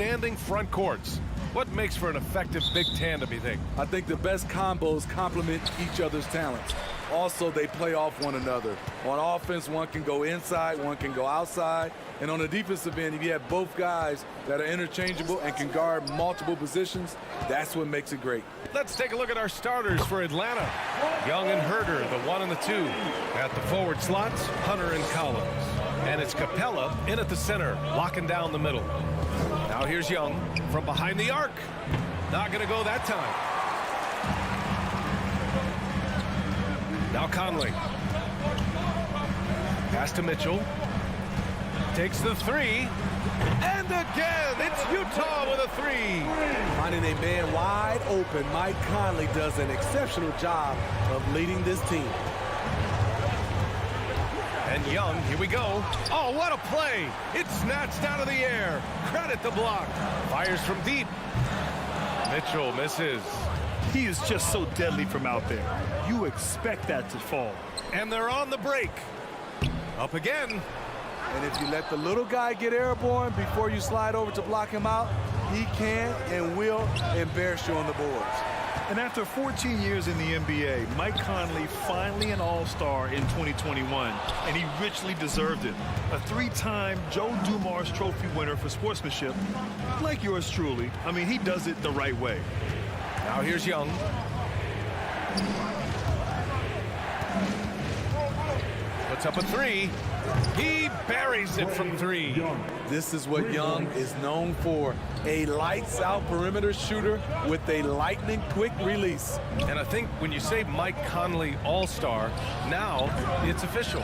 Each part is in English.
outstanding front courts. What makes for an effective big tandem, you think? I think the best combos complement each other's talents. Also, they play off one another. On offense, one can go inside, one can go outside. And on the defensive end, if you have both guys that are interchangeable and can guard multiple positions, that's what makes it great. Let's take a look at our starters for Atlanta. Young and Herder, the 1 and the 2. At the forward slots, Hunter and Collins. And it's Capella in at the center, locking down the middle. Now here's Young from behind the arc. Not going to go that time. Now Conley. Pass to Mitchell. Takes the 3. And again, it's Utah with a 3. Finding a man wide open, Mike Conley does an exceptional job of leading this team. And Young, here we go. Oh, what a play. It's snatched out of the air. Credit the block. Fires from deep. Mitchell misses. He is just so deadly from out there. You expect that to fall. And they're on the break. Up again. And if you let the little guy get airborne before you slide over to block him out, he can and will embarrass you on the boards. And after 14 years in the NBA, Mike Conley finally an all-star in 2021, and he richly deserved it. A 3-time Joe Dumars Trophy winner for sportsmanship, like yours truly. I mean, he does it the right way. Now here's Young. Puts up a 3. He buries it from 3. This is what Young is known for, a lights-out perimeter shooter with a lightning-quick release. And I think when you say Mike Conley All-Star, now it's official.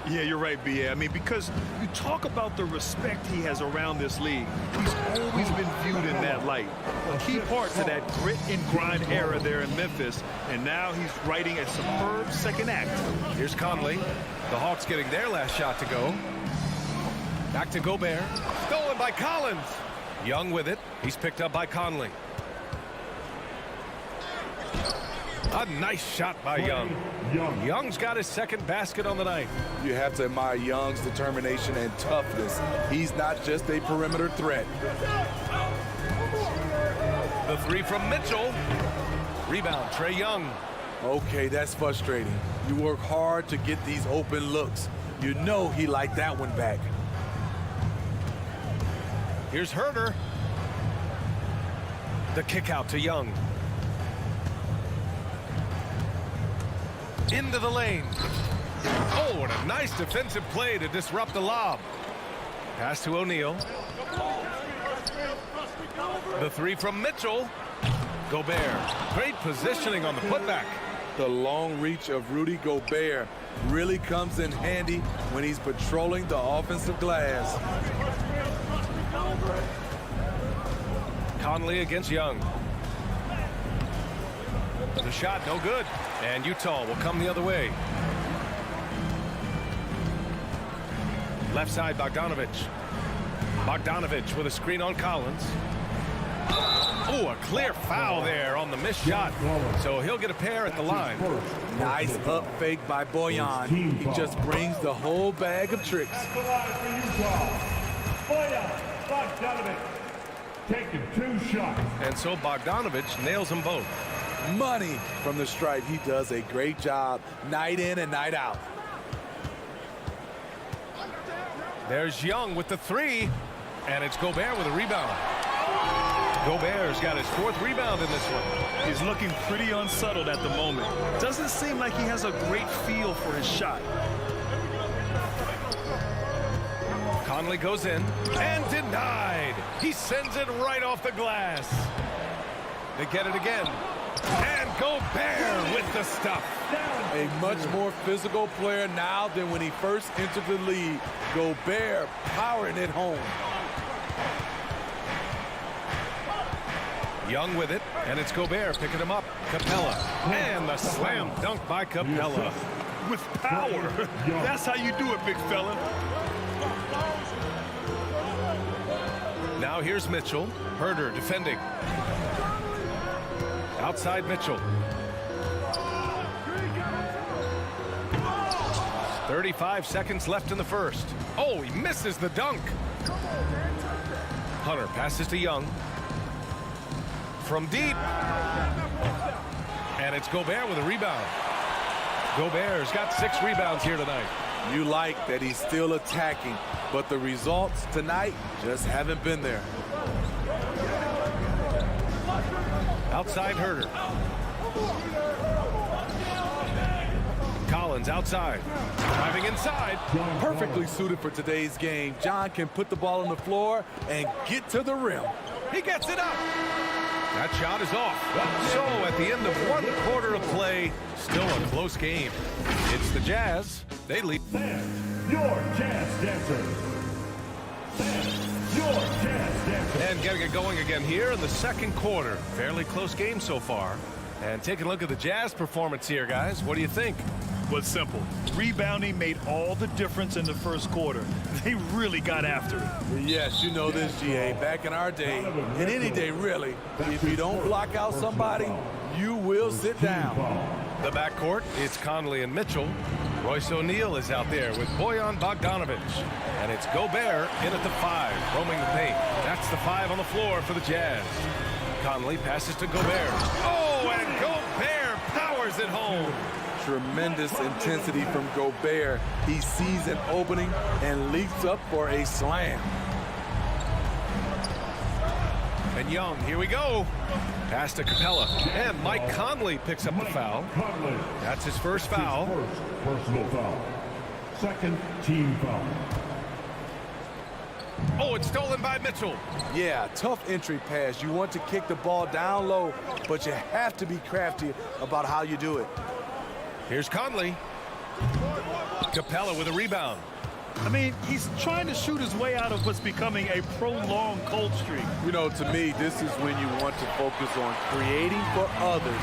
Yeah, you're right, B.A. I mean, because you talk about the respect he has around this league. He's always been viewed in that light. A key part to that grit and grind era there in Memphis, and now he's writing a superb second act. Here's Conley. The Hawks getting their last shot to go. Back to Gobert. Stolen by Collins. Young with it. He's picked up by Conley. A nice shot by Young. Young's got his second basket on the night. You have to admire Young's determination and toughness. He's not just a perimeter threat. The 3 from Mitchell. Rebound, Trae Young. Okay, that's frustrating. You work hard to get these open looks. You know he liked that one back. Here's Herder. The kick out to Young. Into the lane. Oh, what a nice defensive play to disrupt the lob. Pass to O'Neal. The 3 from Mitchell. Gobert. Great positioning on the putback. The long reach of Rudy Gobert really comes in handy when he's patrolling the offensive glass. Conley against Young. The shot, no good. And Utah will come the other way. Left side, Bogdanovich. Bogdanovich with a screen on Collins. Oh, a clear foul there on the missed shot. So he'll get a pair at the line. Nice up fake by Boyan. He just brings the whole bag of tricks. Bogdanovich taking 2 shots. And so Bogdanovich nails them both. Money from the stripe. He does a great job night in and night out. There's Young with the 3. And it's Gobert with a rebound. Gobert's got his 4th rebound in this one. He's looking pretty unsettled at the moment. Doesn't seem like he has a great feel for his shot. Conley goes in and denied. He sends it right off the glass. They get it again. And Gobert with the stuff. A much more physical player now than when he first entered the league. Gobert powering it home. Young with it, and it's Gobert picking him up. Capella, and the slam dunk by Capella. With power. That's how you do it, big fella. Now here's Mitchell. Herder defending. Outside Mitchell. 35 seconds left in the first. Oh, he misses the dunk. Hunter passes to Young. From deep. And it's Gobert with a rebound. Gobert's got 6 rebounds here tonight. You like that he's still attacking, but the results tonight just haven't been there. Outside Herder. Collins outside. Driving inside. Perfectly suited for today's game. John can put the ball on the floor and get to the rim. He gets it up. That shot is off. So at the end of 1 quarter of play, still a close game. It's the Jazz. They lead. Your Jazz Dancers. Your Jazz Dancers. And getting it going again here in the second quarter. Fairly close game so far. And taking a look at the Jazz performance here, guys. What do you think? Was simple. Rebounding made all the difference in the first quarter. They really got after it. Yes, you know this, GA. Back in our day, and any day really, if you don't block out somebody, you will sit down. The backcourt, it's Conley and Mitchell. Royce O'Neal is out there with Bojan Bogdanovic. And it's Gobert in at the 5, roaming the paint. That's the 5 on the floor for the Jazz. Conley passes to Gobert. Oh, and Gobert powers it home. Tremendous intensity from Gobert. He sees an opening and leaps up for a slam. And Young, here we go. Pass to Capella. And Mike Conley picks up the foul. That's his first foul. First personal foul. Second team foul. Oh, it's stolen by Mitchell. Yeah, tough entry pass. You want to kick the ball down low, but you have to be crafty about how you do it. Here's Conley. Capella with a rebound. I mean, he's trying to shoot his way out of what's becoming a prolonged cold streak. You know, to me, this is when you want to focus on creating for others.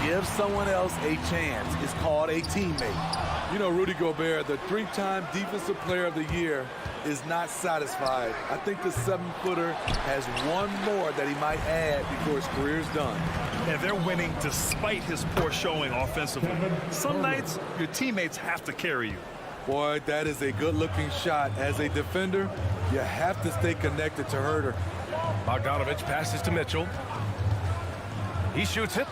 Give someone else a chance. It's called a teammate. You know, Rudy Gobert, the 3-time Defensive Player of the Year, is not satisfied. I think the 7-footer has one more that he might add before his career's done. And they're winning despite his poor showing offensively. Some nights, your teammates have to carry you. Boy, that is a good-looking shot. As a defender, you have to stay connected to Herder. Bogdanovic passes to Mitchell. He shoots it.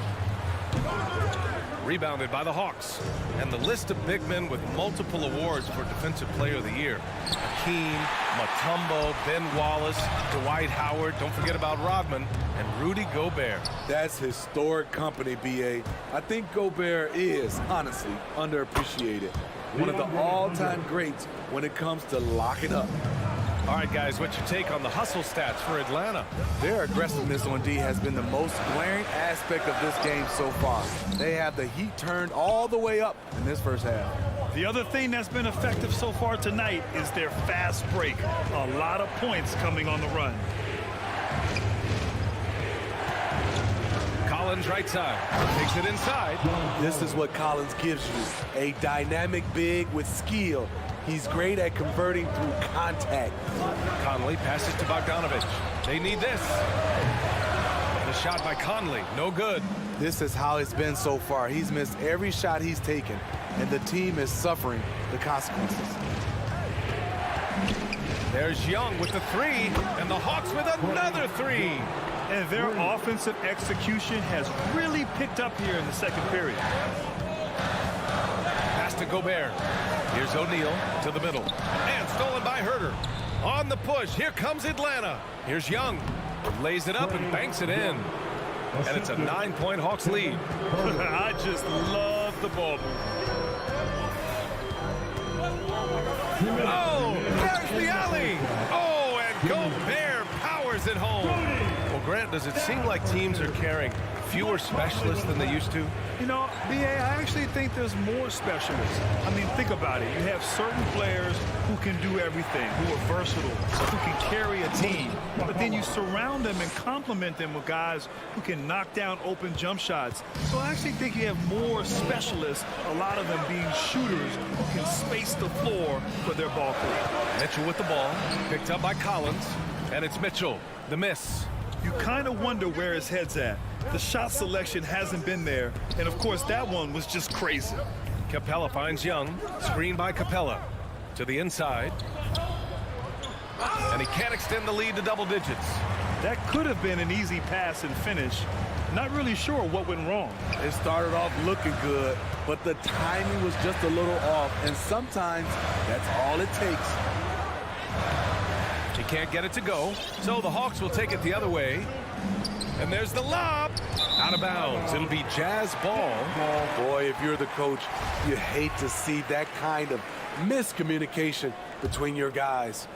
Rebounded by the Hawks. And the list of big men with multiple awards for Defensive Player of the Year. Hakeem, Mutombo, Ben Wallace, Dwight Howard, don't forget about Rodman, and Rudy Gobert. That's historic company, B.A. I think Gobert is, honestly, underappreciated. One of the all-time greats when it comes to locking up. All right, guys, what's your take on the hustle stats for Atlanta? Their aggressiveness on D has been the most glaring aspect of this game so far. They have the heat turned all the way up in this first half. The other thing that's been effective so far tonight is their fast break. A lot of points coming on the run. Collins right side. Takes it inside. This is what Collins gives you. A dynamic big with skill. He's great at converting through contact. Conley passes to Bogdanovic. They need this. The shot by Conley, no good. This is how it's been so far. He's missed every shot he's taken, and the team is suffering the consequences. There's Young with the 3, and the Hawks with another 3. And their offensive execution has really picked up here in the second period. Pass to Gobert. Here's O'Neal to the middle. And stolen by Herder. On the push, here comes Atlanta. Here's Young. Lays it up and banks it in. And it's a 9-point Hawks lead. I just love the ball move. Oh, there's the alley. Oh, and Gobert powers it home. Well, Grant, does it seem like teams are carrying fewer specialists than they used to? You know, B.A., I actually think there's more specialists. I mean, think about it. You have certain players who can do everything, who are versatile, who can carry a team. But then you surround them and complement them with guys who can knock down open jump shots. So I actually think you have more specialists, a lot of them being shooters who can space the floor for their ball club. Mitchell with the ball, picked up by Collins, and it's Mitchell, the miss. You kind of wonder where his head's at. The shot selection hasn't been there, and of course that one was just crazy. Capella finds Young, screen by Capella to the inside. And And he can't extend the lead to double digits. That could have been an easy pass and finish. Not really sure what went wrong. It started off looking good, but the timing was just a little off, and sometimes that's all it takes. He can't get it to go, so the Hawks will take it the other way. And there's the lob. Out of bounds. It'll be Jazz ball. Boy, if you're the coach, you hate to see that kind of miscommunication between your guys.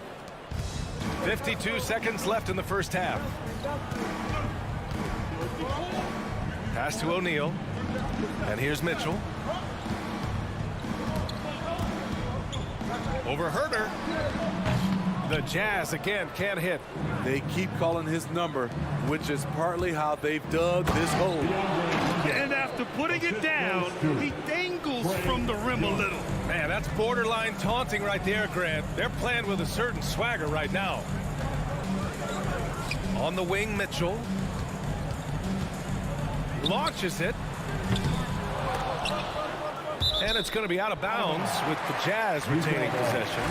52 seconds left in the first half. Pass to O'Neal. And here's Mitchell. Over Herder. The Jazz again can't hit. They keep calling his number, which is partly how they've dug this hole. And after putting it down, he dangles from the rim a little. Man, that's borderline taunting right there, Grant. They're playing with a certain swagger right now. On the wing, Mitchell. Launches it. And it's going to be out of bounds with the Jazz retaining possession.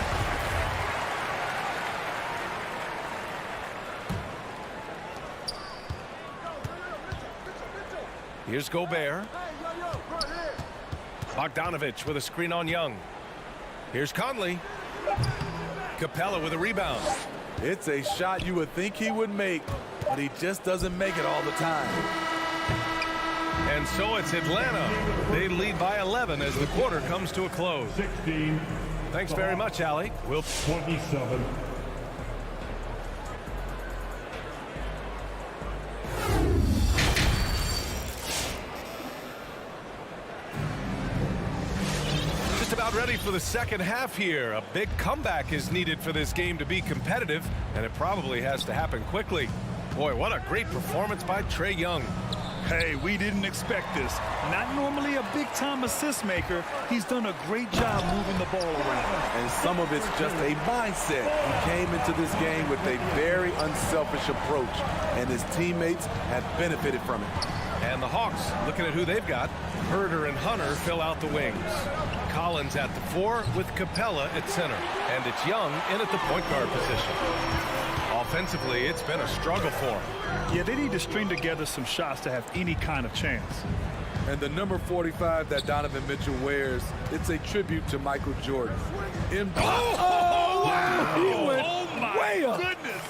Here's Gobert. Bogdanovich with a screen on Young. Here's Conley. Capella with a rebound. It's a shot you would think he would make, but he just doesn't make it all the time. And so it's Atlanta. They lead by 11 as the quarter comes to a close. 16. Thanks very much, Allie. We'll 27. just about ready for the second half here. A big comeback is needed for this game to be competitive, and it probably has to happen quickly. Boy, what a great performance by Trae Young. Hey, we didn't expect this. Not normally a big-time assist maker. He's done a great job moving the ball around. And some of it's just a mindset. He came into this game with a very unselfish approach, and his teammates have benefited from it. And the Hawks, looking at who they've got, Herder and Hunter fill out the wings. Collins at the 4 with Capella at center. And it's Young in at the point guard position. Offensively, it's been a struggle for him. Yeah, they need to string together some shots to have any kind of chance. And the number 45 that Donovan Mitchell wears, it's a tribute to Michael Jordan. Wow! He went my way up. goodness!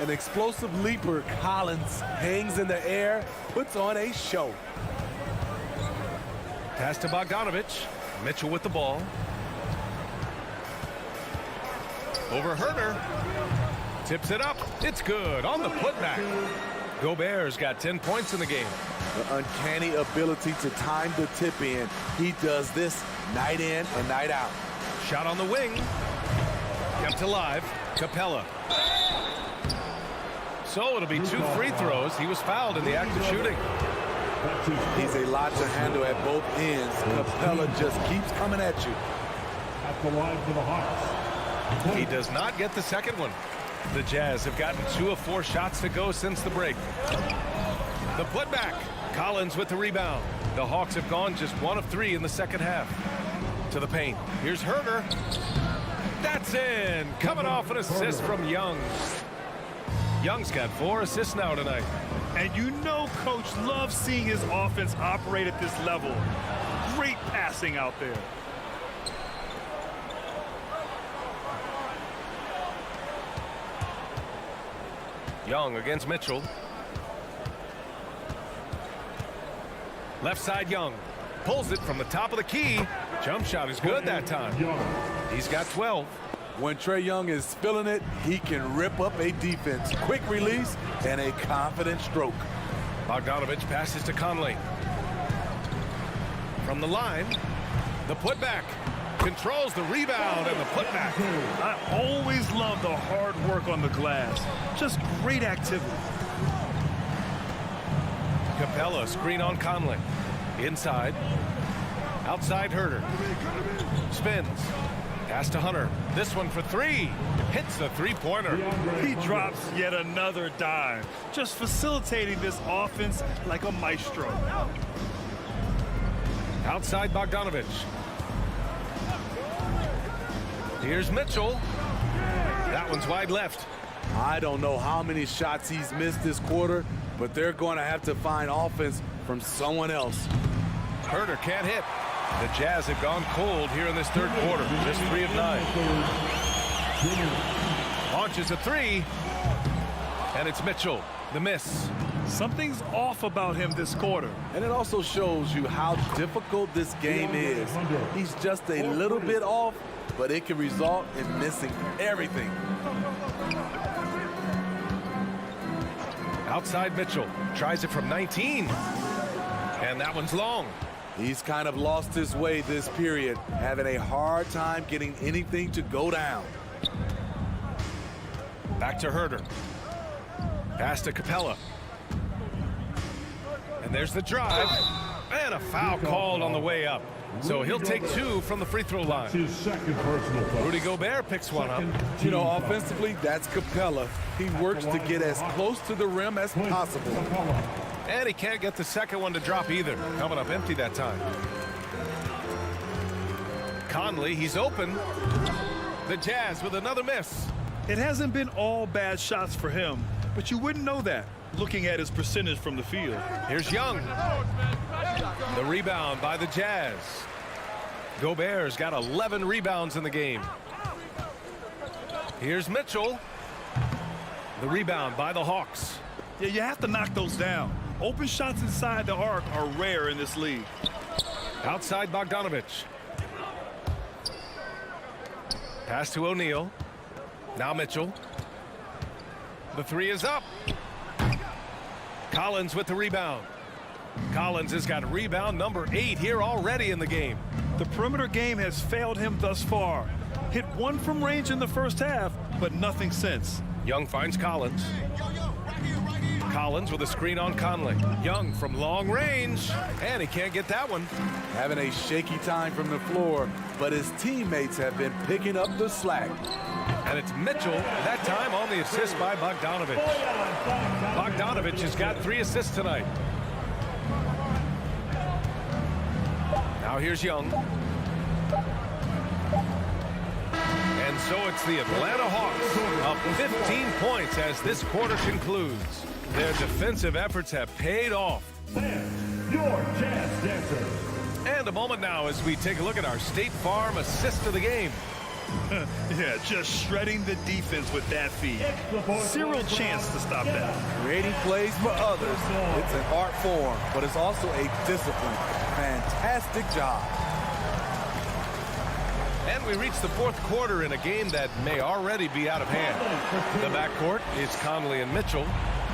An explosive leaper, Collins hangs in the air, puts on a show. Pass to Bogdanovich. Mitchell with the ball. Over Herder. Tips it up. It's good on the putback. Gobert's got 10 points in the game. The uncanny ability to time the tip in. He does this night in and night out. Shot on the wing. Kept alive. Capella. So it'll be 2 free throws. He was fouled in the act of shooting. He's a lot to handle at both ends. Capella just keeps coming at you. At the line for the Hawks. He does not get the second one. The Jazz have gotten 2 of 4 shots to go since the break. The putback. Collins with the rebound. The Hawks have gone just 1 of 3 in the second half. To the paint. Here's Herder. That's in. Coming off an assist from Young. Young's got 4 assists now tonight. And you know Coach loves seeing his offense operate at this level. Great passing out there. Young against Mitchell. Left side Young. Pulls it from the top of the key. Jump shot is good that time. He's got 12. When Trae Young is feeling it, he can rip up a defense. Quick release and a confident stroke. Bogdanovich passes to Conley. From the line, the putback. Controls the rebound and the putback. I always love the hard work on the glass. Just great activity. Capella screen on Conley. Inside. Outside Herder. Spins. Pass to Hunter. This one for 3. Hits the three-pointer. He drops yet another dime. Just facilitating this offense like a maestro. Outside Bogdanovich. Here's Mitchell. That one's wide left. I don't know how many shots he's missed this quarter, but they're going to have to find offense from someone else. Herder can't hit. The Jazz have gone cold here in this third quarter. Just 3 of 9. Launches a 3. And it's Mitchell. The miss. Something's off about him this quarter. And it also shows you how difficult this game is. He's just a little bit off, but it can result in missing everything. Outside Mitchell. Tries it from 19. And that one's long. He's kind of lost his way this period, having a hard time getting anything to go down. Back to Herder. Pass to Capella. And there's the drive. And a foul called on the way up. So he'll take 2 from the free throw line. His second personal foul. Rudy Gobert picks one up. You know, offensively, that's Capella. He works to get as close to the rim as possible. And he can't get the second one to drop either. Coming up empty that time. Conley, he's open. The Jazz with another miss. It hasn't been all bad shots for him, but you wouldn't know that looking at his percentage from the field. Here's Young. The rebound by the Jazz. Gobert's got 11 rebounds in the game. Here's Mitchell. The rebound by the Hawks. Yeah, you have to knock those down. Open shots inside the arc are rare in this league. Outside Bogdanovich. Pass to O'Neal. Now Mitchell. The 3 is up. Collins with the rebound. Collins has got rebound number 8 here already in the game. The perimeter game has failed him thus far. Hit 1 from range in the first half, but nothing since. Young finds Collins. Collins with a screen on Conley. Young from long range, and he can't get that one. Having a shaky time from the floor, but his teammates have been picking up the slack. And it's Mitchell, that time on the assist by Bogdanovich. Bogdanovich has got 3 assists tonight. Now here's Young. And so it's the Atlanta Hawks up 15 points as this quarter concludes. Their defensive efforts have paid off. And your Jazz Dancer. And a moment now as we take a look at our State Farm assist of the game. Yeah, just shredding the defense with that feed. Zero chance to stop that. Creating plays for others. It's an art form, but it's also a discipline. Fantastic job. And we reach the fourth quarter in a game that may already be out of hand. The backcourt is Conley and Mitchell.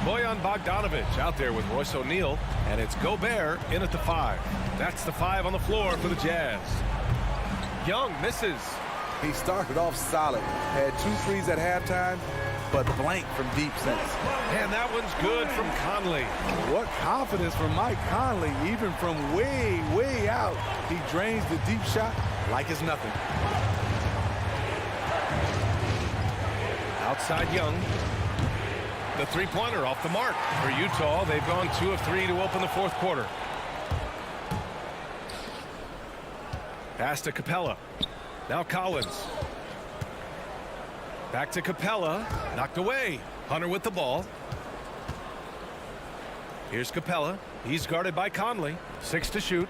Bojan Bogdanovich out there with Royce O'Neal, and it's Gobert in at the 5. That's the 5 on the floor for the Jazz. Young misses. He started off solid, had 2 threes at halftime, but blank from deep since. And that one's good from Conley. What confidence from Mike Conley, even from way, way out. He drains the deep shot like it's nothing. Outside Young. The 3-pointer off the mark. For Utah, they've gone 2 of 3 to open the fourth quarter. Pass to Capella. Now Collins. Back to Capella. Knocked away. Hunter with the ball. Here's Capella. He's guarded by Conley. 6 to shoot.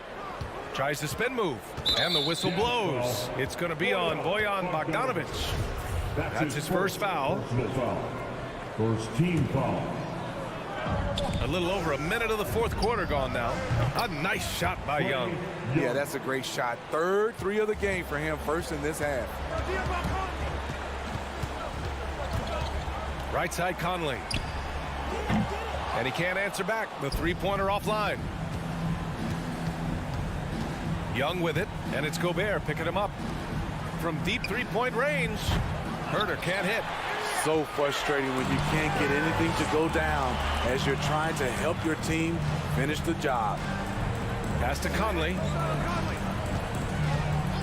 Tries the spin move. And the whistle blows. It's going to be on Bojan Bogdanovich. That's his first foul. First team foul. A little over a minute of the fourth quarter gone now. A nice shot by Young. Yeah, that's a great shot. Third 3 of the game for him, first in this half. Right side Conley. And he can't answer back. The 3-pointer offline. Young with it, and it's Gobert picking him up. From deep 3-point range, Herder can't hit. So frustrating when you can't get anything to go down as you're trying to help your team finish the job. Pass to Conley.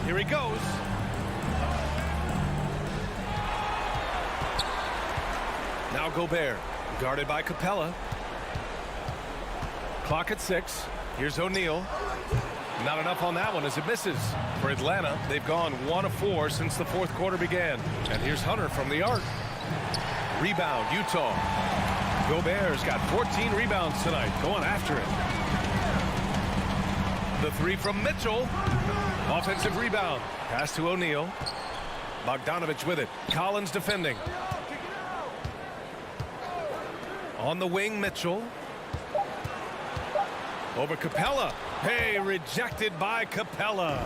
Here he goes. Now Gobert, guarded by Capella. Clock at 6. Here's O'Neal. Not enough on that one as it misses. For Atlanta, they've gone 1 of 4 since the fourth quarter began. And here's Hunter from the arc. Rebound, Utah. Gobert's got 14 rebounds tonight, going after it. The three from Mitchell. Offensive rebound. Pass to O'Neal. Bogdanovich with it. Collins defending. On the wing, Mitchell. Over Capella. Hey, rejected by Capella.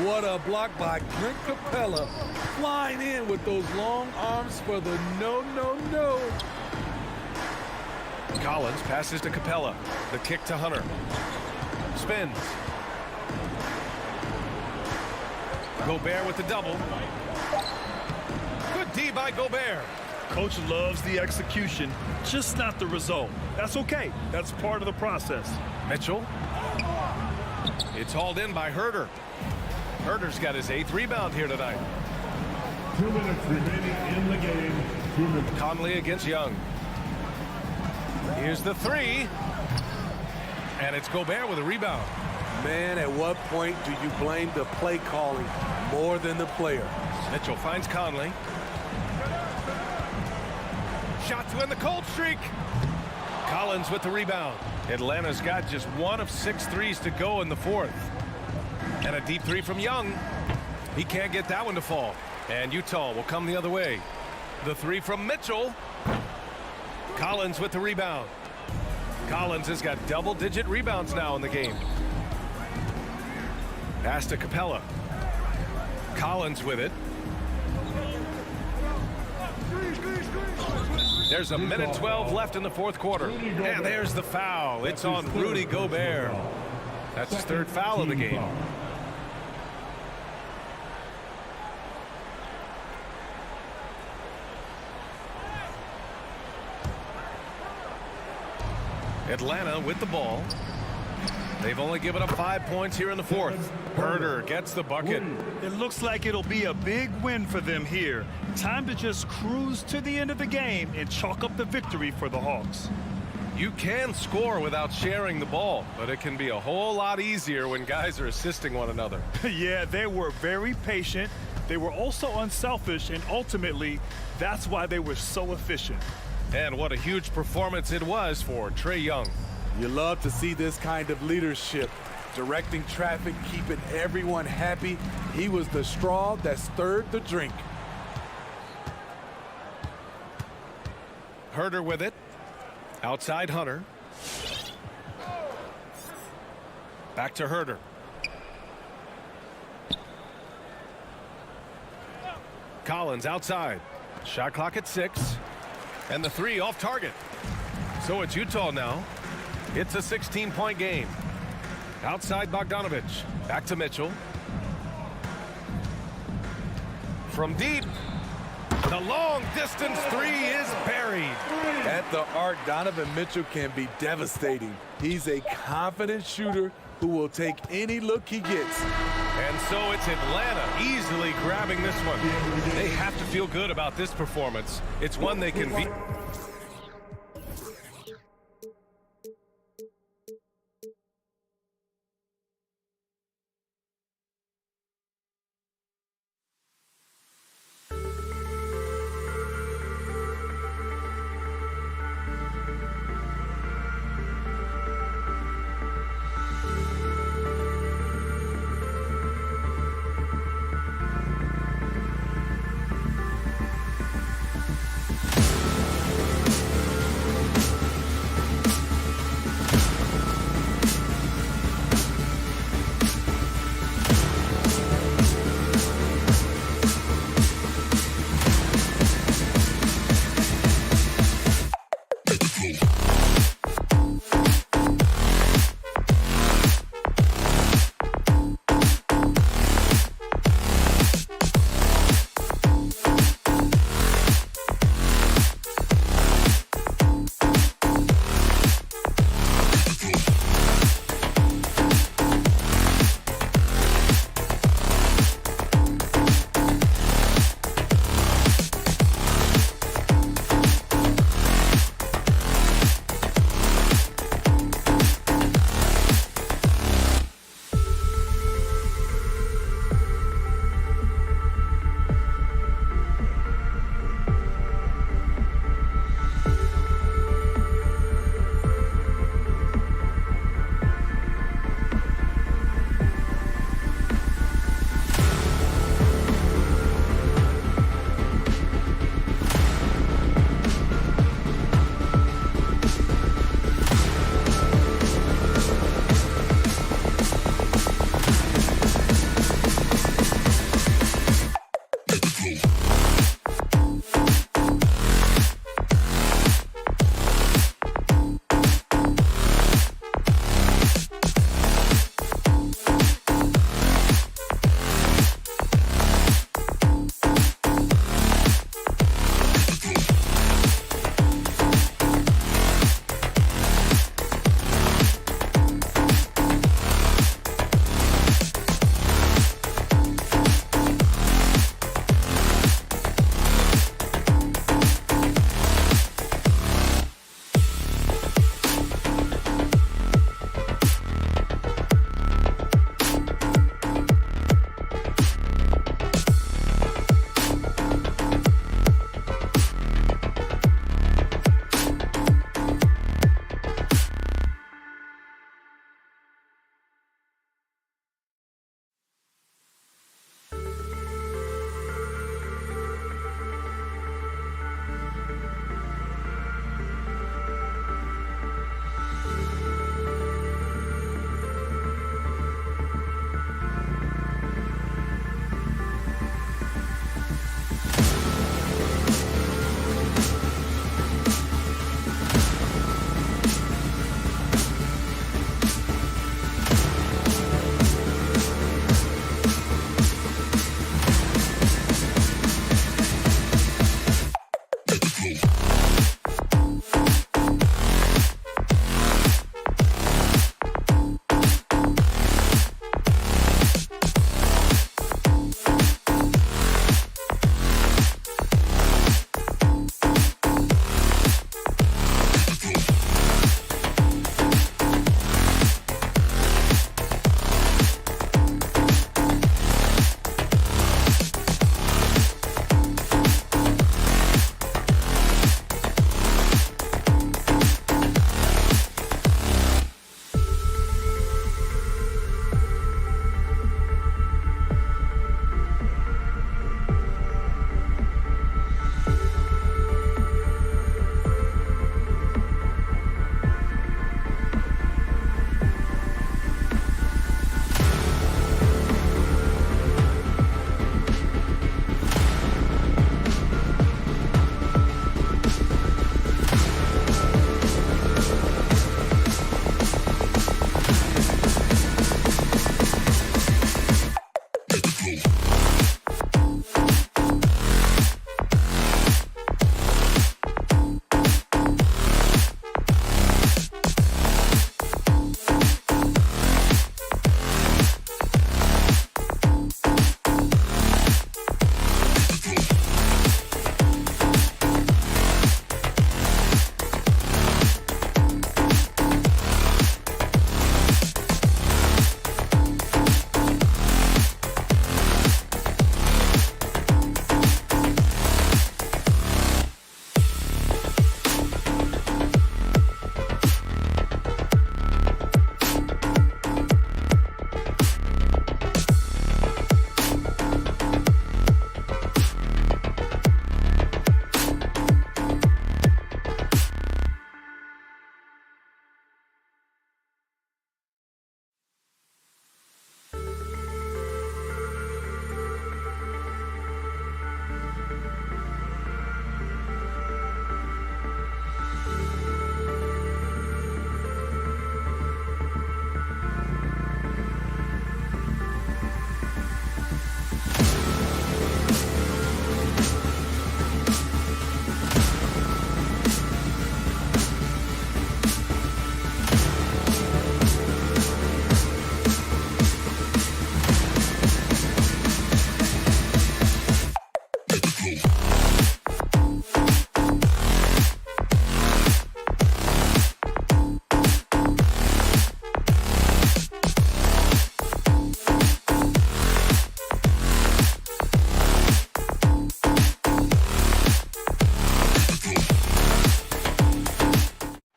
What a block by Clint Capella. Flying in with those long arms for the no. Collins passes to Capella. The kick to Hunter. Spins. Gobert with the double. Good D by Gobert. Coach loves the execution, just not the result. That's okay. That's part of the process. Mitchell. It's hauled in by Herder. Herder's got his 8th rebound here tonight. 2 minutes remaining in the game. 2 minutes. Conley against Young. Here's the three. And it's Gobert with a rebound. Man, at what point do you blame the play calling more than the player? Mitchell finds Conley. Shot to end the cold streak. Collins with the rebound. Atlanta's got just 1 of 6 threes to go in the 4th. And a deep three from Young. He can't get that one to fall. And Utah will come the other way. The three from Mitchell. Collins with the rebound. Collins has got double-digit rebounds now in the game. Pass to Capella. Collins with it. There's a minute 12 left in the 4th quarter. And there's the foul. It's on Rudy Gobert. That's his 3rd foul of the game. Atlanta with the ball. They've only given up 5 points here in the 4th. Herder gets the bucket. It looks like it'll be a big win for them here. Time to just cruise to the end of the game and chalk up the victory for the Hawks. You can score without sharing the ball, but it can be a whole lot easier when guys are assisting one another. Yeah, they were very patient. They were also unselfish, and ultimately, that's why they were so efficient. And what a huge performance it was for Trae Young. You love to see this kind of leadership. Directing traffic, keeping everyone happy. He was the straw that stirred the drink. Herder with it. Outside Hunter. Back to Herder. Collins outside. Shot clock at 6. And the three off target. So it's Utah now. It's a 16-point game. Outside Bogdanovich. Back to Mitchell. From deep. The long distance three is buried. At the arc, Donovan Mitchell can be devastating. He's a confident shooter who will take any look he gets. And so it's Atlanta easily grabbing this one. They have to feel good about this performance. It's one they can beat.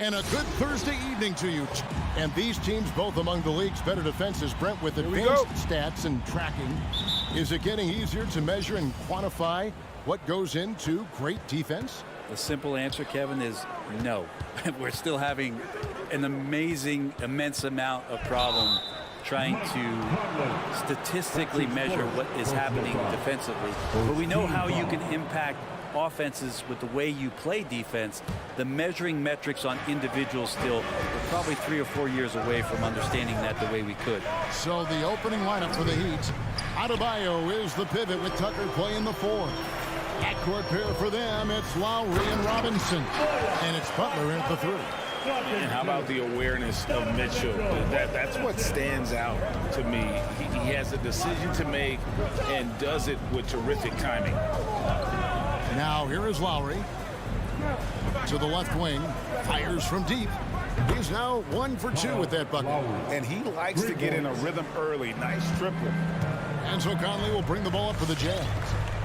And a good Thursday evening to you. And these teams both among the league's better defenses. Brent, with advanced stats and tracking, is it getting easier to measure and quantify what goes into great defense? The simple answer, Kevin, is no. We're still having an immense amount of problem trying to statistically measure what is happening defensively. But we know how you can impact offenses with the way you play defense. The measuring metrics on individuals still, we're probably 3 or 4 years away from understanding that the way we could. So the opening lineup for the Heat. Adebayo is the pivot with Tucker playing the 4. Backcourt pair for them, it's Lowry and Robinson. And it's Butler in at the 3. And how about the awareness of Mitchell? That's what stands out to me. He has a decision to make and does it with terrific timing. Now here is Lowry. To the left wing. Fires from deep. He's now 1 for 2 with that bucket. And he likes to get in a rhythm early. Nice triple. And so Conley will bring the ball up for the Jazz.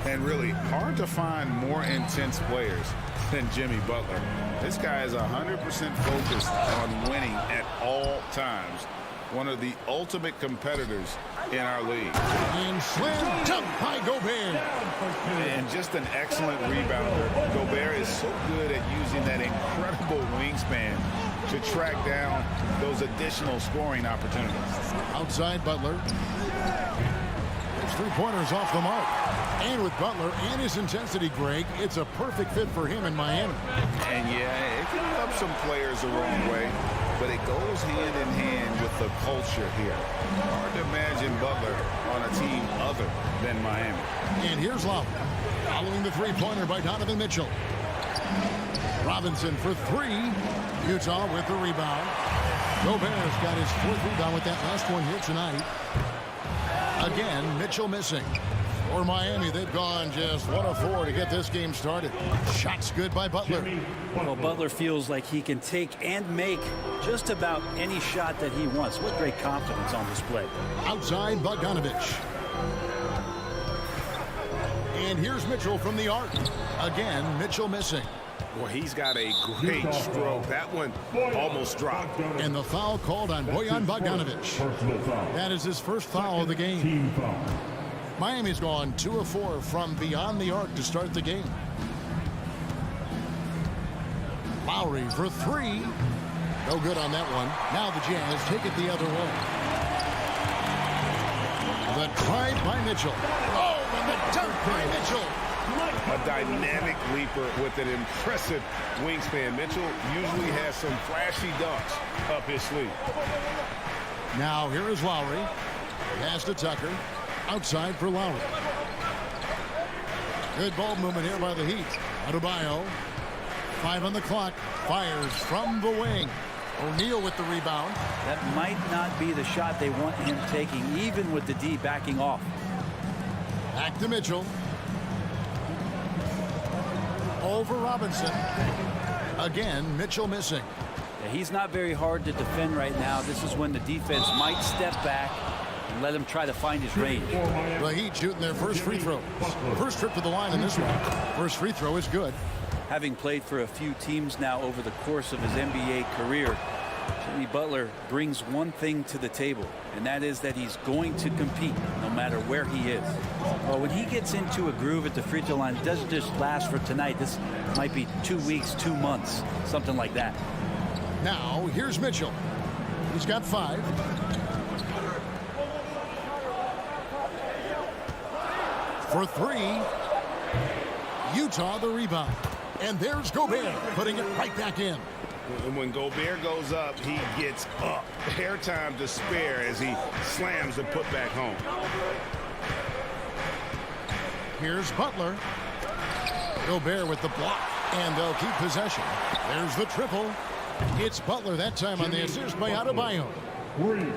And really hard to find more intense players than Jimmy Butler. This guy is 100% focused on winning at all times. One of the ultimate competitors in our league. And slam dunk by Gobert. And just an excellent rebounder. Gobert is so good at using that incredible wingspan to track down those additional scoring opportunities. Outside Butler. There's 3-pointers off the mark. And with Butler and his intensity, Greg, it's a perfect fit for him in Miami. And yeah, it can rub some players the wrong way, but it goes hand in hand with the culture here. Hard to imagine Butler on a team other than Miami. And here's Lowry, following the 3-pointer by Donovan Mitchell. Robinson for 3. Utah with the rebound. Gobert's got his 4th rebound with that last one here tonight. Again, Mitchell missing. For Miami, they've gone just 1 of 4 to get this game started. Shots good by Butler. Well, Butler feels like he can take and make just about any shot that he wants. What great confidence on display. Outside Bogdanovich. And here's Mitchell from the arc. Again, Mitchell missing. Well, he's got a great stroke. That one almost dropped. And the foul called on Bojan Bogdanovich. That is his first foul of the game. Miami's gone 2 of 4 from beyond the arc to start the game. Lowry for 3. No good on that one. Now the Jazz take it the other way. The drive by Mitchell. Oh, and the dunk by Mitchell. A dynamic leaper with an impressive wingspan. Mitchell usually has some flashy dunks up his sleeve. Now here is Lowry. Pass to Tucker. Outside for Lowry. Good ball movement here by the Heat. Adebayo. 5 on the clock. Fires from the wing. O'Neal with the rebound. That might not be the shot they want him taking, even with the D backing off. Back to Mitchell. Over Robinson. Again, Mitchell missing. Yeah, he's not very hard to defend right now. This is when the defense might step back and let him try to find his range. The Heat shooting their first free throw. First trip to the line in this one. First free throw is good. Having played for a few teams now over the course of his NBA career, Jimmy Butler brings one thing to the table, and that is that he's going to compete no matter where he is. Well, when he gets into a groove at the free throw line, it doesn't just last for tonight. This might be 2 weeks, 2 months, something like that. Now, here's Mitchell. He's got 5. For 3. Utah the rebound. And there's Gobert putting it right back in. And when Gobert goes up, he gets up. Airtime to spare as he slams the putback home. Here's Butler. Gobert with the block. And they'll keep possession. There's the triple. It's Butler that time on the assist by Adebayo.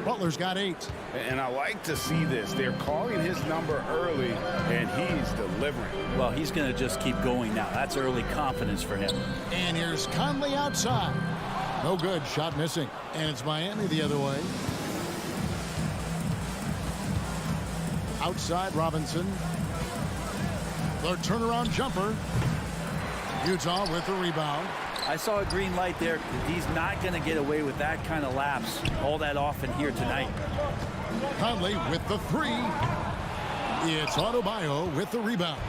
Butler's got 8. And I like to see this. They're calling his number early, and he's delivering. Well, he's going to just keep going now. That's early confidence for him. And here's Conley outside. No good. Shot missing. And it's Miami the other way. Outside Robinson. The turnaround jumper. Utah with the rebound. I saw a green light there. He's not going to get away with that kind of lapse all that often here tonight. Conley with the three. It's Adebayo with the rebound.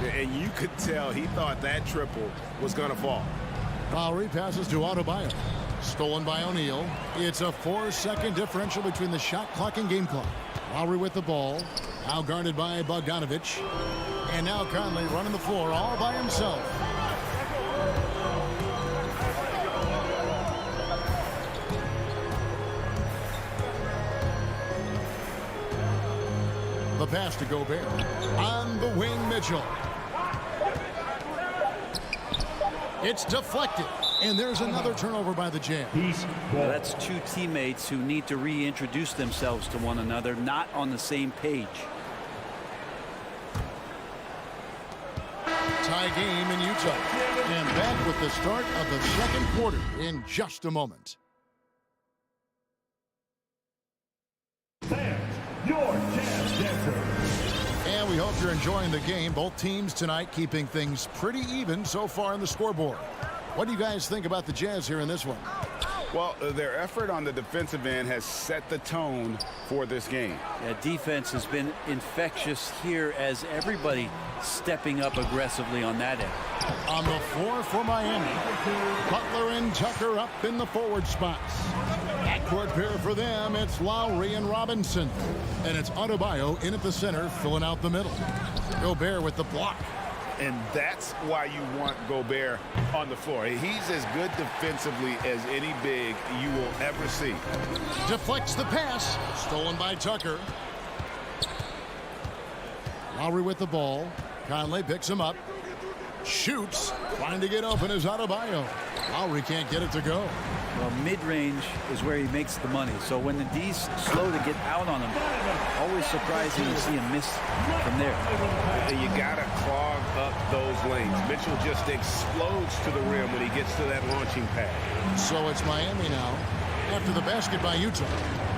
And you could tell he thought that triple was going to fall. Lowry passes to Adebayo. Stolen by O'Neal. It's a 4-second differential between the shot clock and game clock. Lowry with the ball. Now guarded by Bogdanovich. And now Conley running the floor all by himself. The pass to Gobert. On the wing, Mitchell. It's deflected. And there's another turnover by the Jazz. Well, that's two teammates who need to reintroduce themselves to one another, not on the same page. Tie game in Utah. And back with the start of the second quarter in just a moment. Fans, your Jazz Dancer. And we hope you're enjoying the game. Both teams tonight keeping things pretty even so far in the scoreboard. What do you guys think about the Jazz here in this one? Well, their effort on the defensive end has set the tone for this game. Yeah, defense has been infectious here as everybody stepping up aggressively on that end. On the floor for Miami, Butler and Tucker up in the forward spots. Backcourt pair for them, it's Lowry and Robinson. And it's Adebayo in at the center, filling out the middle. Gobert with the block. And that's why you want Gobert on the floor. He's as good defensively as any big you will ever see. Deflects the pass. Stolen by Tucker. Lowry with the ball. Conley picks him up. Shoots. Trying to get open is Adebayo. Lowry can't get it to go. Well, mid-range is where he makes the money. So when the D's slow to get out on him, always surprising to see him miss from there. You got to clog up those lanes. Mitchell just explodes to the rim when he gets to that launching pad. So it's Miami now. After the basket by Utah.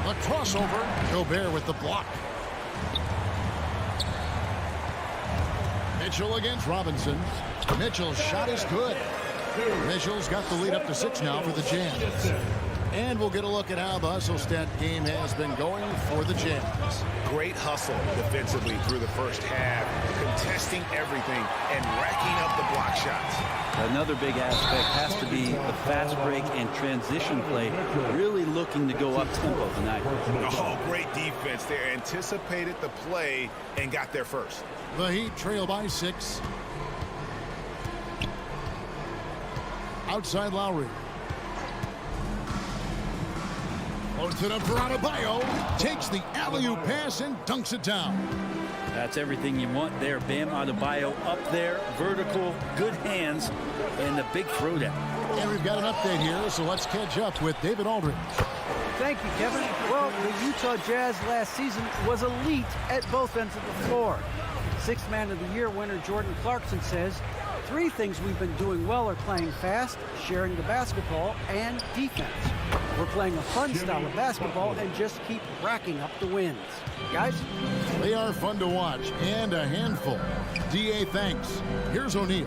The crossover. Gobert with the block. Mitchell against Robinson. Mitchell's shot is good. Mitchell's got the lead up to 6 now for the Jazz. And we'll get a look at how the hustle stat game has been going for the Jazz. Great hustle defensively through the first half, contesting everything and racking up the block shots. Another big aspect has to be the fast break and transition play, really looking to go up tempo tonight. Oh, great defense there. Anticipated the play and got there first. The Heat trail by 6. Outside Lowry. Loads it up for Adebayo. Takes the alley-oop pass and dunks it down. That's everything you want there. Bam Adebayo up there, vertical, good hands, and the big throwdown. And we've got an update here, so let's catch up with David Aldridge. Thank you, Kevin. Well, the Utah Jazz last season was elite at both ends of the floor. Sixth Man of the Year winner Jordan Clarkson says, 3 things we've been doing well are playing fast, sharing the basketball, and defense. We're playing a fun style of basketball and just keep racking up the wins. Guys? They are fun to watch and a handful. DA thanks. Here's O'Neal.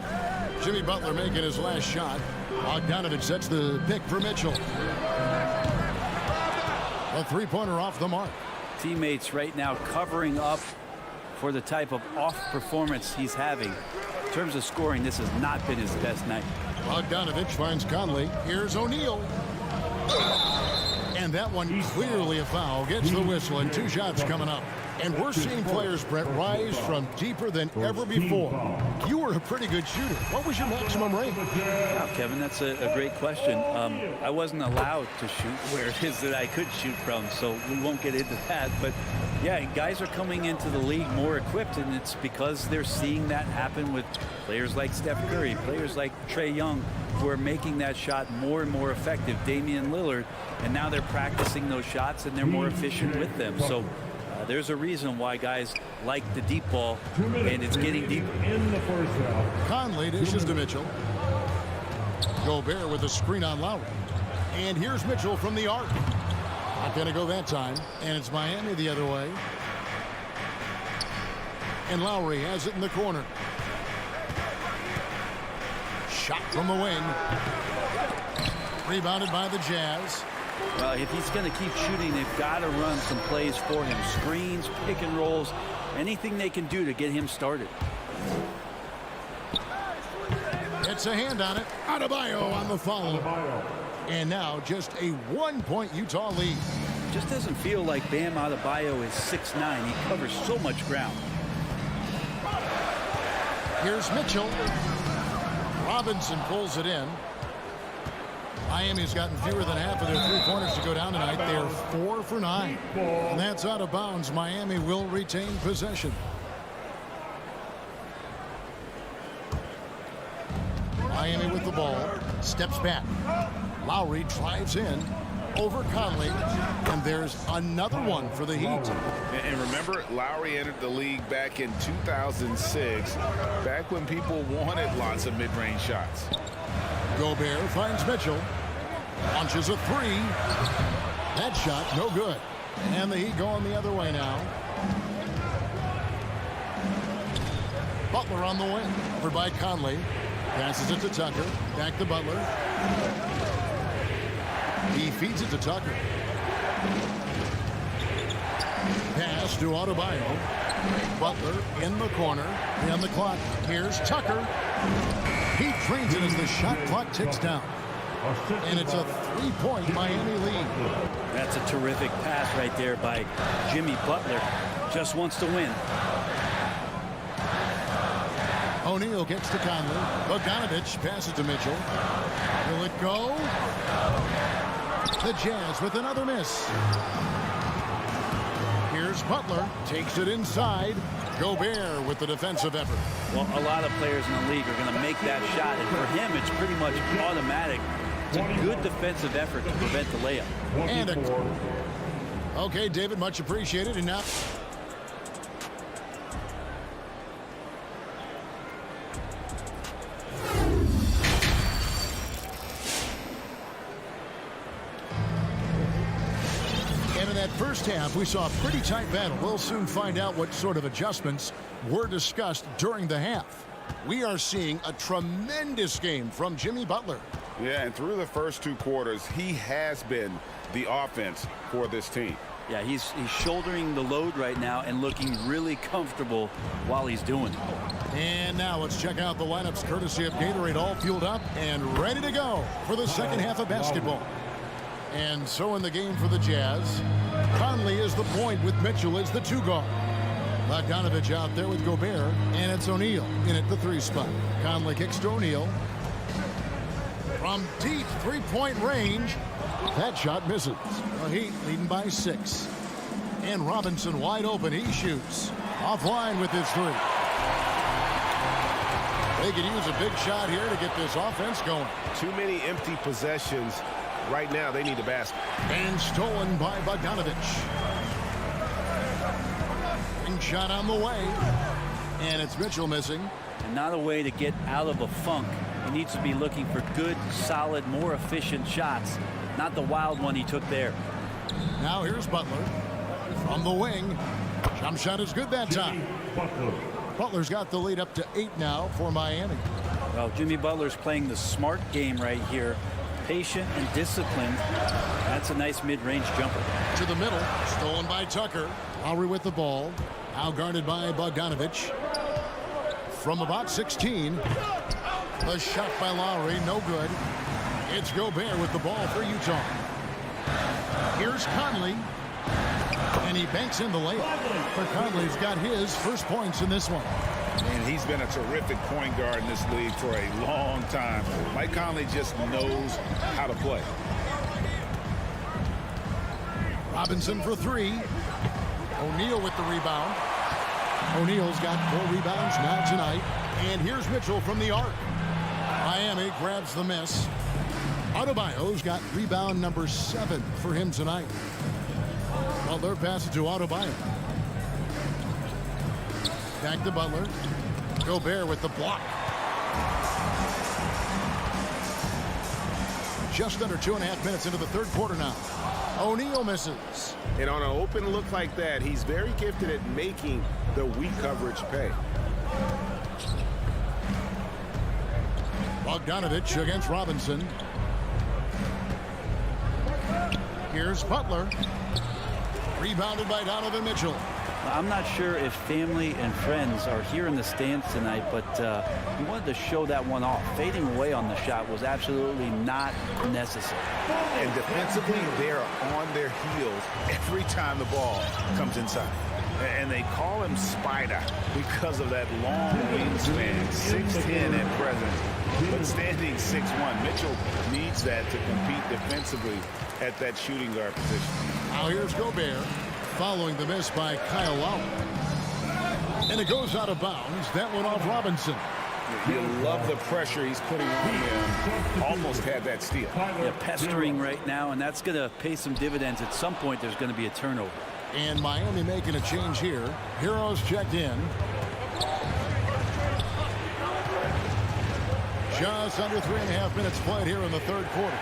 Jimmy Butler making his last shot. Bogdanovich sets the pick for Mitchell. A 3-pointer off the mark. Teammates right now covering up for the type of off performance he's having. In terms of scoring, this has not been his best night. Bogdanovich finds Conley. Here's O'Neal. And that one clearly a foul. Gets the whistle and 2 shots coming up. And we're seeing players, Brett, rise from deeper than ever before. You were a pretty good shooter. What was your maximum range? Wow, Kevin, that's a great question. I wasn't allowed to shoot where it is that I could shoot from, so we won't get into that. But, yeah, guys are coming into the league more equipped, and it's because they're seeing that happen with players like Steph Curry, players like Trae Young, who are making that shot more and more effective, Damian Lillard, and now they're practicing those shots, and they're more efficient with them. So there's a reason why guys like the deep ball, and it's getting deeper. In the first round. Conley dishes to Mitchell. Gobert with a screen on Lowry. And here's Mitchell from the arc. Not going to go that time. And it's Miami the other way. And Lowry has it in the corner. Shot from the wing. Rebounded by the Jazz. Well, if he's going to keep shooting, they've got to run some plays for him. Screens, pick and rolls, anything they can do to get him started. Gets a hand on it. Adebayo on the follow. And now just a 1-point Utah lead. Just doesn't feel like Bam Adebayo is 6'9". He covers so much ground. Here's Mitchell. Robinson pulls it in. Miami's gotten fewer than half of their three-pointers to go down tonight. They're 4 for 9. And that's out of bounds. Miami will retain possession. Miami with the ball. Steps back. Lowry drives in over Conley. And there's another one for the Heat. And remember, Lowry entered the league back in 2006, back when people wanted lots of mid-range shots. Gobert finds Mitchell. Launches a three. That shot no good. And the Heat going the other way now. Butler on the wing. Over by Conley. Passes it to Tucker. Back to Butler. He feeds it to Tucker. Pass to Adebayo. Butler in the corner. And the clock. Here's Tucker. He drains it as the shot clock ticks down. And it's a 3-point Miami lead. That's a terrific pass right there by Jimmy Butler. Just wants to win. O'Neal gets to Conley. Bogdanovich passes to Mitchell. Will it go? The Jazz with another miss. Here's Butler. Takes it inside. Gobert with the defensive effort. Well, a lot of players in the league are going to make that shot, and for him, it's pretty much automatic. It's a good defensive effort to prevent the layup. And okay, David, much appreciated. And now and in that first half, we saw a pretty tight battle. We'll soon find out what sort of adjustments were discussed during the half. We are seeing a tremendous game from Jimmy Butler. Yeah, and through the first 2 quarters, he has been the offense for this team. Yeah, he's shouldering the load right now and looking really comfortable while he's doing it. And now let's check out the lineups courtesy of Gatorade, all fueled up and ready to go for the second half of basketball. And so in the game for the Jazz, Conley is the point with Mitchell as the 2 guard. Bogdanovich out there with Gobert, and it's O'Neal in at the 3 spot. Conley kicks to O'Neal. From deep 3-point range, that shot misses. The Heat leading by 6. And Robinson wide open. He shoots. Offline with his 3. They could use a big shot here to get this offense going. Too many empty possessions. Right now, they need a basket. And stolen by Bogdanovich. Ring shot on the way. And it's Mitchell missing. And not a way to get out of a funk. He needs to be looking for good, solid, more efficient shots. Not the wild one he took there. Now here's Butler. From the wing. Jump shot is good that time. Butler's got the lead up to 8 now for Miami. Well, Jimmy Butler's playing the smart game right here. Patient and disciplined. That's a nice mid-range jumper. To the middle. Stolen by Tucker. Lowry with the ball. Now guarded by Bogdanovich. From about 16. The shot by Lowry, no good. It's Gobert with the ball for Utah. Here's Conley. And he banks in the layup. For Conley's got his first points in this one. And he's been a terrific point guard in this league for a long time. Mike Conley just knows how to play. Robinson for 3. O'Neal with the rebound. O'Neal's got 4 rebounds now tonight. And here's Mitchell from the arc. Miami grabs the miss. Adebayo's got rebound number 7 for him tonight. Butler passes to Adebayo. Back to Butler. Gobert with the block. Just under 2.5 minutes into the third quarter now. O'Neal misses. And on an open look like that, he's very gifted at making the weak coverage pay. Bogdanovich against Robinson. Here's Butler. Rebounded by Donovan Mitchell. I'm not sure if family and friends are here in the stands tonight, but he wanted to show that one off. Fading away on the shot was absolutely not necessary. And defensively, they're on their heels every time the ball comes inside. And they call him Spider because of that long wingspan, 6'10" at present, but standing 6'1". Mitchell needs that to compete defensively at that shooting guard position. Now here's Gobert, following the miss by Kyle Lowry. And it goes out of bounds. That one off Robinson. You love the pressure he's putting on him. Almost had that steal. Yeah, pestering right now, and that's going to pay some dividends. At some point, there's going to be a turnover. And Miami making a change here. Heroes checked in. Just under 3.5 minutes played here in the third quarter.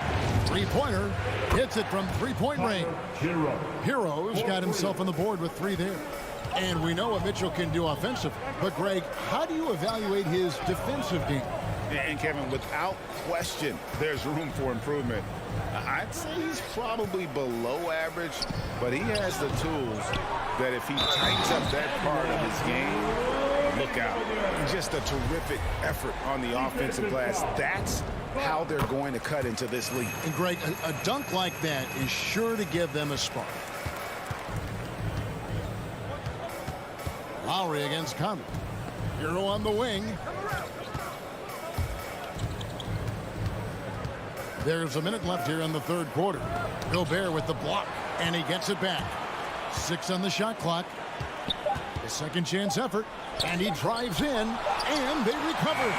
Three-pointer hits it from three-point range. Heroes got himself on the board with 3 there. And we know what Mitchell can do offensively. But, Greg, how do you evaluate his defensive game? And, Kevin, without question, there's room for improvement. I'd say he's probably below average, but he has the tools that if he tightens up that part of his game, look out. Just a terrific effort on the offensive glass. That's how they're going to cut into this league. And, Greg, a dunk like that is sure to give them a spark. Lowry against Conley. Hero on the wing. There's a minute left here in the third quarter. Gobert with the block, and he gets it back. 6 on the shot clock. A second chance effort, and he drives in, and they recover.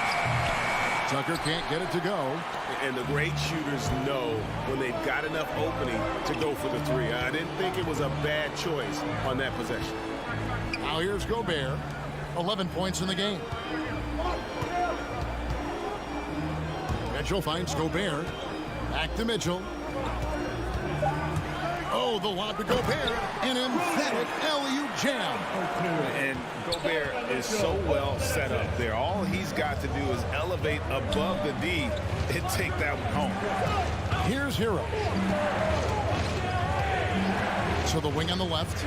Tucker can't get it to go. And the great shooters know when they've got enough opening to go for the 3. I didn't think it was a bad choice on that possession. Now here's Gobert. 11 points in the game. Mitchell finds Gobert. Back to Mitchell. Oh, the lob to Gobert. An emphatic alley-oop jam. And Gobert is so well set up there. All he's got to do is elevate above the D and take that one home. Here's Hero. So the wing on the left.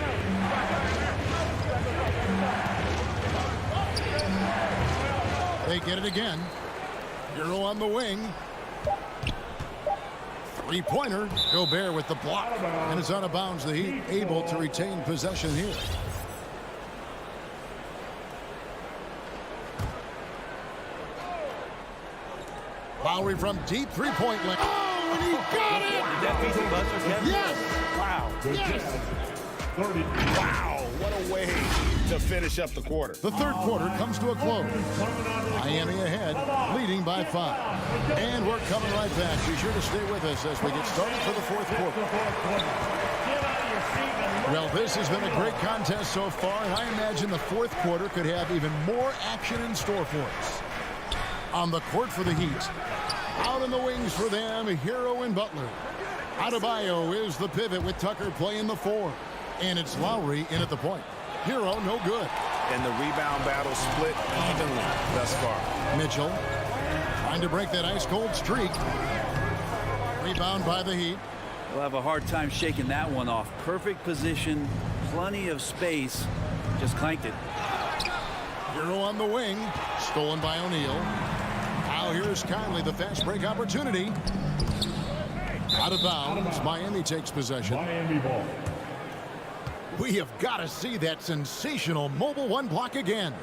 They get it again. Hero on the wing. Three-pointer. Gobert with the block. And it's out of bounds. The Heat able to retain possession here. Lowry from deep three-point line. Oh, and he got it! Did that beat the buzzer, Kevin? Yes! Wow. Yes! Wow, what a way to finish up the quarter. The third quarter comes to a close. Miami ahead, leading by 5. And we're coming right back. Be sure to stay with us as we get started for the fourth quarter. Well, this has been a great contest so far, and I imagine the fourth quarter could have even more action in store for us. On the court for the Heat. Out in the wings for them, Hero and Butler. Adebayo is the pivot with Tucker playing the 4. And it's Lowry in at the point. Hero, no good. And the rebound battle split evenly thus far. Mitchell trying to break that ice-cold streak. Rebound by the Heat. We'll have a hard time shaking that one off. Perfect position, plenty of space. Just clanked it. Hero on the wing. Stolen by O'Neal. Now here's Conley, the fast break opportunity. Out of bounds. Miami takes possession. Miami ball. We have got to see that sensational mobile 1 block again.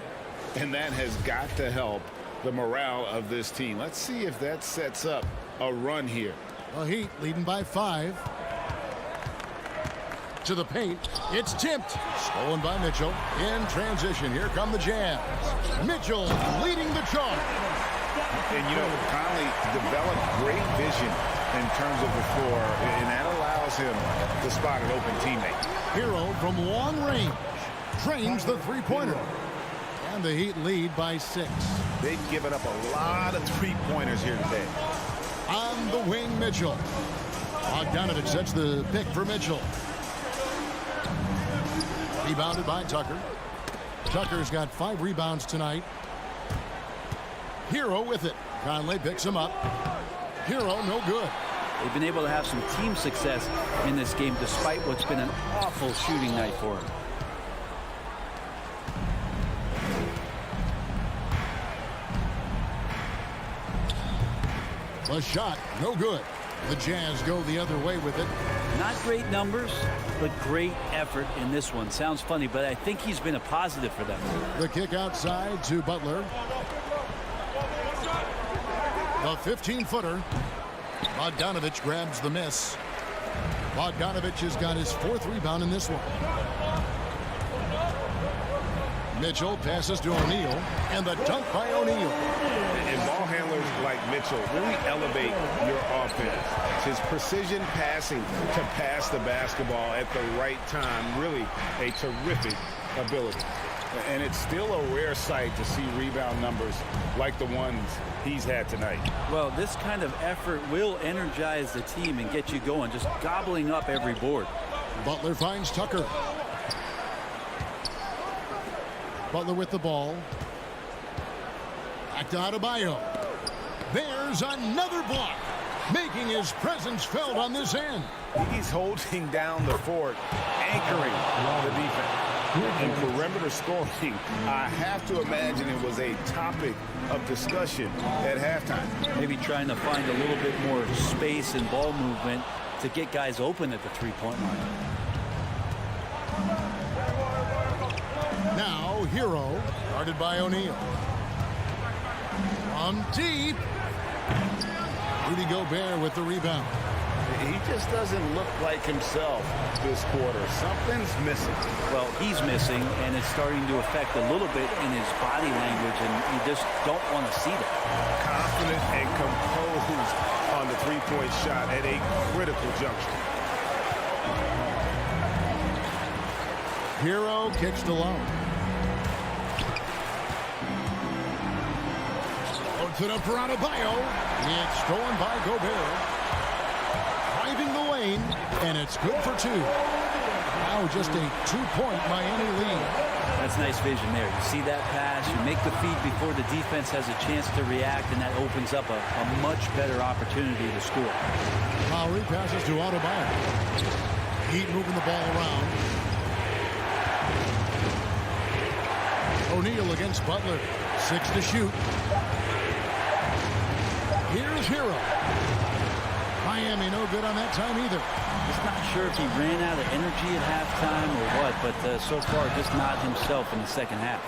And that has got to help the morale of this team. Let's see if that sets up a run here. The Heat leading by 5. To the paint. It's tipped. Stolen by Mitchell. In transition. Here come the Jazz. Mitchell leading the charge. And, you know, Conley developed great vision in terms of the floor, and that allows him to spot an open teammate. Hero from long range drains the three-pointer. And the Heat lead by 6. They've given up a lot of three-pointers here today. On the wing, Mitchell. Bogdanovich sets the pick for Mitchell. Rebounded by Tucker. Tucker's got 5 rebounds tonight. Hero with it. Conley picks him up. Hero no good. They've been able to have some team success in this game despite what's been an awful shooting night for them. The shot, no good. The Jazz go the other way with it. Not great numbers, but great effort in this one. Sounds funny, but I think he's been a positive for them. The kick outside to Butler. The 15-footer. Bogdanovich grabs the miss. Bogdanovich has got his 4th rebound in this one. Mitchell passes to O'Neal, and the dunk by O'Neal. And ball handlers like Mitchell really elevate your offense. His precision passing to pass the basketball at the right time, really a terrific ability. And it's still a rare sight to see rebound numbers like the ones he's had tonight. Well, this kind of effort will energize the team and get you going, just gobbling up every board. Butler finds Tucker. Butler with the ball. Back to Adebayo. There's another block, making his presence felt on this end. He's holding down the fort, anchoring the defense. And perimeter scoring, I have to imagine it was a topic of discussion at halftime. Maybe trying to find a little bit more space and ball movement to get guys open at the three-point line. Now, Hero, guarded by O'Neal. From deep. Rudy Gobert with the rebound. He just doesn't look like himself this quarter. Something's missing. Well, he's missing, and it's starting to affect a little bit in his body language, and you just don't want to see that. Confident and composed on the three-point shot at a critical juncture. Hero kicks to Lowry. Puts it up for Adebayo. It's stolen by Gobert. Driving the lane, and it's good for 2. Now just a 2-point Miami lead. That's nice vision there. You see that pass, you make the feed before the defense has a chance to react, and that opens up a much better opportunity to score. Lowry passes to Adebayo. Heat moving the ball around. O'Neal against Butler. 6 to shoot. Here's Hero. Miami no good on that time either. Just not sure if he ran out of energy at halftime or what, but so far just not himself in the second half.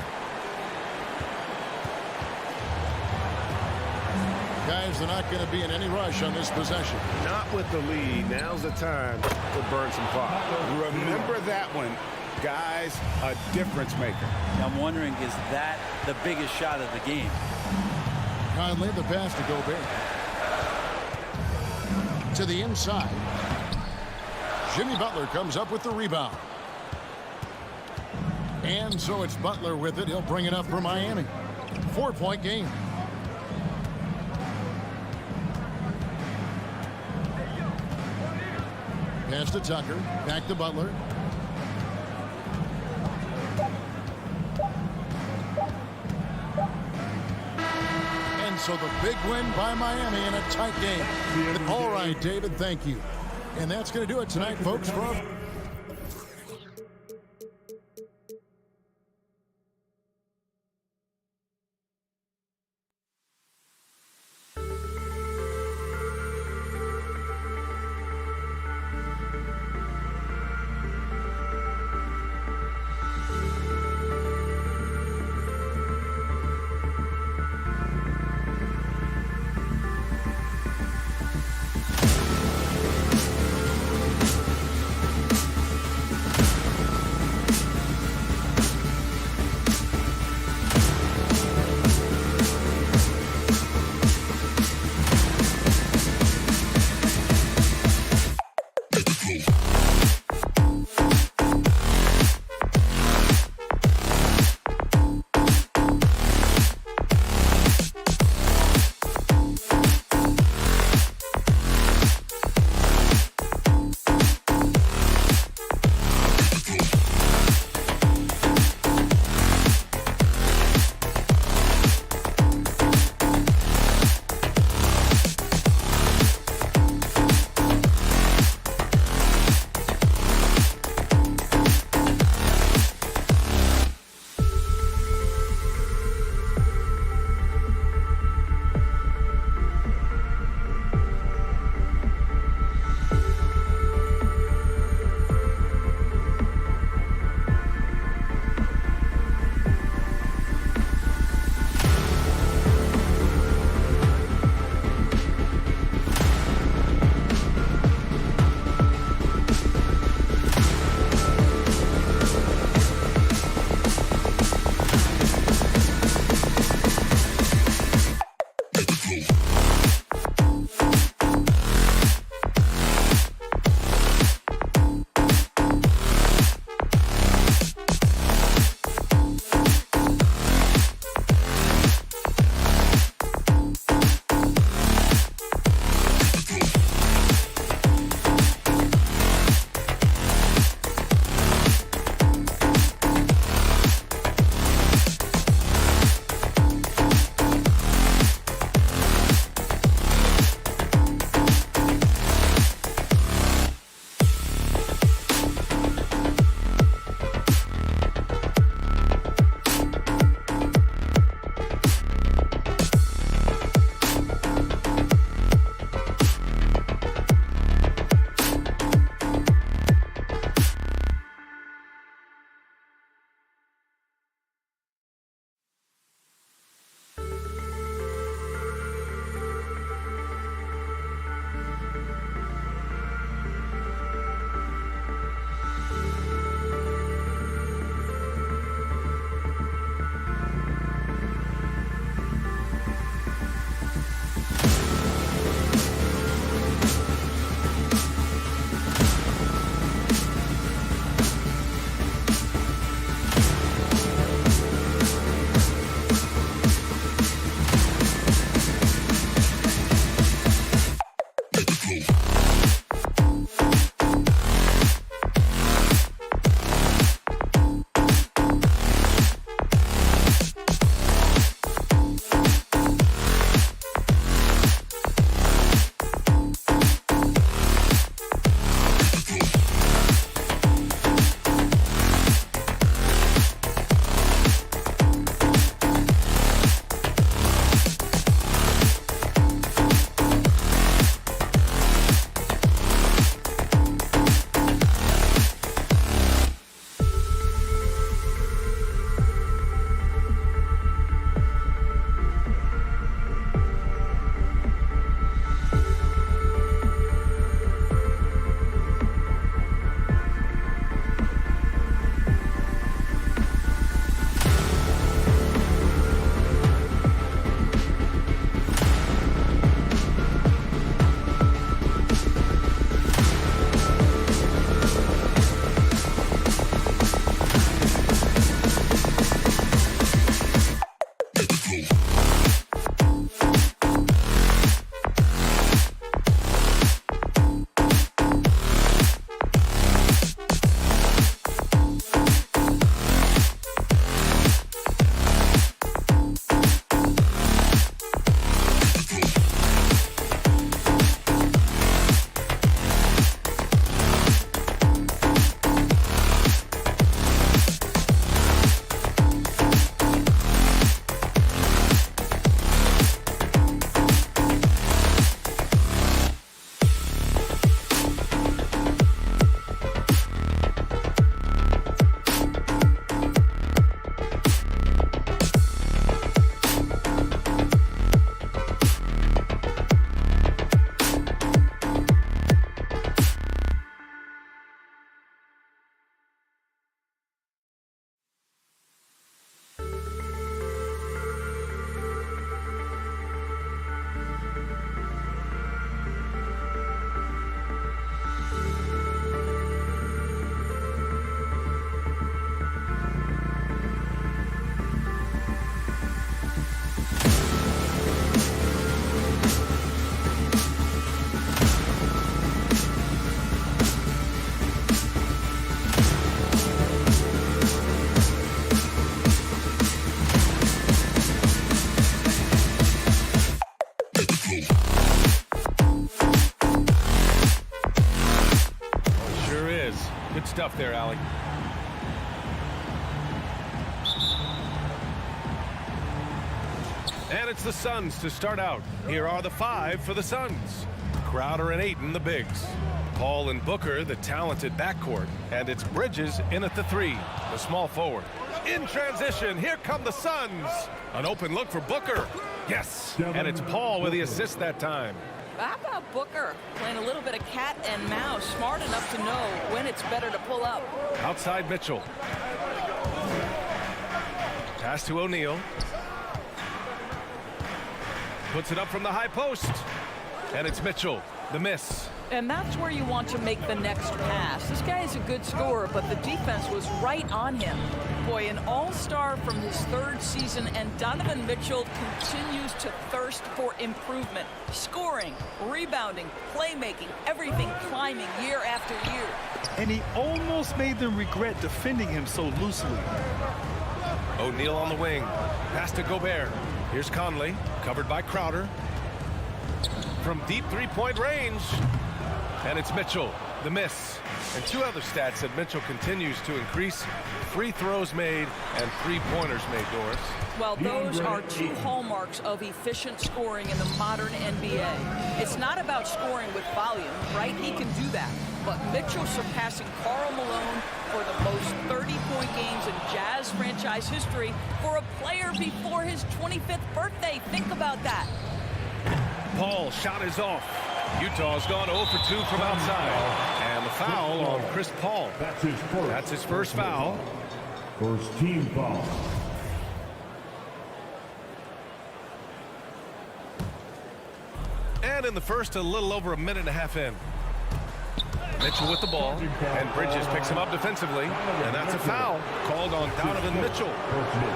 Guys, they're not going to be in any rush on this possession. Not with the lead. Now's the time to burn some fire. Remember that one. Guys, a difference maker. I'm wondering, is that the biggest shot of the game? Conley, the pass to Gobert. To the inside. Jimmy Butler comes up with the rebound. And so it's Butler with it. He'll bring it up for Miami. 4-point game. Pass to Tucker. Back to Butler. So the big win by Miami in a tight game. All right, David, thank you. And that's going to do it tonight, folks. Good stuff there, Allie. And it's the Suns to start out. Here are the 5 for the Suns. Crowder and Ayton, the bigs. Paul and Booker, the talented backcourt. And it's Bridges in at the 3, the small forward. In transition, here come the Suns. An open look for Booker. Yes, and it's Paul with the assist that time. How about Booker playing a little bit of cat and mouse, smart enough to know when it's better to pull up. Outside Mitchell. Pass to O'Neal. Puts it up from the high post. And it's Mitchell, the miss. And that's where you want to make the next pass. This guy is a good scorer, but the defense was right on him. Boy, an all-star from his 3rd season, and Donovan Mitchell continues to thirst for improvement. Scoring, rebounding, playmaking, everything climbing year after year. And he almost made them regret defending him so loosely. O'Neal on the wing. Pass to Gobert. Here's Conley, covered by Crowder. From deep 3-point range. And it's Mitchell, the miss. And 2 other stats that Mitchell continues to increase: free throws made and 3-pointers made, Doris. Well, those are 2 hallmarks of efficient scoring in the modern NBA. It's not about scoring with volume, right? He can do that. But Mitchell surpassing Karl Malone for the most 30-point games in Jazz franchise history for a player before his 25th birthday. Think about that. Paul shot is off. Utah's gone 0 for 2 from outside. And the foul on Chris Paul. That's his first foul. First team foul. And in the first, a little over a minute and a half in. Mitchell with the ball, and Bridges picks him up defensively, and that's a foul called on Donovan Mitchell.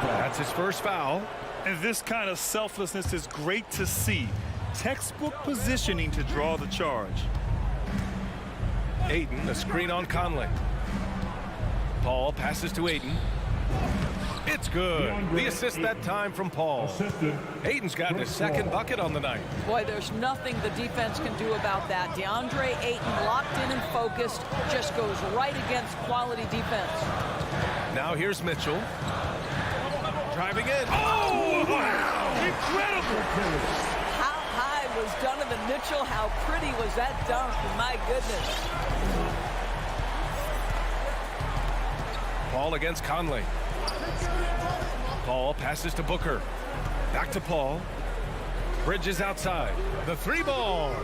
That's his first foul. And this kind of selflessness is great to see. Textbook positioning to draw the charge. Ayton, a screen on Conley. Paul passes to Ayton. It's good. The assist that time from Paul. Ayton's gotten his 2nd bucket on the night. Boy, there's nothing the defense can do about that. Deandre Ayton, locked in and focused, just goes right against quality defense. Now here's Mitchell. Driving in. Oh, wow! Incredible! How high was Donovan Mitchell? How pretty was that dunk? My goodness. Paul against Conley. Paul passes to Booker. Back to Paul. Bridges outside. The 3-ball.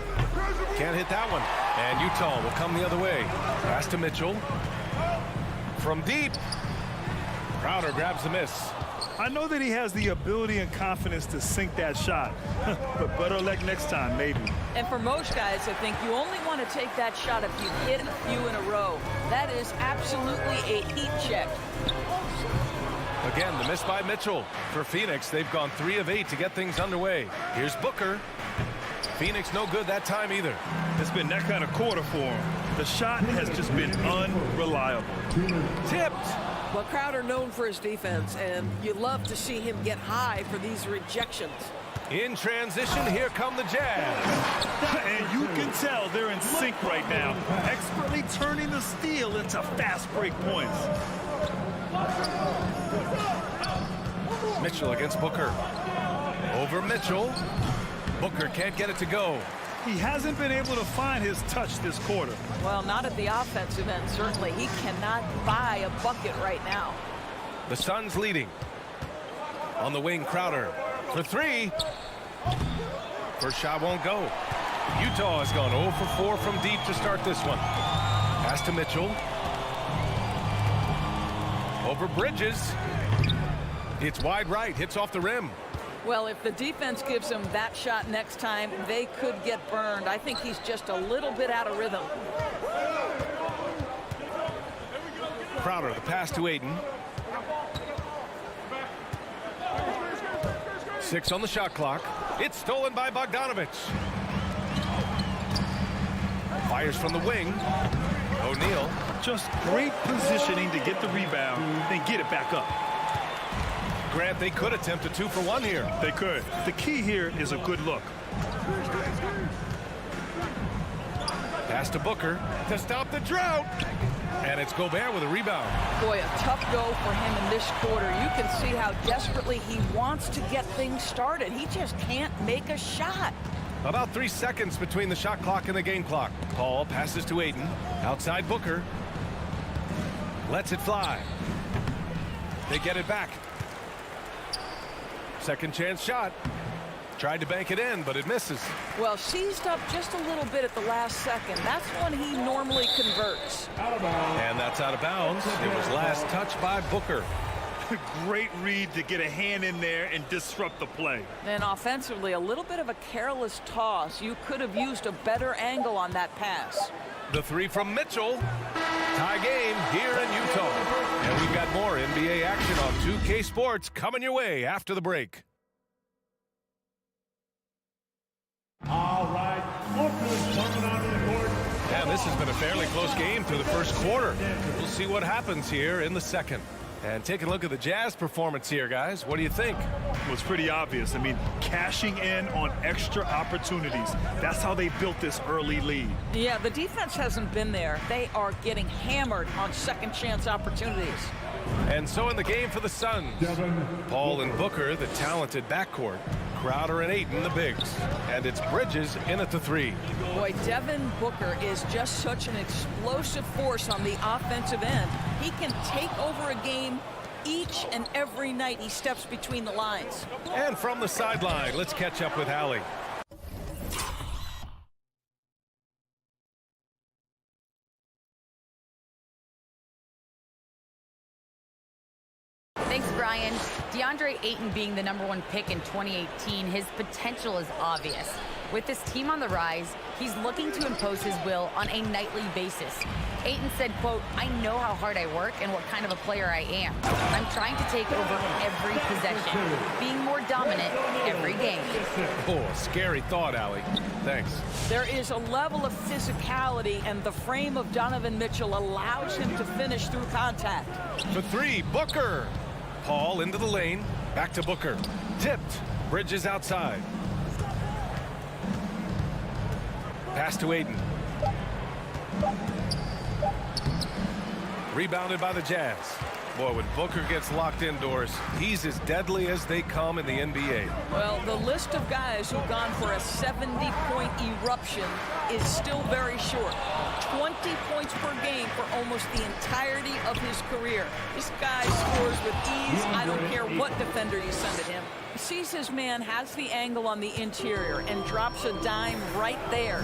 Can't hit that one. And Utah will come the other way. Pass to Mitchell. From deep. Crowder grabs the miss. I know that he has the ability and confidence to sink that shot, but better luck next time, maybe. And for most guys, I think you only want to take that shot if you hit a few in a row. That is absolutely a heat check. Again, the miss by Mitchell. For Phoenix, they've gone 3 of 8 to get things underway. Here's Booker. Phoenix no good that time either. It's been that kind of quarter for him. The shot has just been unreliable. Tipped. Well, Crowder known for his defense, and you love to see him get high for these rejections. In transition, here come the Jazz. And you can tell they're in sync right now, expertly turning the steal into fast break points. Mitchell against Booker. Over Mitchell. Booker can't get it to go. He hasn't been able to find his touch this quarter. Well, not at the offensive end, certainly. He cannot buy a bucket right now. The Suns leading. On the wing, Crowder for 3. First shot won't go. Utah has gone 0 for 4 from deep to start this one. Pass to Mitchell. Over Bridges. It's wide right, hits off the rim. Well, if the defense gives him that shot next time, they could get burned. I think he's just a little bit out of rhythm. Crowder, the pass to Ayton. 6 on the shot clock. It's stolen by Bogdanovich. Fires from the wing. O'Neal. Just great positioning to get the rebound and get it back up. Grant, they could attempt a 2 for 1 here. They could. The key here is a good look. Pass to Booker to stop the drought. And it's Gobert with a rebound. Boy, a tough go for him in this quarter. You can see how desperately he wants to get things started. He just can't make a shot. About 3 seconds between the shot clock and the game clock. Paul passes to Ayton. Outside Booker. Lets it fly. They get it back. Second chance shot. Tried to bank it in, but it misses. Well, seized up just a little bit at the last second. That's when he normally converts. And that's out of bounds. It was last touched by Booker. Great read to get a hand in there and disrupt the play. And offensively, a little bit of a careless toss. You could have used a better angle on that pass. The three from Mitchell. Tie game here in Utah. And we've got more NBA action on 2K Sports coming your way after the break. All right, Oakland coming onto the court. And this has been a fairly close game through the first quarter. We'll see what happens here in the second. And take a look at the Jazz performance here, guys. What do you think? It was pretty obvious. I mean, cashing in on extra opportunities. That's how they built this early lead. Yeah, the defense hasn't been there. They are getting hammered on second chance opportunities. And so in the game for the Suns, Paul and Booker, the talented backcourt. Crowder and Ayton, the bigs. And it's Bridges in at the three. Boy, Devin Booker is just such an explosive force on the offensive end. He can take over a game each and every night he steps between the lines. And from the sideline, let's catch up with Hallie. Thanks, Brian. Deandre Ayton being the #1 pick in 2018, his potential is obvious. With this team on the rise, he's looking to impose his will on a nightly basis. Ayton said, quote, "I know how hard I work and what kind of a player I am. I'm trying to take over every possession, being more dominant every game." Oh, scary thought, Allie. Thanks. There is a level of physicality, and the frame of Donovan Mitchell allows him to finish through contact. For three, Booker. Paul into the lane. Back to Booker. Tipped. Bridges outside. Pass to Ayton. Rebounded by the Jazz. Boy, when Booker gets locked indoors, he's as deadly as they come in the NBA. Well, the list of guys who've gone for a 70-point eruption is still very short. 20 points per game for almost the entirety of his career. This guy scores with ease. I don't care what defender you send at him. He sees his man, has the angle on the interior, and drops a dime right there.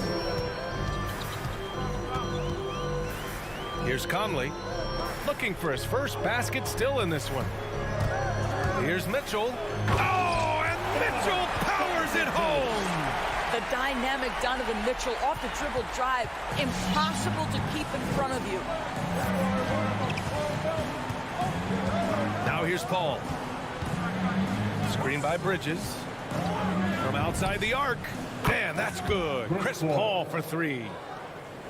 Here's Conley. Looking for his first basket still in this one. Here's Mitchell. Oh, and Mitchell powers it home. The dynamic Donovan Mitchell off the dribble drive. Impossible to keep in front of you. Now here's Paul. Screen by Bridges. From outside the arc. Man, that's good. Chris Paul for three.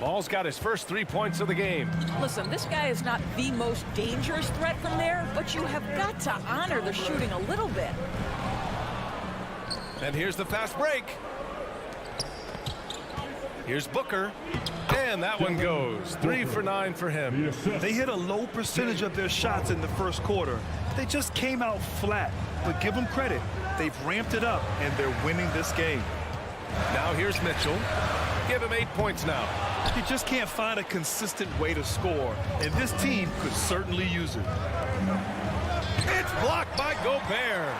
Paul's got his first 3 points of the game. Listen, this guy is not the most dangerous threat from there, but you have got to honor the shooting a little bit. And here's the fast break. Here's Booker. And that one goes. 3 for 9 for him. They hit a low percentage of their shots in the first quarter. They just came out flat. But give them credit. They've ramped it up, and they're winning this game. Now here's Mitchell. Give him 8 points now. You just can't find a consistent way to score, and this team could certainly use it. It's blocked by Gobert.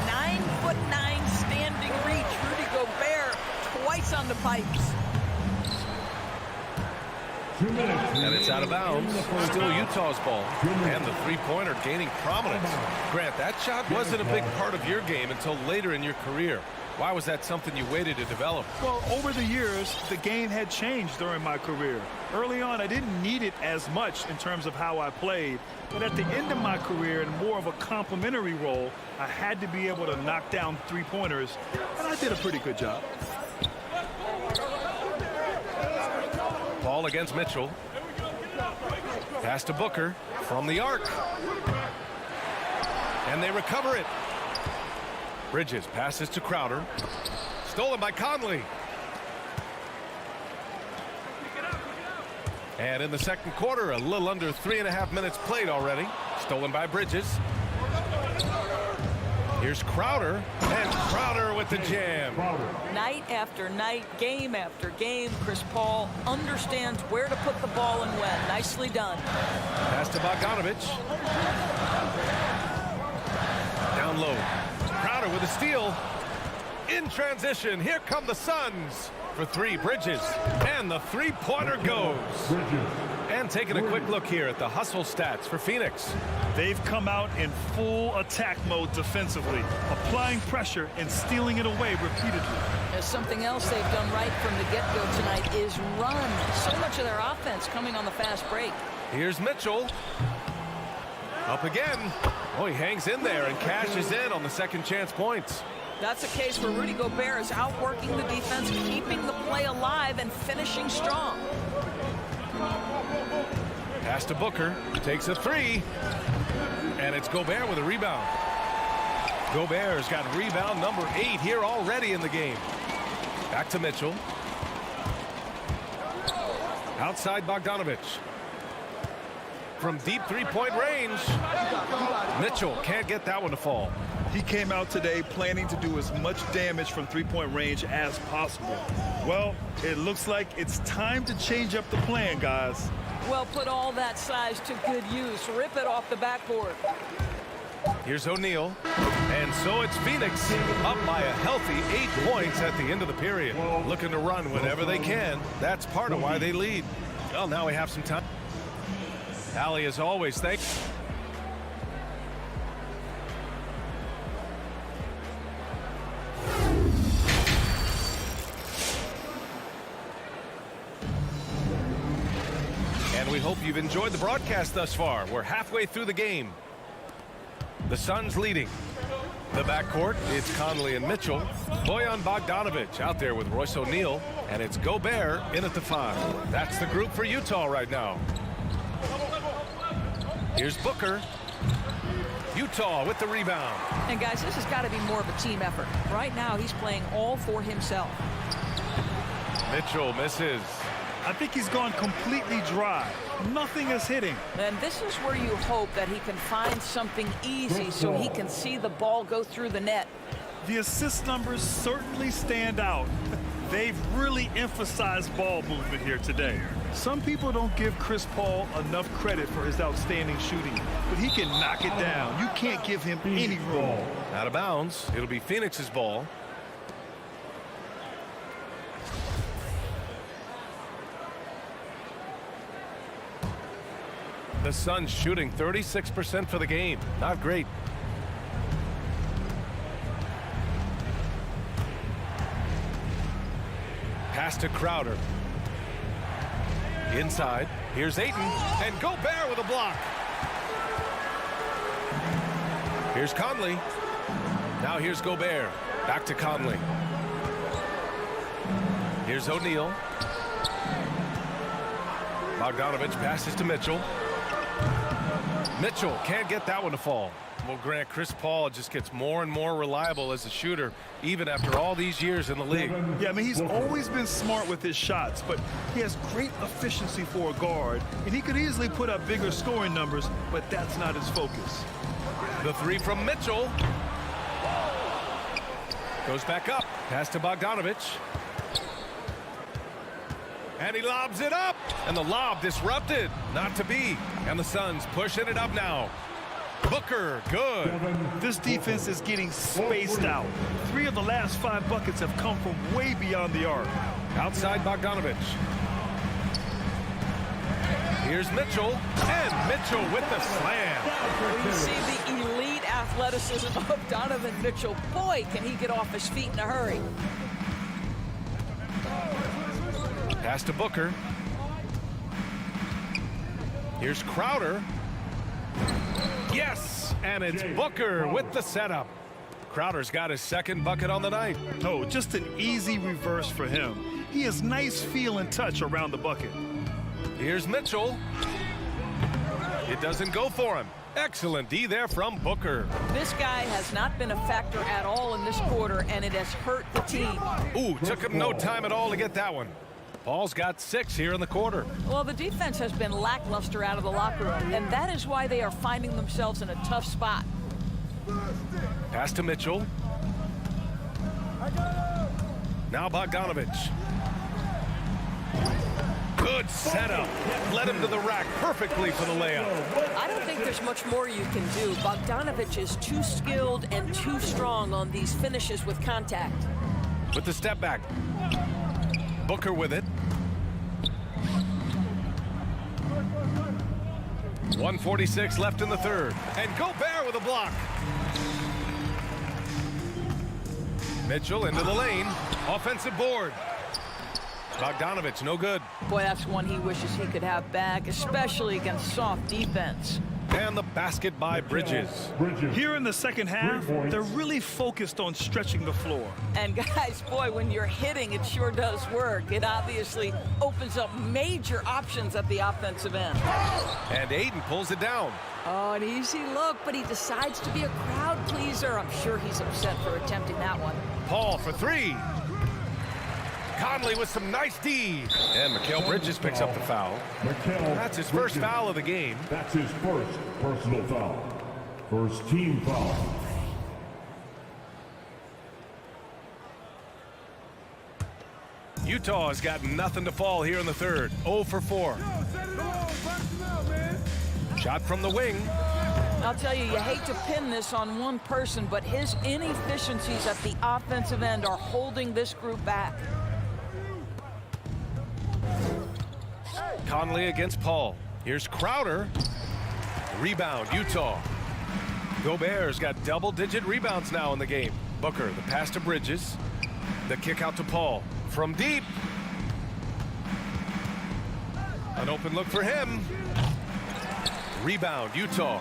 9'9" standing reach. Rudy Gobert twice on the pipes. And it's out of bounds. Still Utah's ball. And the three-pointer gaining prominence. Grant, that shot wasn't a big part of your game until later in your career. Why was that something you waited to develop? Well, over the years, the game had changed during my career. Early on, I didn't need it as much in terms of how I played. But at the end of my career, in more of a complementary role, I had to be able to knock down three-pointers, and I did a pretty good job. Ball against Mitchell. Pass to Booker from the arc. And they recover it. Bridges passes to Crowder. Stolen by Conley. And in the second quarter, a little under 3.5 minutes played already. Stolen by Bridges. Here's Crowder, and Crowder with the jam. Night after night, game after game, Chris Paul understands where to put the ball and when. Nicely done. Pass to Bogdanovich. Down low. Crowder with a steal. In transition, here come the Suns for three. Bridges, and the three-pointer goes. And taking a quick look here at the hustle stats for Phoenix. They've come out in full attack mode defensively, applying pressure and stealing it away repeatedly. There's something else they've done right from the get-go tonight is run. So much of their offense coming on the fast break. Here's Mitchell. Up again. Oh, he hangs in there and cashes in on the second chance points. That's a case where Rudy Gobert is outworking the defense, keeping the play alive and finishing strong. Pass to Booker, takes a three, and it's Gobert with a rebound. Gobert's got rebound number 8 here already in the game. Back to Mitchell. Outside Bogdanovich. From deep three-point range, Mitchell can't get that one to fall. He came out today planning to do as much damage from three-point range as possible. Well, it looks like it's time to change up the plan, guys. Well, put all that size to good use. Rip it off the backboard. Here's O'Neal. And so it's Phoenix up by a healthy 8 points at the end of the period. Looking to run whenever they can. That's part of why they lead. Well, now we have some time. Allie, as always, thanks. And we hope you've enjoyed the broadcast thus far. We're halfway through the game. The Suns leading. The backcourt, it's Conley and Mitchell. Bojan Bogdanovich out there with Royce O'Neal. And it's Gobert in at the 5. That's the group for Utah right now. Here's Booker. Utah with the rebound. And guys, this has got to be more of a team effort. Right now, he's playing all for himself. Mitchell misses. I think he's gone completely dry. Nothing is hitting. And this is where you hope that he can find something easy so he can see the ball go through the net. The assist numbers certainly stand out. They've really emphasized ball movement here today. Some people don't give Chris Paul enough credit for his outstanding shooting, but he can knock it down. You can't give him any room. Out of bounds. It'll be Phoenix's ball. The Suns shooting 36% for the game. Not great. Pass to Crowder. Inside. Here's Ayton. And Gobert with a block. Here's Conley. Now here's Gobert. Back to Conley. Here's O'Neal. Bogdanovich passes to Mitchell. Mitchell can't get that one to fall. Well, Grant, Chris Paul just gets more and more reliable as a shooter, even after all these years in the league. Yeah, I mean, he's always been smart with his shots, but he has great efficiency for a guard, and he could easily put up bigger scoring numbers, but that's not his focus. The three from Mitchell. Goes back up. Pass to Bogdanovich. And he lobs it up. And the lob disrupted. Not to be. And the Suns pushing it up now. Booker, good. This defense is getting spaced out. 3 of the last 5 buckets have come from way beyond the arc. Outside Bogdanovich. Here's Mitchell. And Mitchell with the slam. We see the elite athleticism of Donovan Mitchell. Boy, can he get off his feet in a hurry. Pass to Booker. Here's Crowder. Yes, and it's Booker with the setup. Crowder's got his second bucket on the night. Oh, just an easy reverse for him. He has nice feel and touch around the bucket. Here's Mitchell. It doesn't go for him. Excellent D there from Booker. This guy has not been a factor at all in this quarter, and it has hurt the team. Ooh, took him no time at all to get that one. Paul's got 6 here in the quarter. Well, the defense has been lackluster out of the locker room, and that is why they are finding themselves in a tough spot. Pass to Mitchell. Now Bogdanovich. Good setup. Led him to the rack perfectly for the layup. I don't think there's much more you can do. Bogdanovich is too skilled and too strong on these finishes with contact. With the step back. Booker with it. 1:46 left in the third. And Gobert with a block. Mitchell into the lane. Offensive board. Bogdanovich, no good. Boy, that's one he wishes he could have back, especially against soft defense. And the basket by Bridges. Here in the second half, they're really focused on stretching the floor. And guys, boy, when you're hitting, it sure does work. It obviously opens up major options at the offensive end. And Ayton pulls it down. Oh, an easy look, but he decides to be a crowd pleaser. I'm sure he's upset for attempting that one. Paul for 3. Conley with some nice D. And Mikal Bridges picks up the foul. That's his first foul of the game. That's his first personal foul. First team foul. Utah has got nothing to fall here in the third. 0 for 4. Shot from the wing. I'll tell you, you hate to pin this on one person, but his inefficiencies at the offensive end are holding this group back. Conley against Paul. Here's Crowder. Rebound, Utah. Gobert's got double-digit rebounds now in the game. Booker, the pass to Bridges. The kick out to Paul. From deep. An open look for him. Rebound, Utah.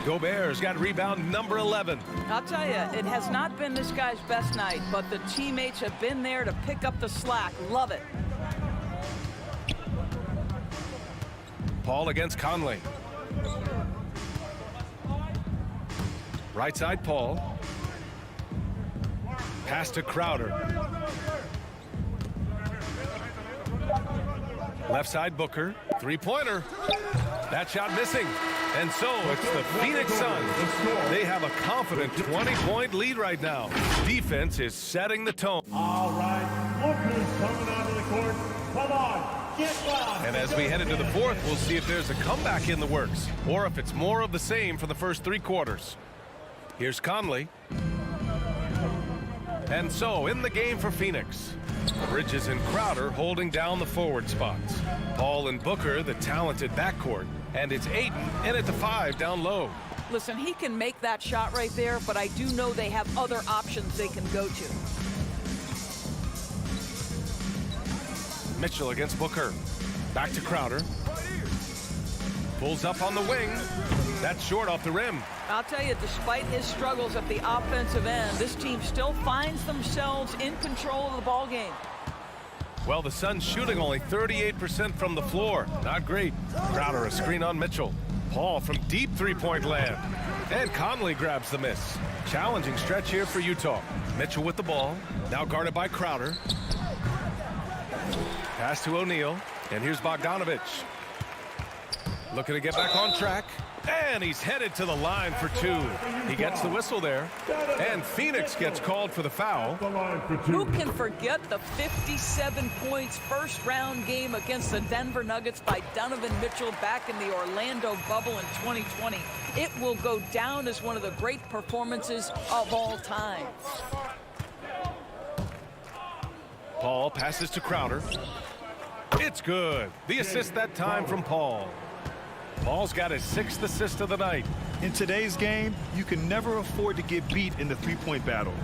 Gobert's got rebound number 11. I'll tell you, it has not been this guy's best night, but the teammates have been there to pick up the slack. Love it. Paul against Conley. Right side, Paul. Pass to Crowder. Left side, Booker. Three-pointer. That shot missing. And so it's the Phoenix Suns. They have a confident 20-point lead right now. Defense is setting the tone. All right, look who's coming onto the court. Come on. And as we head into the fourth, we'll see if there's a comeback in the works or if it's more of the same for the first 3 quarters. Here's Conley. And so in the game for Phoenix, Bridges and Crowder holding down the forward spots. Paul and Booker, the talented backcourt. And it's Ayton in at the 5 down low. Listen, he can make that shot right there, but I do know they have other options they can go to. Mitchell against Booker. Back to Crowder. Pulls up on the wing. That's short off the rim. I'll tell you, despite his struggles at the offensive end, this team still finds themselves in control of the ball game. Well, the Suns shooting only 38% from the floor. Not great. Crowder a screen on Mitchell. Paul from deep three-point land. And Conley grabs the miss. Challenging stretch here for Utah. Mitchell with the ball. Now guarded by Crowder. Pass to O'Neal. And here's Bogdanovich. Looking to get back on track. And he's headed to the line for 2. He gets the whistle there. And Phoenix gets called for the foul. Who can forget the 57 points first round game against the Denver Nuggets by Donovan Mitchell back in the Orlando bubble in 2020? It will go down as one of the great performances of all time. Paul passes to Crowder. It's good. The assist that time from Paul. Paul's got his 6th assist of the night. In today's game, you can never afford to get beat in the three-point battle.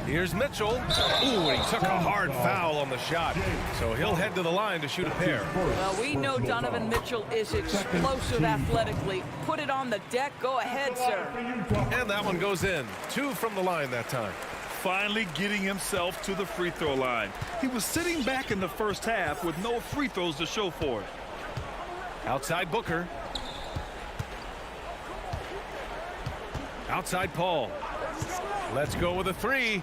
Here's Mitchell. Ooh, and he took a hard foul on the shot. So he'll head to the line to shoot a pair. Well, we know Donovan Mitchell is explosive athletically. Put it on the deck. Go ahead, sir. And that one goes in. 2 from the line that time. Finally getting himself to the free throw line. He was sitting back in the first half with no free throws to show for it. Outside Booker. Outside Paul. Let's go with a 3.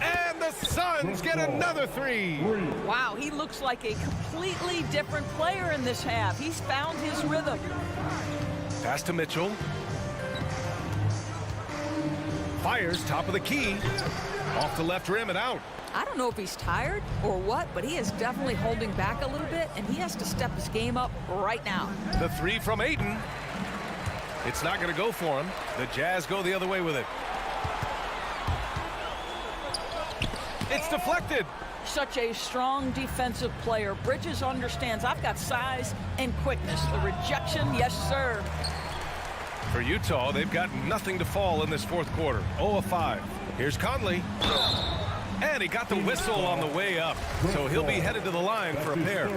And the Suns get another three. Wow, he looks like a completely different player in this half. He's found his rhythm. Pass to Mitchell. Fires top of the key. Off the left rim and out. I don't know if he's tired or what, but he is definitely holding back a little bit, and he has to step his game up right now. The three from Ayton. It's not going to go for him. The Jazz go the other way with it. It's deflected. Such a strong defensive player. Bridges understands I've got size and quickness. The rejection, yes, sir. For Utah, they've got nothing to fall in this fourth quarter. 0 of 5. Here's Conley. And he got the whistle on the way up. So he'll be headed to the line for a pair.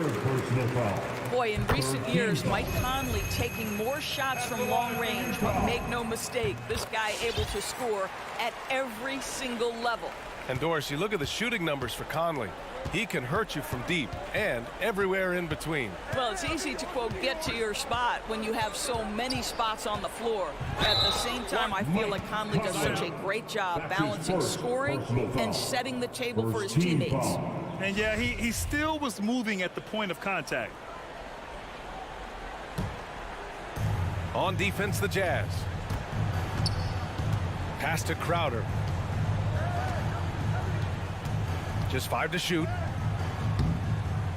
Boy, in recent years, Mike Conley taking more shots from long range, but make no mistake, this guy able to score at every single level. And Doris, you look at the shooting numbers for Conley. He can hurt you from deep and everywhere in between. Well, it's easy to, quote, get to your spot when you have so many spots on the floor. At the same time, I feel like Conley does such a great job balancing scoring and setting the table for his teammates. And yeah, he still was moving at the point of contact. On defense, the Jazz. Pass to Crowder. Just 5 to shoot.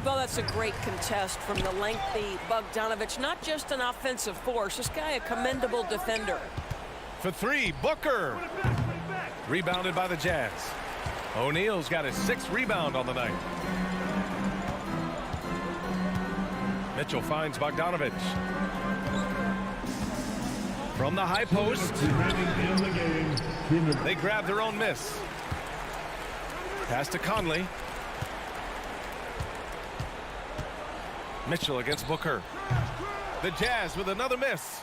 Well, that's a great contest from the lengthy Bogdanovic. Not just an offensive force. This guy a commendable defender. For 3, Booker. Rebounded by the Jazz. O'Neal's got his 6th rebound on the night. Mitchell finds Bogdanovic. From the high post. They grab their own miss. Pass to Conley. Mitchell against Booker. The Jazz with another miss.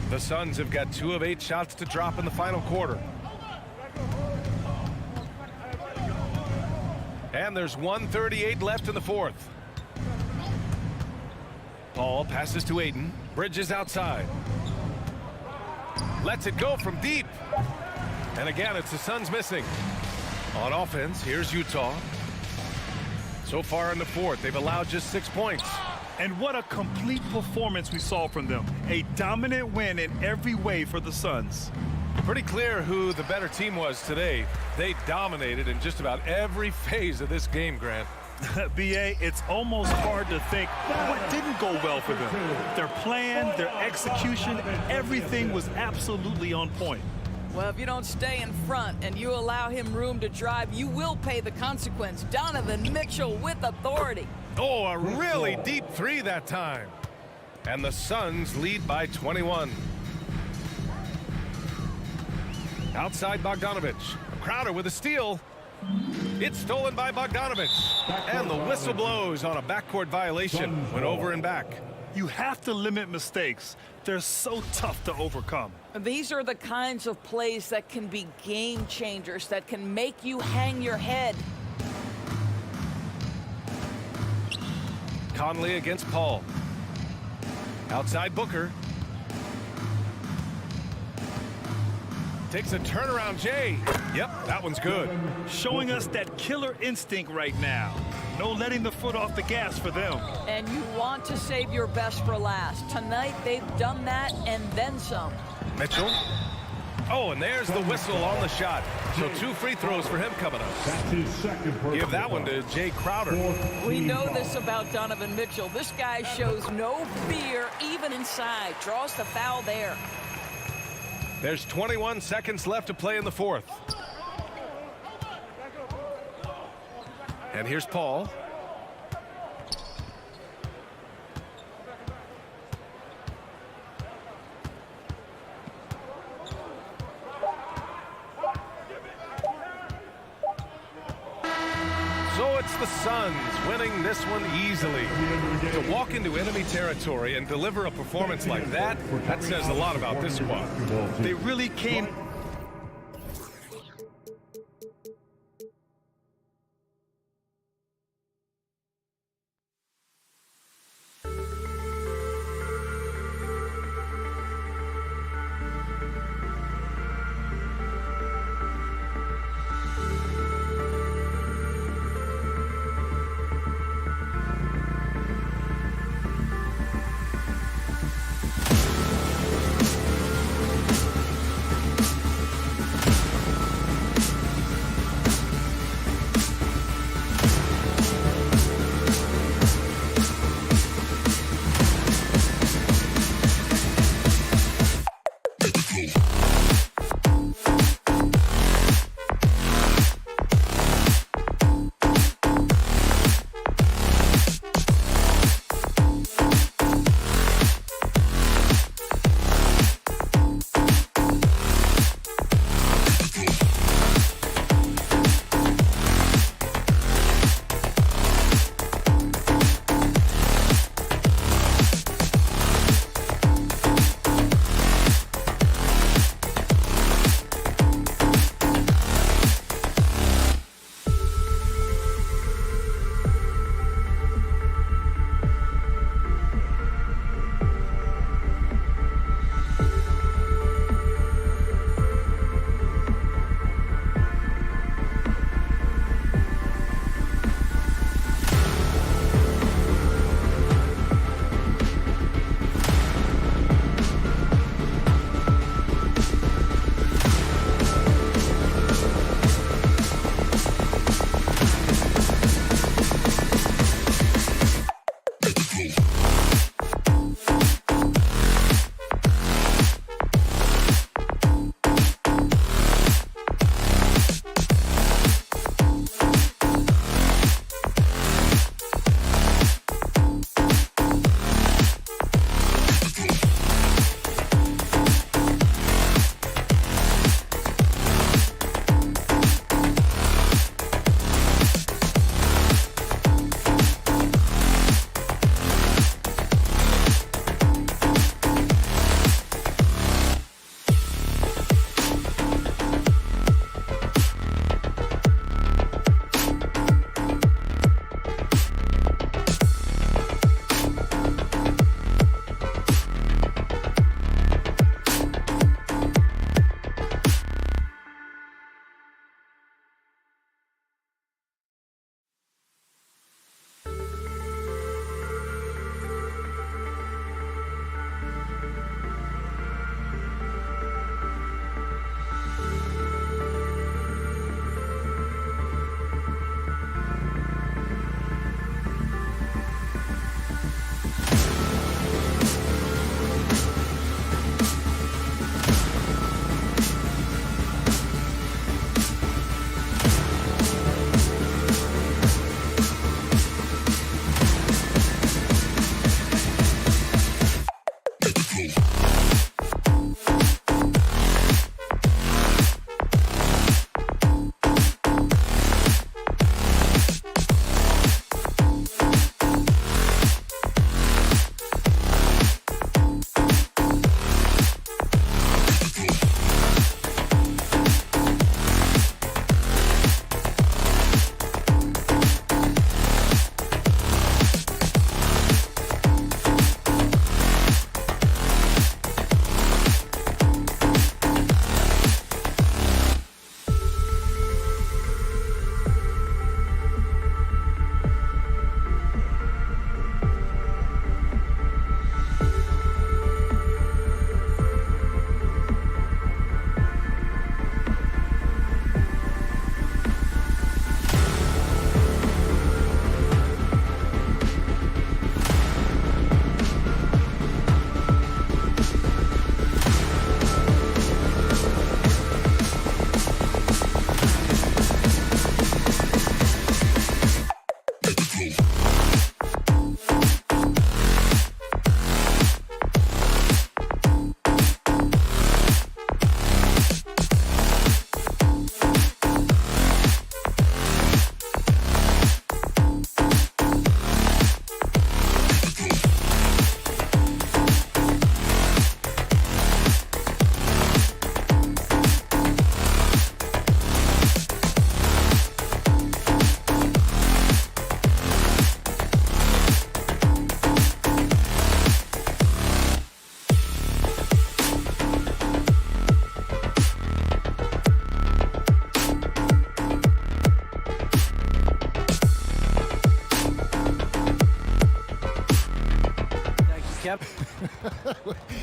The Suns have got 2 of 8 shots to drop in the final quarter. And there's 1:38 left in the fourth. Paul passes to Ayton. Bridges outside. Lets it go from deep. And again, it's the Suns missing. On offense, here's Utah. So far in the fourth, they've allowed just 6 points. And what a complete performance we saw from them. A dominant win in every way for the Suns. Pretty clear who the better team was today. They dominated in just about every phase of this game, Grant. B.A., it's almost hard to think what didn't go well for them. Their plan, their execution, everything was absolutely on point. Well, if you don't stay in front and you allow him room to drive, you will pay the consequence. Donovan Mitchell with authority. Oh, a really deep 3 that time. And the Suns lead by 21. Outside Bogdanovic. Crowder with a steal. It's stolen by Bogdanovic. And the whistle blows on a backcourt violation. Went over and back. You have to limit mistakes. They're so tough to overcome. These are the kinds of plays that can be game changers, that can make you hang your head. Conley against Paul. Outside Booker. Takes a turnaround, Jay. Yep, that one's good. Showing us that killer instinct right now. No letting the foot off the gas for them. And you want to save your best for last. Tonight, they've done that and then some. Mitchell. Oh, and there's the whistle on the shot. So 2 free throws for him coming up. That's his second personal Give that one to Jay Crowder. We know this about Donovan Mitchell. This guy shows no fear, even inside. Draws the foul there. There's 21 seconds left to play in the fourth. And here's Paul. So it's the Suns winning this one easily. To walk into enemy territory and deliver a performance like that says a lot about this squad. They really came...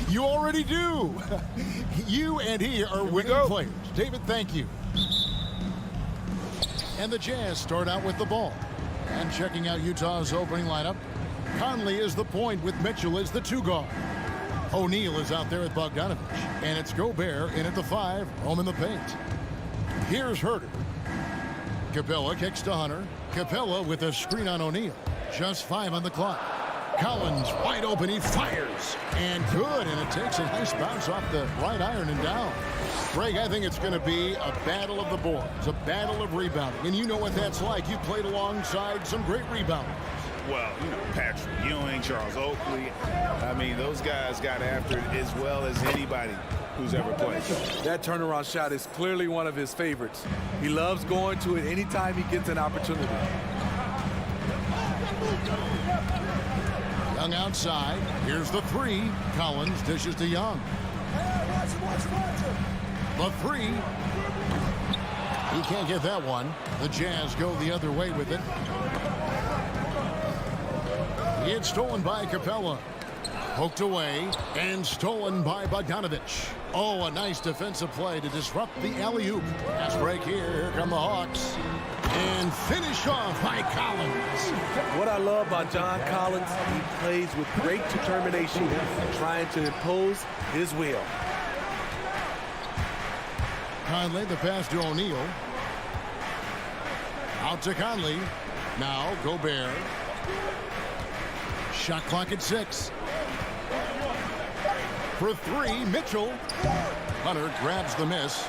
You already do. You and he are winning players. David, thank you. And the Jazz start out with the ball. And checking out Utah's opening lineup, Conley is the point with Mitchell as the 2 guard. O'Neal is out there with Bogdanovich. And it's Gobert in at the 5, home in the paint. Here's Herter. Capella kicks to Hunter. Capella with a screen on O'Neal. Just 5 on the clock. Collins wide open, he fires, and good, and it takes a nice bounce off the right iron and down. Greg, I think it's going to be a battle of the boards, a battle of rebounding, and you know what that's like. You played alongside some great rebounders. Well, you know, Patrick Ewing, Charles Oakley. I mean, those guys got after it as well as anybody who's ever played. That turnaround shot is clearly one of his favorites. He loves going to it anytime he gets an opportunity. Young outside. Here's the 3. Collins dishes to Young. The 3. He can't get that one. The Jazz go the other way with it. It's stolen by Capella. Poked away and stolen by Bogdanovich. Oh, a nice defensive play to disrupt the alley-oop. Pass break here. Here come the Hawks. And finish off by Collins. What I love about John Collins, he plays with great determination, trying to impose his will. Conley, the pass to O'Neal. Out to Conley. Now Gobert. Shot clock at 6. For 3, Mitchell. Hunter grabs the miss.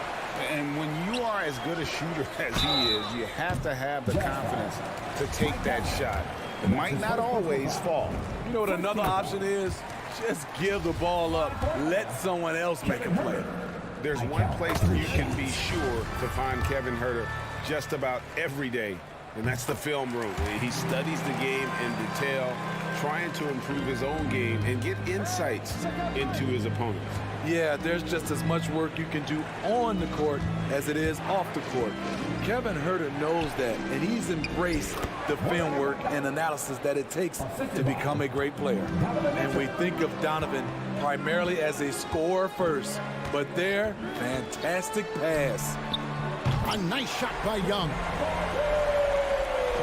And when you are as good a shooter as he is, you have to have the confidence to take that shot. It might not always fall. You know what another option is? Just give the ball up. Let someone else make a play. There's one place that you can be sure to find Kevin Herter just about every day, and that's the film room. He studies the game in detail, trying to improve his own game and get insights into his opponents. Yeah, there's just as much work you can do on the court as it is off the court. Kevin Herter knows that, and he's embraced the film work and analysis that it takes to become a great player. And we think of Donovan primarily as a scorer first, but there, fantastic pass. A nice shot by Young.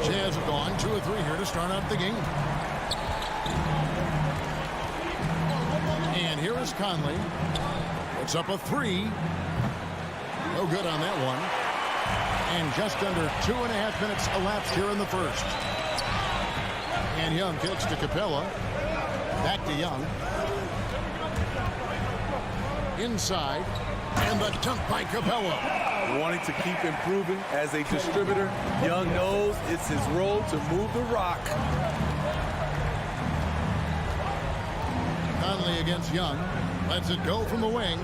Jazz have gone 2 or 3 here to start out the game. And here is Conley. It's up a 3. No good on that one. And just under 2.5 minutes elapsed here in the first. And Young kicks to Capella. Back to Young. inside, and the dunk by Capella. Wanting to keep improving as a distributor, Young knows it's his role to move the rock. Conley against Young. Lets it go from the wing.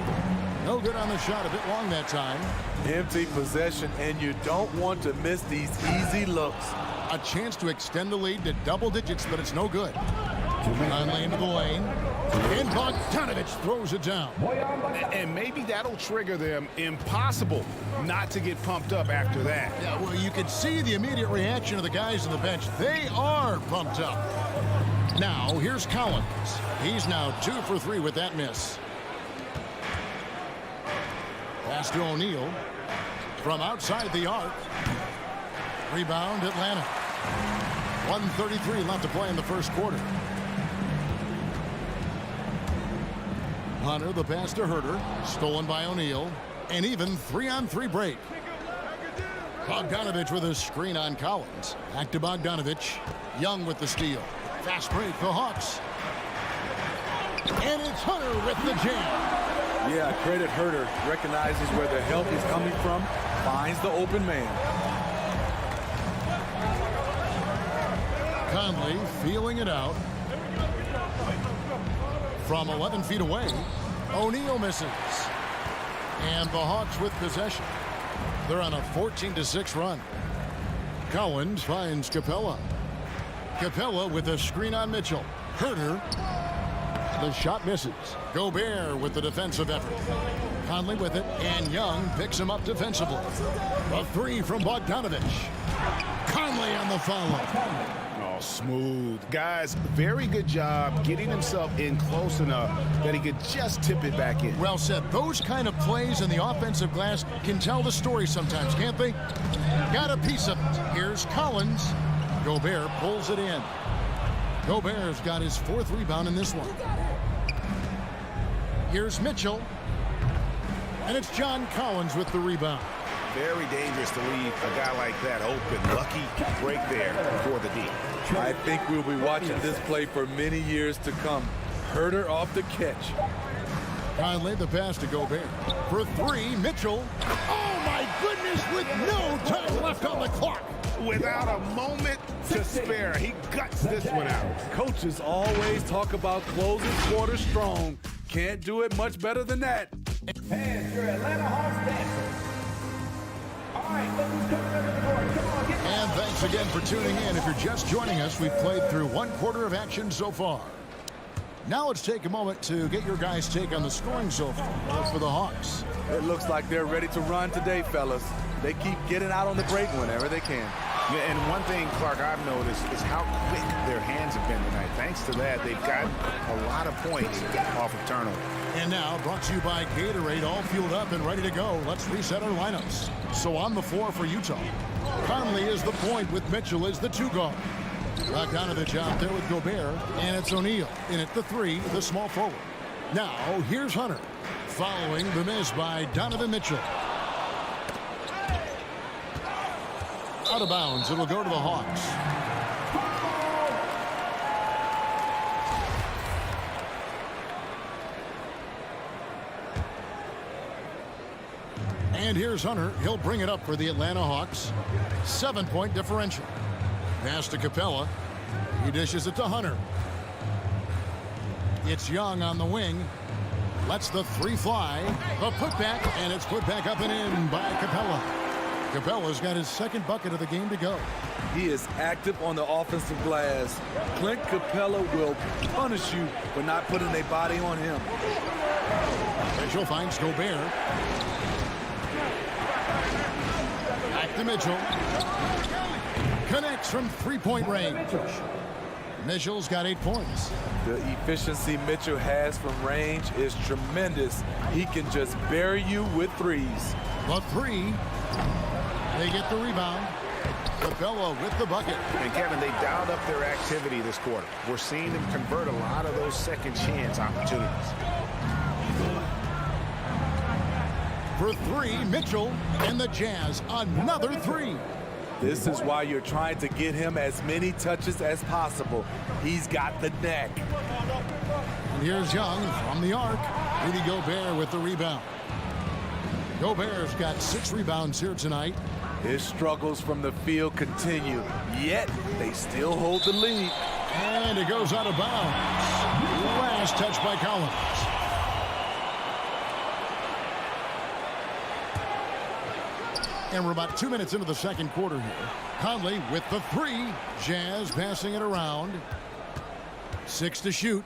No good on the shot, a bit long that time. Empty possession, and you don't want to miss these easy looks. A chance to extend the lead to double digits, but it's no good. Conley into the lane. And Bogdanovich throws it down. And maybe that'll trigger them. Impossible not to get pumped up after that. Yeah, well, you can see the immediate reaction of the guys on the bench. They are pumped up. Now, here's Collins. He's now 2 for 3 with that miss. Pass to O'Neal. From outside the arc. Rebound, Atlanta. 1:33 left to play in the first quarter. Hunter, the pass to Herter. Stolen by O'Neal. An even 3-on-3 break. Bogdanovich with a screen on Collins. Back to Bogdanovich. Young with the steal. Fast break, the Hawks. And it's Hunter with the jam. Yeah, credit Herter. Recognizes where the help is coming from. Finds the open man. Conley feeling it out. From 11 feet away, O'Neal misses. And the Hawks with possession. They're on a 14-6 run. Collins finds Capella. Capella with a screen on Mitchell. Herter. The shot misses. Gobert with the defensive effort. Conley with it, and Young picks him up defensively. A three from Bogdanovich. Conley on the follow. Oh, smooth. Guys, very good job getting himself in close enough that he could just tip it back in. Well said. Those kind of plays in the offensive glass can tell the story sometimes, can't they? Got a piece of it. Here's Collins. Gobert pulls it in. Gobert's got his 4th rebound in this one. Here's Mitchell. And it's John Collins with the rebound. Very dangerous to leave a guy like that open. Lucky break there before the D. I think we'll be watching this play for many years to come. Herter off the catch. Conley the pass to Gobert. For 3, Mitchell. Oh my goodness, with no time left on the clock. Without a moment to spare, he guts this one out. Coaches always talk about closing quarters strong. Can't do it much better than that. And your Atlanta Hawks dancers. All right, let's come to the court. Come on, get And thanks again for tuning in. If you're just joining us, we've played through 1 quarter of action so far. Now let's take a moment to get your guys' take on the scoring so far for the Hawks. It looks like they're ready to run today, fellas. They keep getting out on the break whenever they can. Yeah, and one thing, Clark, I've noticed is how quick their hands have been tonight. Thanks to that, they've gotten a lot of points off of turnover. And now, brought to you by Gatorade, all fueled up and ready to go. Let's reset our lineups. So on the floor for Utah, Conley is the point with Mitchell as the 2 guard. Bogdanovich out there with Gobert, and it's O'Neal in at the 3, the small forward. Now, here's Hunter, following the miss by Donovan Mitchell. Out of bounds, it'll go to the Hawks. And here's Hunter. He'll bring it up for the Atlanta Hawks. 7-point differential. Pass to Capella. He dishes it to Hunter. It's Young on the wing. Lets the 3 fly. The putback, and it's put back up and in by Capella. Capella's got his 2nd bucket of the game to go. He is active on the offensive glass. Clint Capella will punish you for not putting a body on him. Mitchell finds Gobert. Back to Mitchell. Connects from 3-point range. Mitchell's got 8 points. The efficiency Mitchell has from range is tremendous. He can just bury you with threes. The 3. They get the rebound. Capella with the bucket. And Kevin, they dialed up their activity this quarter. We're seeing them convert a lot of those second chance opportunities. For 3, Mitchell and the Jazz. Another 3. This is why you're trying to get him as many touches as possible. He's got the neck. And here's Young from the arc. Rudy Gobert with the rebound. Gobert's got 6 rebounds here tonight. His struggles from the field continue, yet they still hold the lead. And it goes out of bounds. Last touch by Collins. And we're about 2 minutes into the second quarter here. Conley with the 3. Jazz passing it around. 6 to shoot.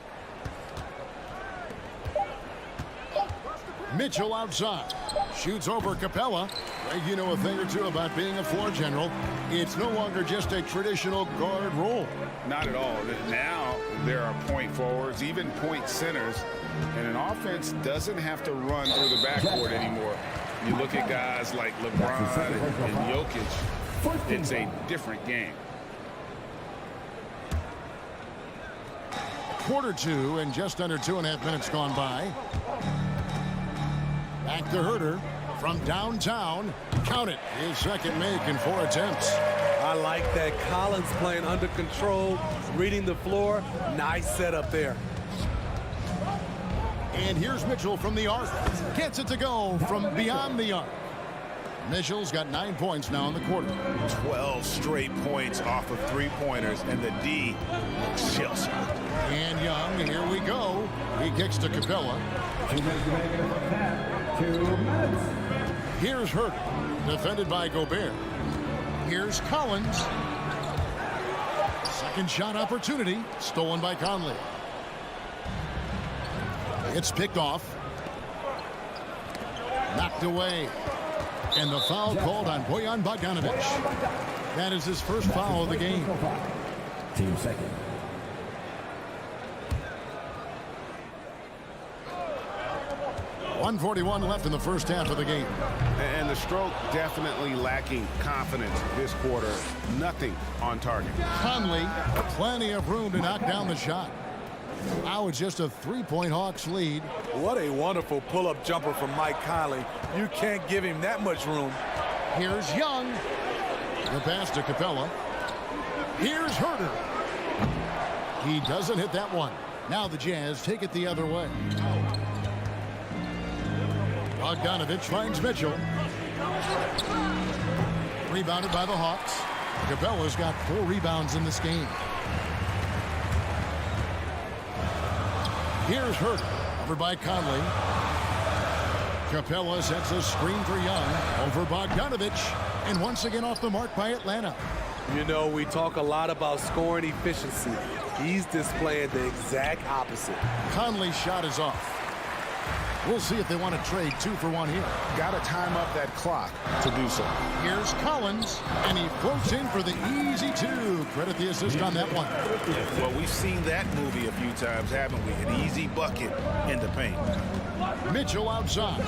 Mitchell outside. Shoots over Capella. Greg, you know a thing or two about being a floor general. It's no longer just a traditional guard role. Not at all. Now there are point forwards, even point centers, and an offense doesn't have to run through the backcourt anymore. You look at guys like LeBron and Jokic, it's a different game. Quarter 2 and just under 2.5 minutes gone by. Back to Herder from downtown. Count it. His second make in 4 attempts. I like that. Collins playing under control, reading the floor. Nice setup there. And here's Mitchell from the arc. Gets it to go from beyond the arc. Mitchell's got 9 points now in the quarter. 12 straight points off of 3-pointers, and the D looks Chelsea. And Young, here we go. He kicks to Capella. 2 minutes. Here's Herder, defended by Gobert. Here's Collins. Second shot opportunity, stolen by Conley. It's picked off. Knocked away. And the foul called on Bojan Bogdanovic. That is his first foul of the game. Team second. .141 left in the first half of the game. And the stroke definitely lacking confidence this quarter. Nothing on target. Conley, plenty of room to knock down the shot. Now it's just a 3-point Hawks lead. What a wonderful pull-up jumper from Mike Conley. You can't give him that much room. Here's Young. The pass to Capella. Here's Herder. He doesn't hit that one. Now the Jazz take it the other way. Bogdanovic finds Mitchell. Rebounded by the Hawks. Capella's got 4 rebounds in this game. Here's Herder, over by Conley. Capella sets a screen for Young, over Bogdanovic, and once again off the mark by Atlanta. You know, we talk a lot about scoring efficiency. He's displaying the exact opposite. Conley's shot is off. We'll see if they want to trade 2 for 1 here. Got to time up that clock to do so. Here's Collins, and he floats in for the easy 2. Credit the assist on that one. Well, we've seen that movie a few times, haven't we? An easy bucket in the paint. Mitchell outside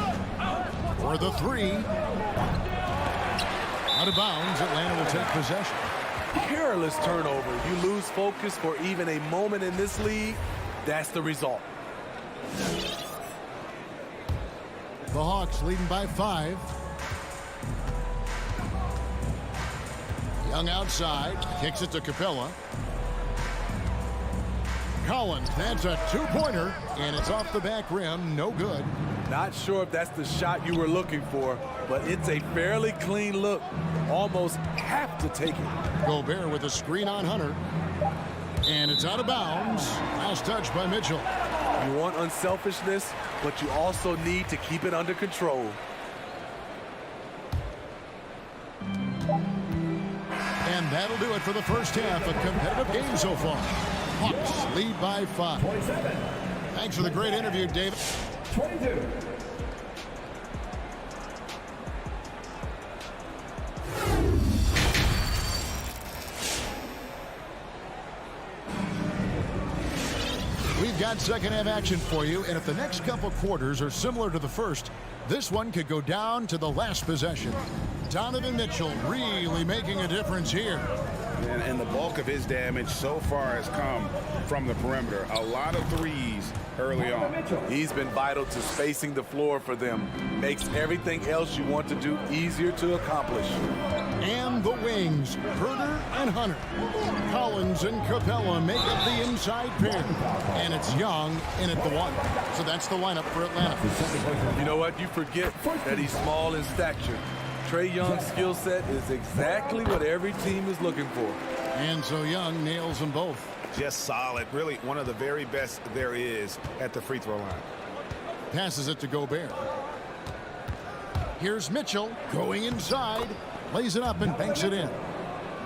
for the 3. Out of bounds, Atlanta will take possession. Careless turnover. You lose focus for even a moment in this league. That's the result. The Hawks leading by 5. Young outside, kicks it to Capella. Collins, that's a 2-pointer, and it's off the back rim, no good. Not sure if that's the shot you were looking for, but it's a fairly clean look. Almost have to take it. Gobert with a screen on Hunter. And it's out of bounds. Last touch by Mitchell. You want unselfishness, but you also need to keep it under control. And that'll do it for the first half. A competitive game so far. Hawks lead by 5. 27. Thanks for the great interview, David. 22. We've got second half action for you, and if the next couple quarters are similar to the first, this one could go down to the last possession. Donovan Mitchell really making a difference here. And the bulk of his damage so far has come from the perimeter. A lot of threes early on. He's been vital to spacing the floor for them. Makes everything else you want to do easier to accomplish. And the wings, Herder and Hunter. Collins and Capella make up the inside pair. And it's Young in at the 1. So that's the lineup for Atlanta. You know what? You forget that he's small in stature. Trae Young's skill set is exactly what every team is looking for. And so Young nails them both. Just solid. Really one of the very best there is at the free throw line. Passes it to Gobert. Here's Mitchell going inside. Lays it up and banks it in.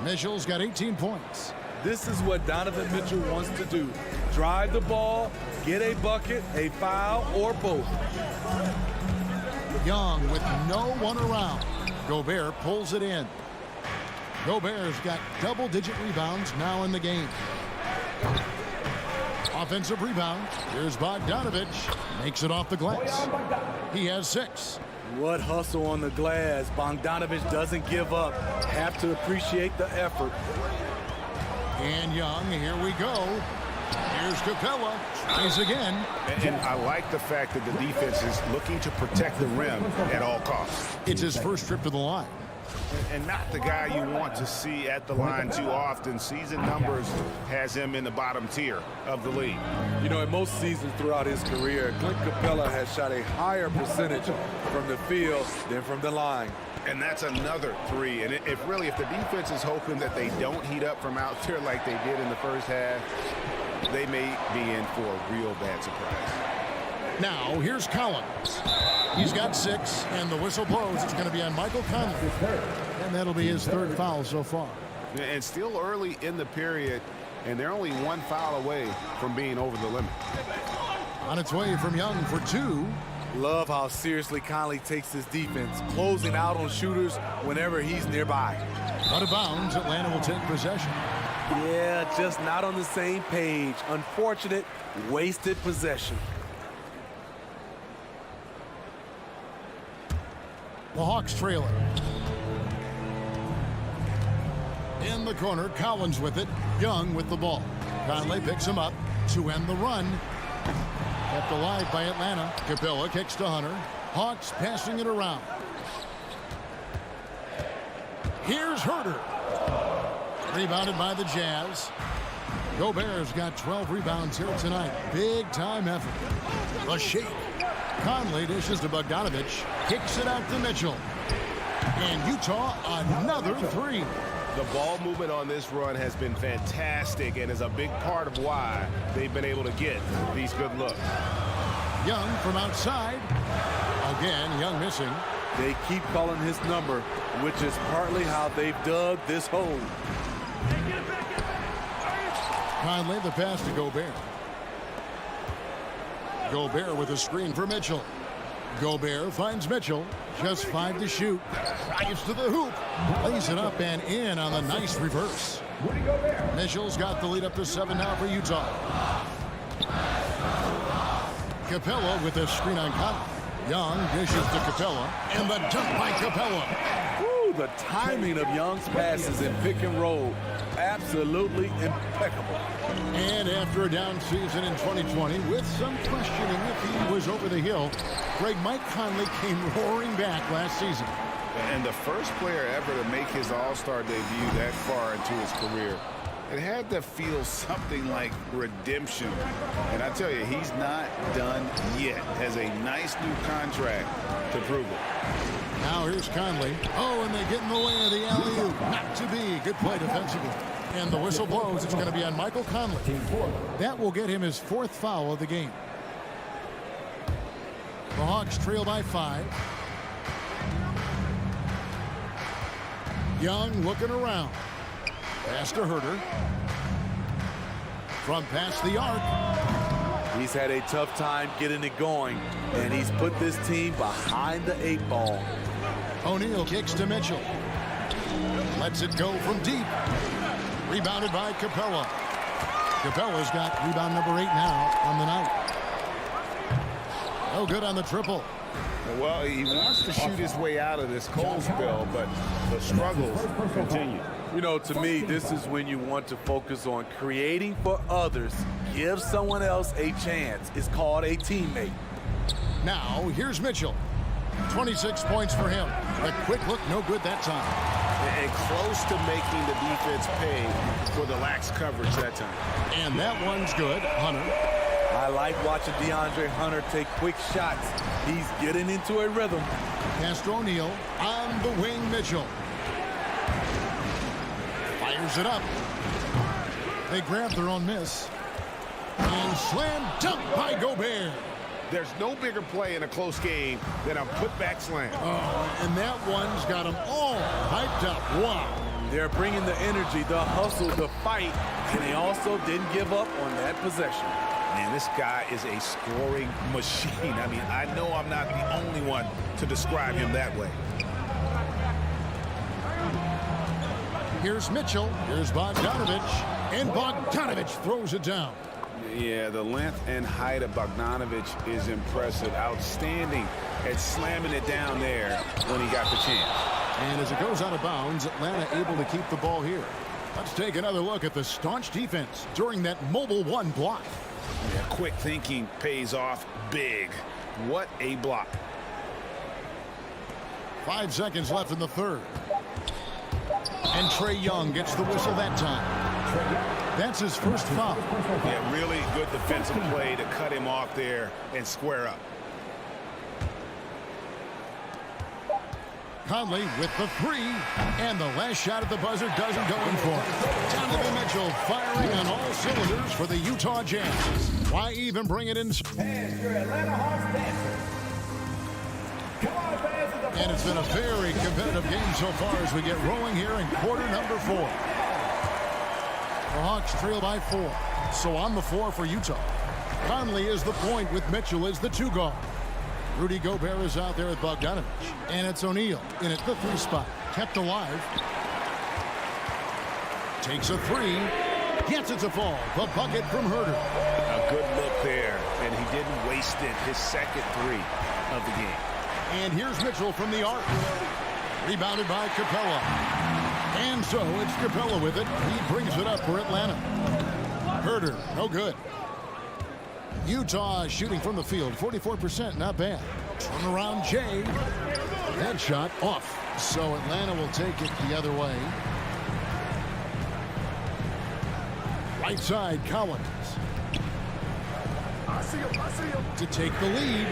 Mitchell's got 18 points. This is what Donovan Mitchell wants to do. Drive the ball, get a bucket, a foul, or both. Young with no one around. Gobert pulls it in. Gobert's got double-digit rebounds now in the game. Offensive rebound. Here's Bogdanovich. Makes it off the glass. He has 6. What hustle on the glass. Bogdanovich doesn't give up. Have to appreciate the effort. And Young, here we go. Here's Capella. Tries again. And I like the fact that the defense is looking to protect the rim at all costs. It's his first trip to the line. And not the guy you want to see at the line too often. Season numbers has him in the bottom tier of the league. You know, in most seasons throughout his career, Clint Capella has shot a higher percentage from the field than from the line. And that's another 3. And if the defense is hoping that they don't heat up from out there like they did in the first half, they may be in for a real bad surprise. Now, here's Collins. He's got 6, and the whistle blows. It's going to be on Michael Conley. And that'll be his 3rd foul so far. And still early in the period, and they're only 1 foul away from being over the limit. On its way from Young for 2. Love how seriously Conley takes his defense, closing out on shooters whenever he's nearby. Out of bounds, Atlanta will take possession. Yeah, just not on the same page. Unfortunate, wasted possession. The Hawks trail it. In the corner, Collins with it. Young with the ball. Conley picks him up to end the run. Kept alive by Atlanta. Capella kicks to Hunter. Hawks passing it around. Here's Herder. Rebounded by the Jazz. Gobert's got 12 rebounds here tonight. Big time effort. A shake. Conley dishes to Bogdanovich. Kicks it out to Mitchell. And Utah another 3. The ball movement on this run has been fantastic and is a big part of why they've been able to get these good looks. Young from outside. Again, Young missing. They keep calling his number, which is partly how they've dug this hole. Conley the pass to Gobert. Gobert with a screen for Mitchell. Gobert finds Mitchell. Just 5 to shoot. Drives to the hoop. Lays it up and in on the nice reverse. Mitchell's got the lead up to 7 now for Utah. Capella with a screen on Conley. Young dishes to Capella. And the dunk by Capella. Woo, the timing of Young's passes in pick and roll. Absolutely impeccable. And after a down season in 2020, with some questioning if he was over the hill, Mike Conley came roaring back last season. And the first player ever to make his All-Star debut that far into his career. It had to feel something like redemption. And I tell you, he's not done yet. Has a nice new contract to prove it. Now here's Conley. Oh, and they get in the way of the alley-oop. Not to be. Good play defensively. And the whistle blows. It's going to be on Michael Conley. That will get him his 4th foul of the game. The Hawks trail by 5. Young looking around. Pass to Herder. From past the arc. He's had a tough time getting it going, and he's put this team behind the 8 ball. O'Neal kicks to Mitchell. Lets it go from deep. Rebounded by Capella. Capella's got rebound number 8 now on the night. No good on the triple. Well, he wants to shoot his way out of this cold spell, but the struggles continue. You know, to me, this is when you want to focus on creating for others. Give someone else a chance. It's called a teammate. Now, here's Mitchell. 26 points for him. A quick look, no good that time. and close to making the defense pay for the lax coverage that time. And that one's good. Hunter. I like watching Deandre Hunter take quick shots. He's getting into a rhythm. Castro O'Neal on the wing. Mitchell fires it up. They grab their own miss. And slam dunk by Gobert. There's no bigger play in a close game than a putback slam. And that one's got them all hyped up. Wow. They're bringing the energy, the hustle, the fight, and they also didn't give up on that possession. Man, this guy is a scoring machine. I mean, I know I'm not the only one to describe him that way. Here's Mitchell. Here's Bogdanovich. And Bogdanovich throws it down. Yeah, the length and height of Bogdanovich is impressive. Outstanding at slamming it down there when he got the chance. And as it goes out of bounds, Atlanta able to keep the ball here. Let's take another look at the staunch defense during that mobile one block. Yeah, quick thinking pays off big. What a block. 5 seconds left in the third. And Trae Young gets the whistle that time. That's his first foul. Yeah, really good defensive play to cut him off there and square up. Conley with the three, and the last shot at the buzzer doesn't go in for it. Donovan Mitchell firing on all cylinders for the Utah Jazz. Why even bring it in? Pass your Atlanta Hawks dancer. Come on, fans. And it's been a very competitive game so far as we get rolling here in quarter number 4. The Hawks trail by 4. So on the floor for Utah. Conley is the point with Mitchell as the 2 guard. Rudy Gobert is out there with Bogdanovich. And it's O'Neal in at the 3 spot. Kept alive. Takes a 3. Gets it to fall. The bucket from Herter. A good look there, and he didn't waste it. His second 3 of the game. And here's Mitchell from the arc. Rebounded by Capella. And so it's Capella with it. He brings it up for Atlanta. Herter, no good. Utah shooting from the field, 44%, not bad. Turnaround Jay. That shot off. So Atlanta will take it the other way. Right side, Collins. To take the lead.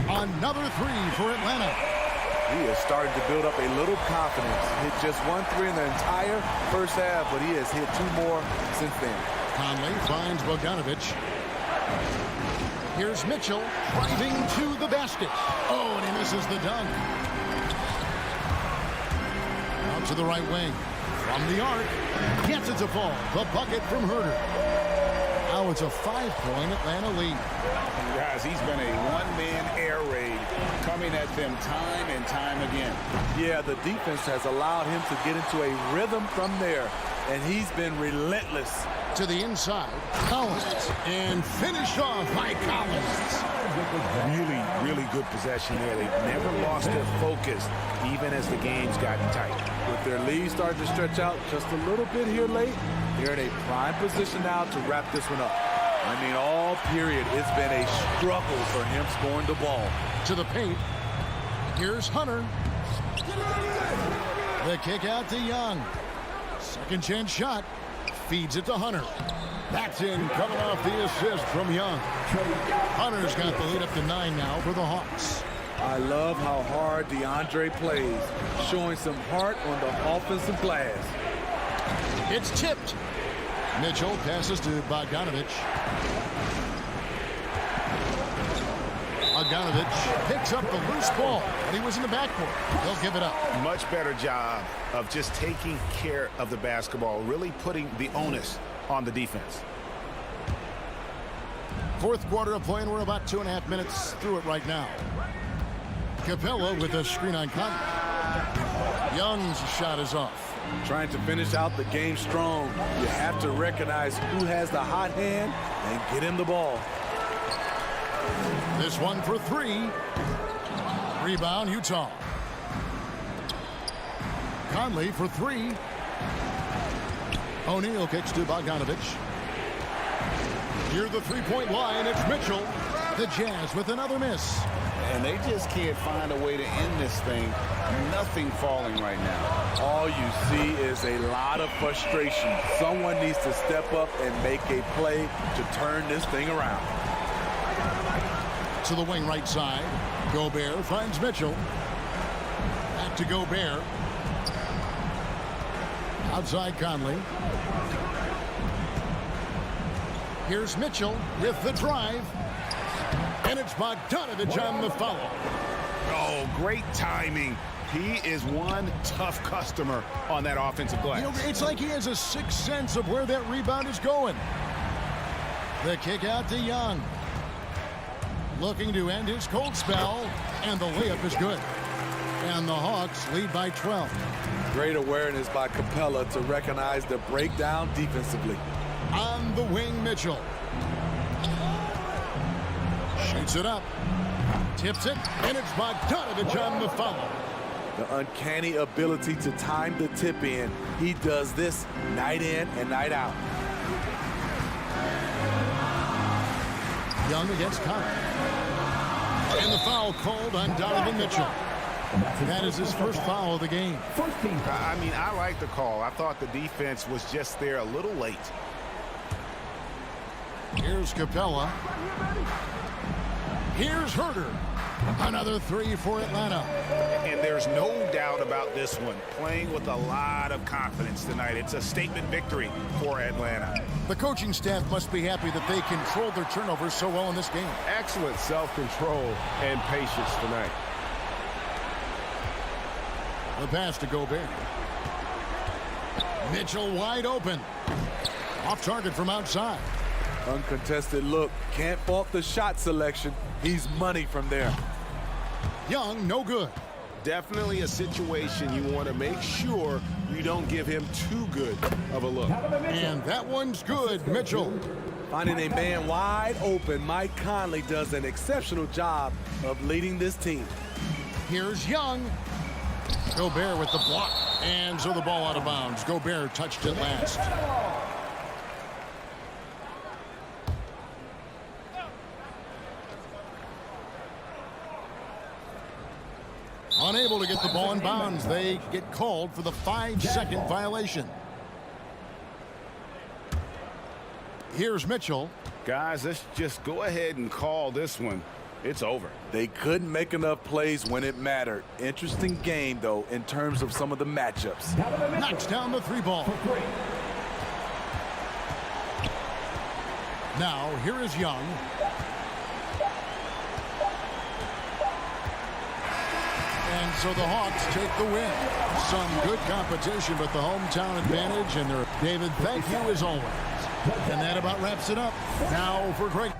Another 3 for Atlanta. He is starting to build up a little confidence. Hit just 1 3 in the entire first half, but he has hit 2 more since then. Conley finds Bogdanovich. Here's Mitchell driving to the basket. Oh, and he misses the dunk. Out to the right wing. From the arc. Gets it to fall. The bucket from Herter. Now it's a 5-point Atlanta lead. Guys, he's been a one-man air raid coming at them time and time again. Yeah, the defense has allowed him to get into a rhythm from there, and he's been relentless. To the inside, Collins, and finished off by Collins. Really good possession there. They've never lost their focus, even as the game's gotten tight. With their lead starting to stretch out just a little bit here late, they're in a prime position now to wrap this one up. I mean, all period, it's been a struggle for him scoring the ball. To the paint, here's Hunter. The kick out to Young. Second chance shot. Feeds it to Hunter. That's in, coming off the assist from Young. Hunter's got the lead up to 9 now for the Hawks. I love how hard Deandre plays, showing some heart on the offensive glass. It's tipped. Mitchell passes to Bogdanovich. Bogdanovich picks up the loose ball, and he was in the backcourt. They'll give it up. Much better job of just taking care of the basketball, really putting the onus on the defense. Fourth quarter of play, and we're about 2.5 minutes through it right now. Capella with a screen on Conley. Young's shot is off. Trying to finish out the game strong. You have to recognize who has the hot hand and get him the ball. This one for 3. Rebound, Utah. Conley for 3. O'Neal kicks to Bogdanovich. Near the 3-point line, it's Mitchell. The Jazz with another miss. And they just can't find a way to end this thing. Nothing falling right now. All you see is a lot of frustration. Someone needs to step up and make a play to turn this thing around. To the wing right side. Gobert finds Mitchell. Back to Gobert. Outside Conley. Here's Mitchell with the drive. And it's Bogdanovich on the follow. Oh, great timing. He is one tough customer on that offensive glass. You know, it's like he has a sixth sense of where that rebound is going. The kick out to Young. Looking to end his cold spell. And the layup is good. And the Hawks lead by 12. Great awareness by Capella to recognize the breakdown defensively. On the wing, Mitchell. Shoots it up. Tips it, and it's Bogdanovich on the follow. The uncanny ability to time the tip in. He does this night in and night out. Young against Conley. And the foul called on Donovan Mitchell. That is his first foul of the game. I mean, I like the call. I thought the defense was just there a little late. Here's Capella. Here's Herder. Another three for Atlanta. And there's no doubt about this one. Playing with a lot of confidence tonight. It's a statement victory for Atlanta. The coaching staff must be happy that they controlled their turnovers so well in this game. Excellent self-control and patience tonight. The pass to Gobert. Mitchell wide open. Off target from outside. Uncontested look. Can't fault the shot selection. He's money from there. Young, no good. Definitely a situation you want to make sure you don't give him too good of a look. And that one's good, Mitchell. Finding a man wide open, Mike Conley does an exceptional job of leading this team. Here's Young. Gobert with the block. And so the ball out of bounds. Gobert touched it last. Unable to get the ball in bounds. They get called for the 5-second violation. Here's Mitchell. Guys, let's just go ahead and call this one. It's over. They couldn't make enough plays when it mattered. Interesting game, though, in terms of some of the matchups. Knocks down the three ball. Now, here is Young. And so the Hawks take the win. Some good competition, but the hometown advantage. And they're David, thank you as always. And that about wraps it up. Now for Greg.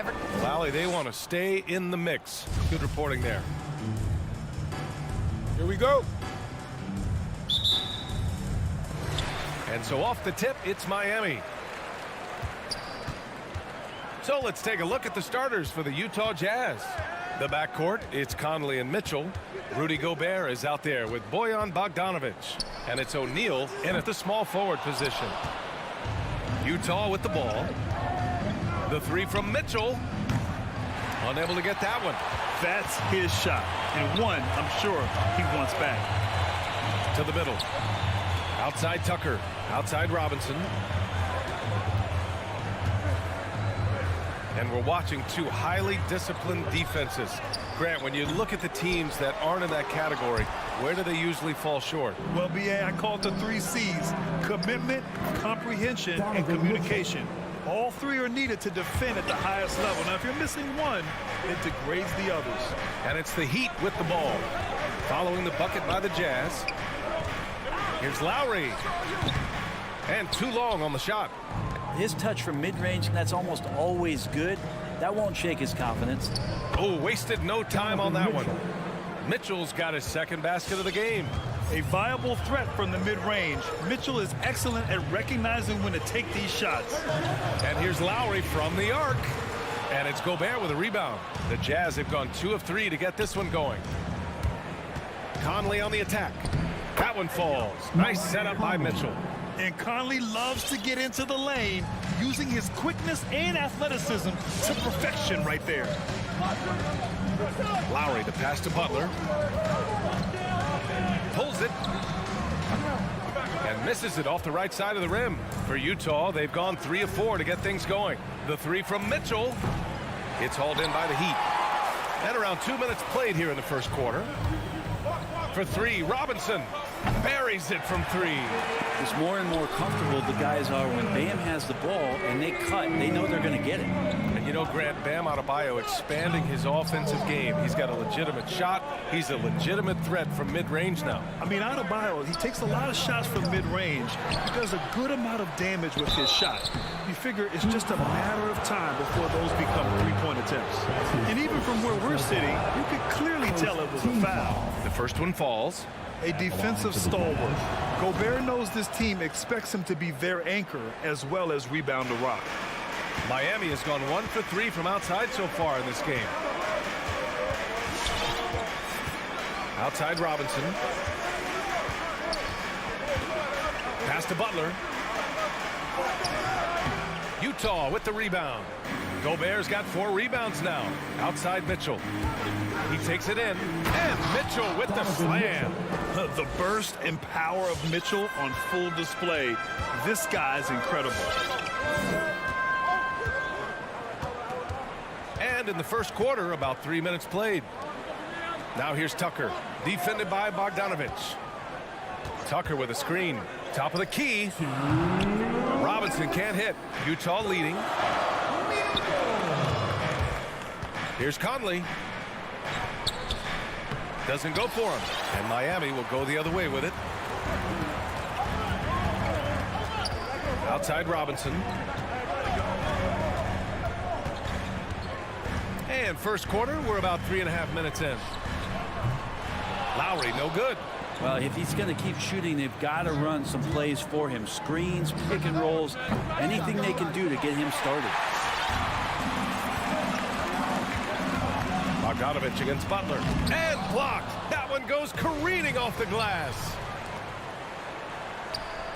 never... Lowry, they want to stay in the mix. Good reporting there. Here we go. And so off the tip, it's Miami. So let's take a look at the starters for the Utah Jazz. The backcourt, it's Conley and Mitchell. Rudy Gobert is out there with Bojan Bogdanovic. And it's O'Neal in at the small forward position. Utah with the ball. The three from Mitchell. Unable to get that one. That's his shot. And one, I'm sure, he wants back. To the middle. Outside Tucker. Outside Robinson. And we're watching two highly disciplined defenses. Grant, when you look at the teams that aren't in that category, where do they usually fall short? Well, BA, I call it the 3 C's. Commitment, comprehension, and communication. All three are needed to defend at the highest level. Now, if you're missing one, it degrades the others. And it's the Heat with the ball. Following the bucket by the Jazz. Here's Lowry. And too long on the shot. His touch from mid-range, that's almost always good. That won't shake his confidence. Oh, wasted no time on that one. Mitchell's got his second basket of the game. A viable threat from the mid-range. Mitchell is excellent at recognizing when to take these shots. And here's Lowry from the arc. And it's Gobert with a rebound. The Jazz have gone 2 of 3 to get this one going. Conley on the attack. That one falls. Nice setup by Mitchell. And Conley loves to get into the lane, using his quickness and athleticism to perfection right there. Lowry to pass to Butler. Pulls it. And misses it off the right side of the rim. For Utah, they've gone 3 of 4 to get things going. The three from Mitchell. It's hauled in by the Heat. And around 2 minutes played here in the first quarter. For three, Robinson buries it from 3. It's more and more comfortable the guys are when Bam has the ball and they cut. They know they're going to get it. And you know, Grant, Bam Adebayo expanding his offensive game. He's got a legitimate shot. He's a legitimate threat from mid-range now. I mean, Adebayo, he takes a lot of shots from mid-range. He does a good amount of damage with his shot. You figure it's just a matter of time before those become three-point attempts. And even from where we're sitting, you could clearly tell it was a foul. The first one falls. A defensive stalwart. Gobert knows this team expects him to be their anchor as well as rebound the rock. Miami has gone 1 for 3 from outside so far in this game. Outside Robinson. Pass to Butler. Utah with the rebound. Gobert's got 4 rebounds now. Outside Mitchell. He takes it in. And Mitchell with the slam. The burst and power of Mitchell on full display. This guy's incredible. And in the first quarter, about 3 minutes played. Now here's Tucker. Defended by Bogdanovic. Tucker with a screen. Top of the key. Robinson can't hit. Utah leading. Here's Conley. Doesn't go for him. And Miami will go the other way with it. Outside Robinson. And first quarter, we're about 3.5 minutes in. Lowry, no good. Well, if he's going to keep shooting, they've got to run some plays for him. Screens, pick and rolls, anything they can do to get him started. Bogdanovic against Butler. And blocked. That one goes careening off the glass.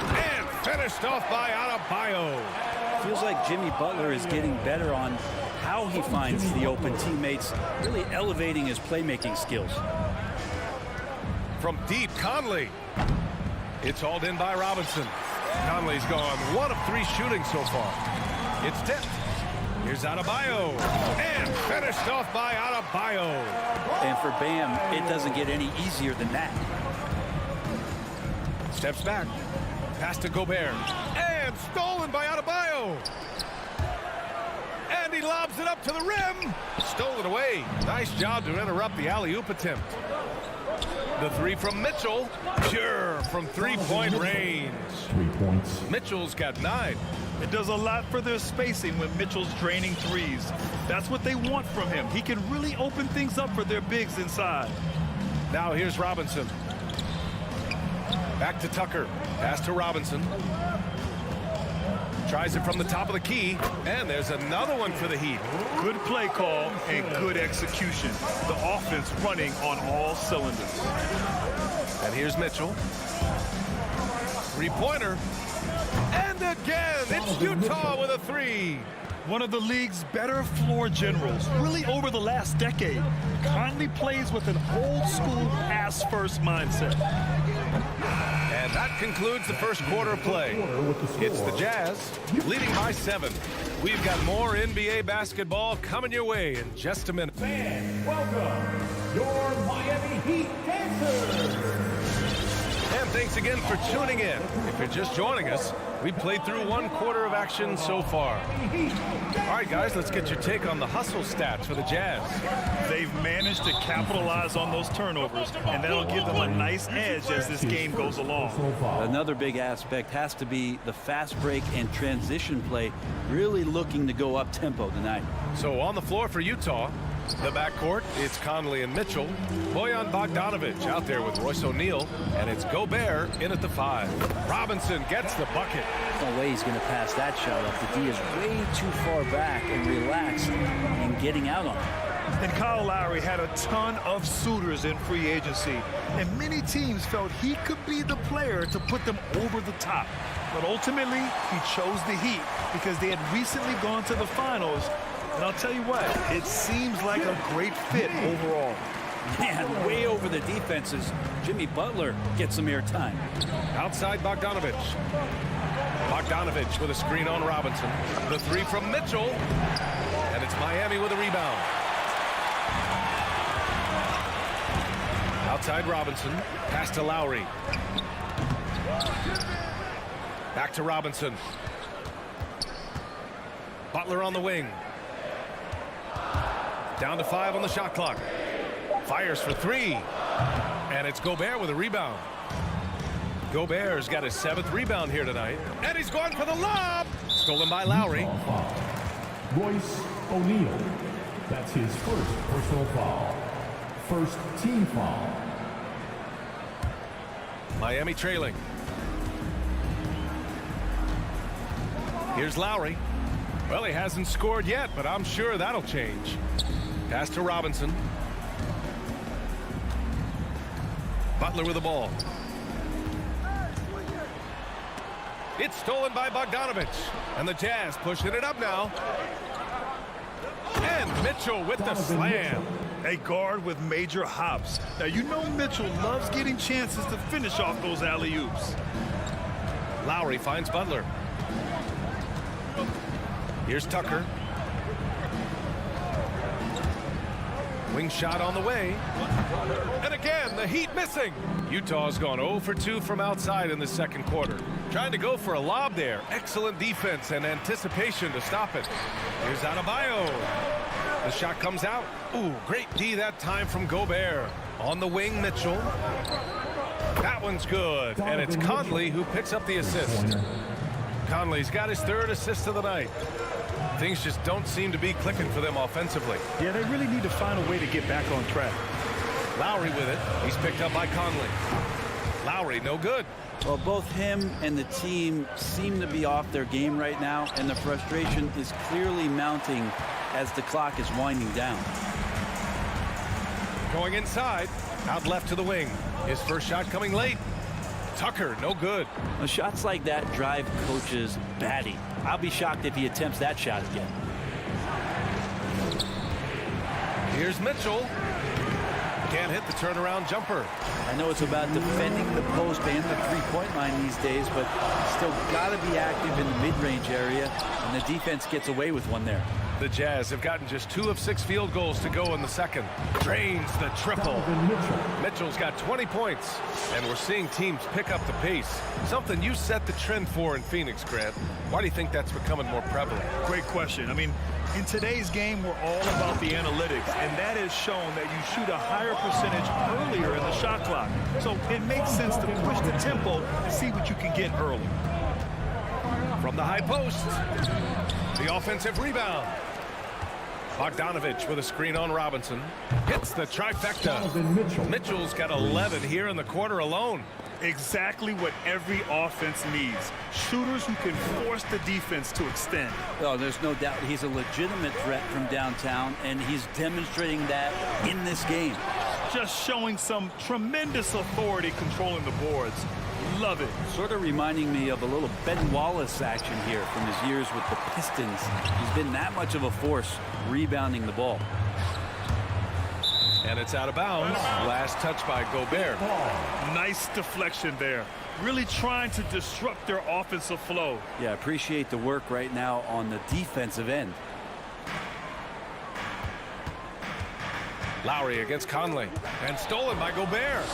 And finished off by Adebayo. Feels like Jimmy Butler is getting better on how he finds the open teammates, really elevating his playmaking skills. From deep, Conley. It's hauled in by Robinson. Conley's gone 1 of 3 shooting so far. It's tipped. Here's Adebayo. And finished off by Adebayo. And for Bam, it doesn't get any easier than that. Steps back. Pass to Gobert. And stolen by Adebayo. And he lobs it up to the rim. Stolen away. Nice job to interrupt the alley-oop attempt. The three from Mitchell. Pure from 3-point range. 3 points. Mitchell's got 9. It does a lot for their spacing when Mitchell's draining threes. That's what they want from him. He can really open things up for their bigs inside. Now here's Robinson. Back to Tucker. Pass to Robinson. Tries it from the top of the key, and there's another one for the Heat. Good play call and good execution. The offense running on all cylinders. And here's Mitchell. Three-pointer. And again, it's Utah with a three. One of the league's better floor generals, really over the last decade. Conley plays with an old-school pass-first mindset. And that concludes the first quarter of play. It's the Jazz leading by 7. We've got more NBA basketball coming your way in just a minute. Fans, welcome your Miami Heat dancers. And thanks again for tuning in. If you're just joining us, we've played through one quarter of action so far. All right, guys, let's get your take on the hustle stats for the Jazz. They've managed to capitalize on those turnovers, and that'll give them a nice edge as this game goes along. Another big aspect has to be the fast break and transition play, really looking to go up tempo tonight. So on the floor for Utah, the backcourt, it's Conley and Mitchell. Bojan Bogdanovic out there with Royce O'Neal, and it's Gobert in at the 5. Robinson gets the bucket. No way he's going to pass that shot up. The D is way too far back and relaxed and getting out on it. And Kyle Lowry had a ton of suitors in free agency, and many teams felt he could be the player to put them over the top. But ultimately, he chose the Heat because they had recently gone to the finals. And I'll tell you what, it seems like a great fit overall. Man, way over the defenses. Jimmy Butler gets some airtime. Outside Bogdanovic. Bogdanovic with a screen on Robinson. The three from Mitchell. And it's Miami with a rebound. Outside Robinson. Pass to Lowry. Back to Robinson. Butler on the wing. Down to 5 on the shot clock. Fires for 3. And it's Gobert with a rebound. Gobert's got his 7th rebound here tonight. And he's going for the lob. Stolen by Lowry. Royce O'Neal. That's his first personal foul. First team foul. Miami trailing. Here's Lowry. Well, he hasn't scored yet, but I'm sure that'll change. Pass to Robinson. Butler with the ball. It's stolen by Bogdanovic. And the Jazz pushing it up now. And Mitchell with the slam. A guard with major hops. Now, you know Mitchell loves getting chances to finish off those alley-oops. Lowry finds Butler. Here's Tucker. Wing shot on the way. And again, the Heat missing. Utah's gone 0 for 2 from outside in the second quarter. Trying to go for a lob there. Excellent defense and anticipation to stop it. Here's Adebayo. The shot comes out. Ooh, great D that time from Gobert. On the wing, Mitchell. That one's good. And it's Conley who picks up the assist. Conley's got his 3rd assist of the night. Things just don't seem to be clicking for them offensively. Yeah, they really need to find a way to get back on track. Lowry with it. He's picked up by Conley. Lowry, no good. Well, both him and the team seem to be off their game right now, and the frustration is clearly mounting as the clock is winding down. Going inside, out left to the wing. His first shot coming late. Tucker, no good. Well, shots like that drive coaches batty. I'll be shocked if he attempts that shot again. Here's Mitchell. Can't hit the turnaround jumper. I know it's about defending the post and the three-point line these days, but still got to be active in the mid-range area, and the defense gets away with one there. The Jazz have gotten just 2 of 6 field goals to go in the second. Drains the triple. Mitchell's got 20 points, and we're seeing teams pick up the pace. Something you set the trend for in Phoenix, Grant. Why do you think that's becoming more prevalent? Great question. I mean, in today's game, we're all about the analytics, and that has shown that you shoot a higher percentage earlier in the shot clock. So it makes sense to push the tempo and see what you can get early. From the high post. The offensive rebound. Bogdanovich with a screen on Robinson. Hits the trifecta. Mitchell's got 11 here in the quarter alone. Exactly what every offense needs. Shooters who can force the defense to extend. Oh, there's no doubt he's a legitimate threat from downtown, and he's demonstrating that in this game. Just showing some tremendous authority controlling the boards. Love it. Sort of reminding me of a little Ben Wallace action here from his years with the Pistons. He's been that much of a force rebounding the ball. And it's out of bounds. Last touch by Gobert. Nice deflection there. Really trying to disrupt their offensive flow. Yeah, appreciate the work right now on the defensive end. Lowry against Conley. And stolen by Gobert.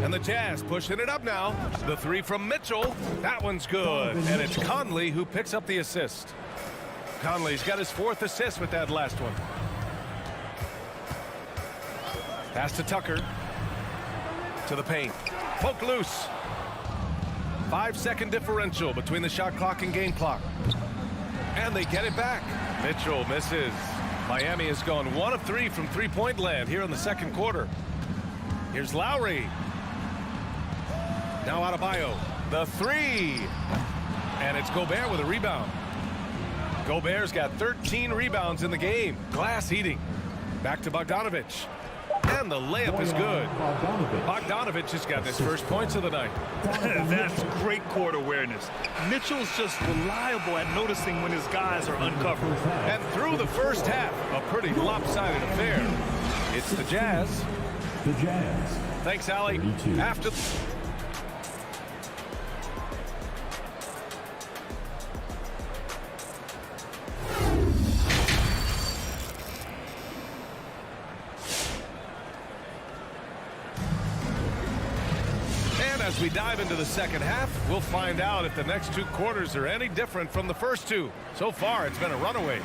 And the Jazz pushing it up now. The three from Mitchell. That one's good. And it's Conley who picks up the assist. Conley's got his 4th assist with that last one. Pass to Tucker. To the paint. Poke loose. 5-second differential between the shot clock and game clock. And they get it back. Mitchell misses. Miami has gone 1 of 3 from three-point land here in the second quarter. Here's Lowry. Now Adebayo. The three. And it's Gobert with a rebound. Gobert's got 13 rebounds in the game. Glass eating. Back to Bogdanovich. And the layup is good. Bogdanovich has got his first points of the night. That's great court awareness. Mitchell's just reliable at noticing when his guys are uncovered. And through the first half, a pretty lopsided affair. It's the Jazz. The Jazz. Thanks, Allie. 32. After... As we dive into the second half, we'll find out if the next 2 quarters are any different from the first 2. So far, it's been a runaway.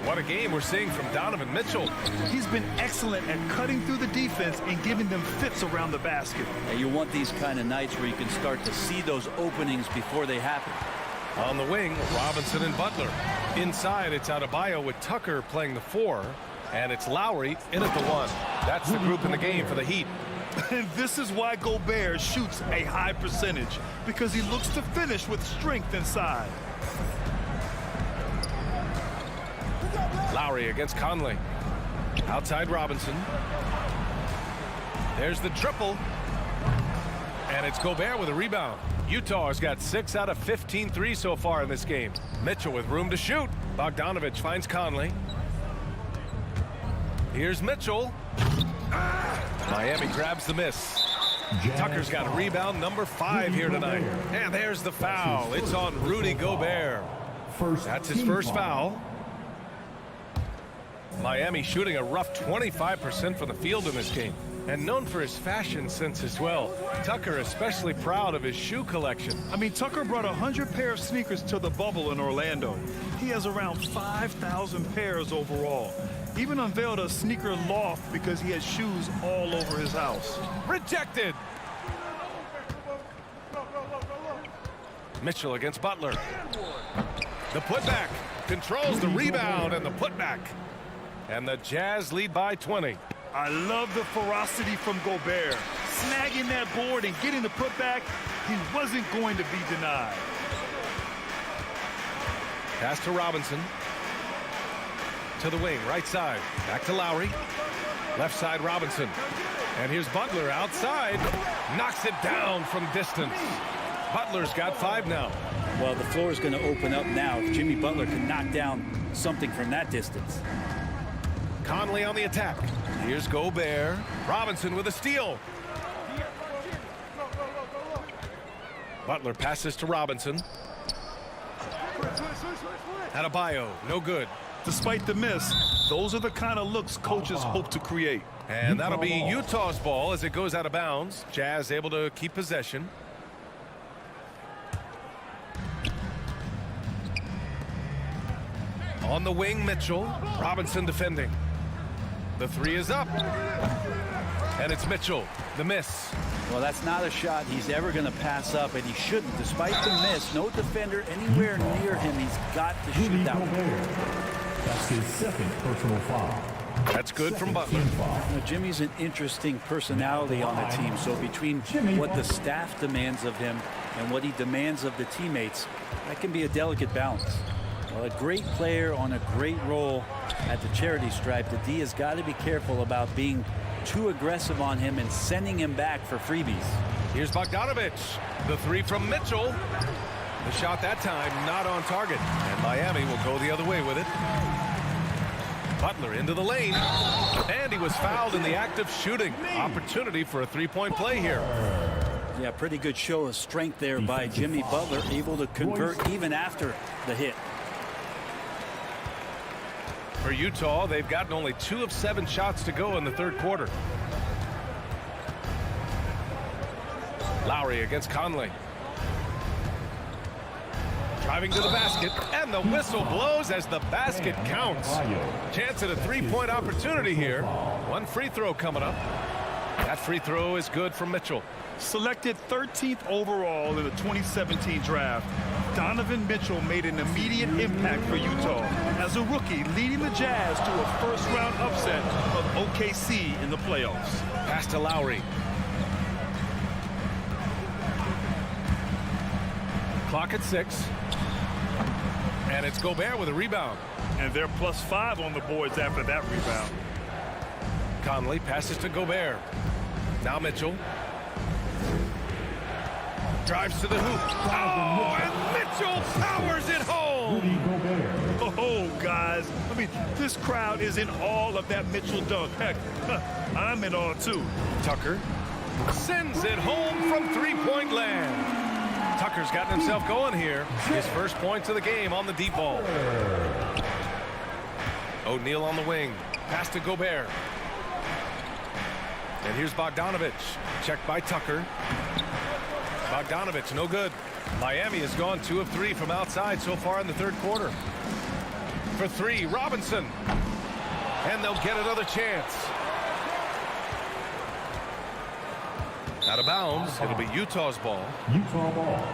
What a game we're seeing from Donovan Mitchell. He's been excellent at cutting through the defense and giving them fits around the basket. And you want these kind of nights where you can start to see those openings before they happen. On the wing, Robinson and Butler. Inside, it's Adebayo with Tucker playing the 4. And it's Lowry in at the 1. That's the group in the game for the Heat. And this is why Gobert shoots a high percentage, because he looks to finish with strength inside. Lowry against Conley. Outside Robinson. There's the triple. And it's Gobert with a rebound. Utah has got 6 out of 15 threes so far in this game. Mitchell with room to shoot. Bogdanovich finds Conley. Here's Mitchell. Miami grabs the miss. Tucker's got a rebound, number 5 here tonight. And there's the foul. It's on Rudy Gobert. That's his first foul. Miami shooting a rough 25% from the field in this game. And known for his fashion sense as well. Tucker especially proud of his shoe collection. I mean, Tucker brought 100 pair of sneakers to the bubble in Orlando. He has around 5,000 pairs overall. Even unveiled a sneaker loft because he has shoes all over his house. Rejected. Mitchell against Butler. The putback. Controls the rebound and the putback. And the Jazz lead by 20. I love the ferocity from Gobert. Snagging that board and getting the putback, he wasn't going to be denied. Pass to Robinson. To the wing, right side. Back to Lowry. Left side, Robinson. And here's Butler outside. Knocks it down from distance. Butler's got 5 now. Well, the floor is going to open up now if Jimmy Butler can knock down something from that distance. Conley on the attack. Here's Gobert. Robinson with a steal. Butler passes to Robinson. Adebayo, no good. Despite the miss, those are the kind of looks coaches hope to create. And that'll be Utah's ball as it goes out of bounds. Jazz able to keep possession. On the wing, Mitchell. Robinson defending. The 3 is up. And it's Mitchell. The miss. Well, that's not a shot he's ever going to pass up, and he shouldn't. Despite the miss, no defender anywhere near him. He's got to shoot that one. That's his second personal foul. That's good from Butler. Now, Jimmy's an interesting personality on the team, so between what the staff demands of him and what he demands of the teammates, that can be a delicate balance. Well, a great player on a great role at the charity stripe. The D has got to be careful about being too aggressive on him and sending him back for freebies. Here's Bogdanovich. The three from Mitchell. The shot that time not on target. And Miami will go the other way with it. Butler into the lane. And he was fouled in the act of shooting. Opportunity for a three-point play here. Yeah, pretty good show of strength there by Jimmy Butler, able to convert even after the hit. For Utah, they've gotten only 2 of 7 shots to go in the third quarter. Lowry against Conley. Driving to the basket, and the whistle blows as the basket counts. Chance at a three-point opportunity here. One free throw coming up. That free throw is good from Mitchell. Selected 13th overall in the 2017 draft, Donovan Mitchell made an immediate impact for Utah as a rookie, leading the Jazz to a first-round upset of OKC in the playoffs. Pass to Lowry. Clock at 6. And it's Gobert with a rebound. And they're +5 on the boards after that rebound. Conley passes to Gobert. Now Mitchell. Drives to the hoop. Oh, and Mitchell powers it home. Oh, guys. I mean, this crowd is in awe of that Mitchell dunk. Heck, I'm in awe, too. Tucker sends it home from three-point land. Tucker's gotten himself going here. His first points of the game on the deep ball. O'Neal on the wing. Pass to Gobert. And here's Bogdanovich. Checked by Tucker. Bogdanovich, no good. Miami has gone 2 of 3 from outside so far in the third quarter. For 3, Robinson. And they'll get another chance. Out of bounds. It'll be Utah's ball. Utah ball.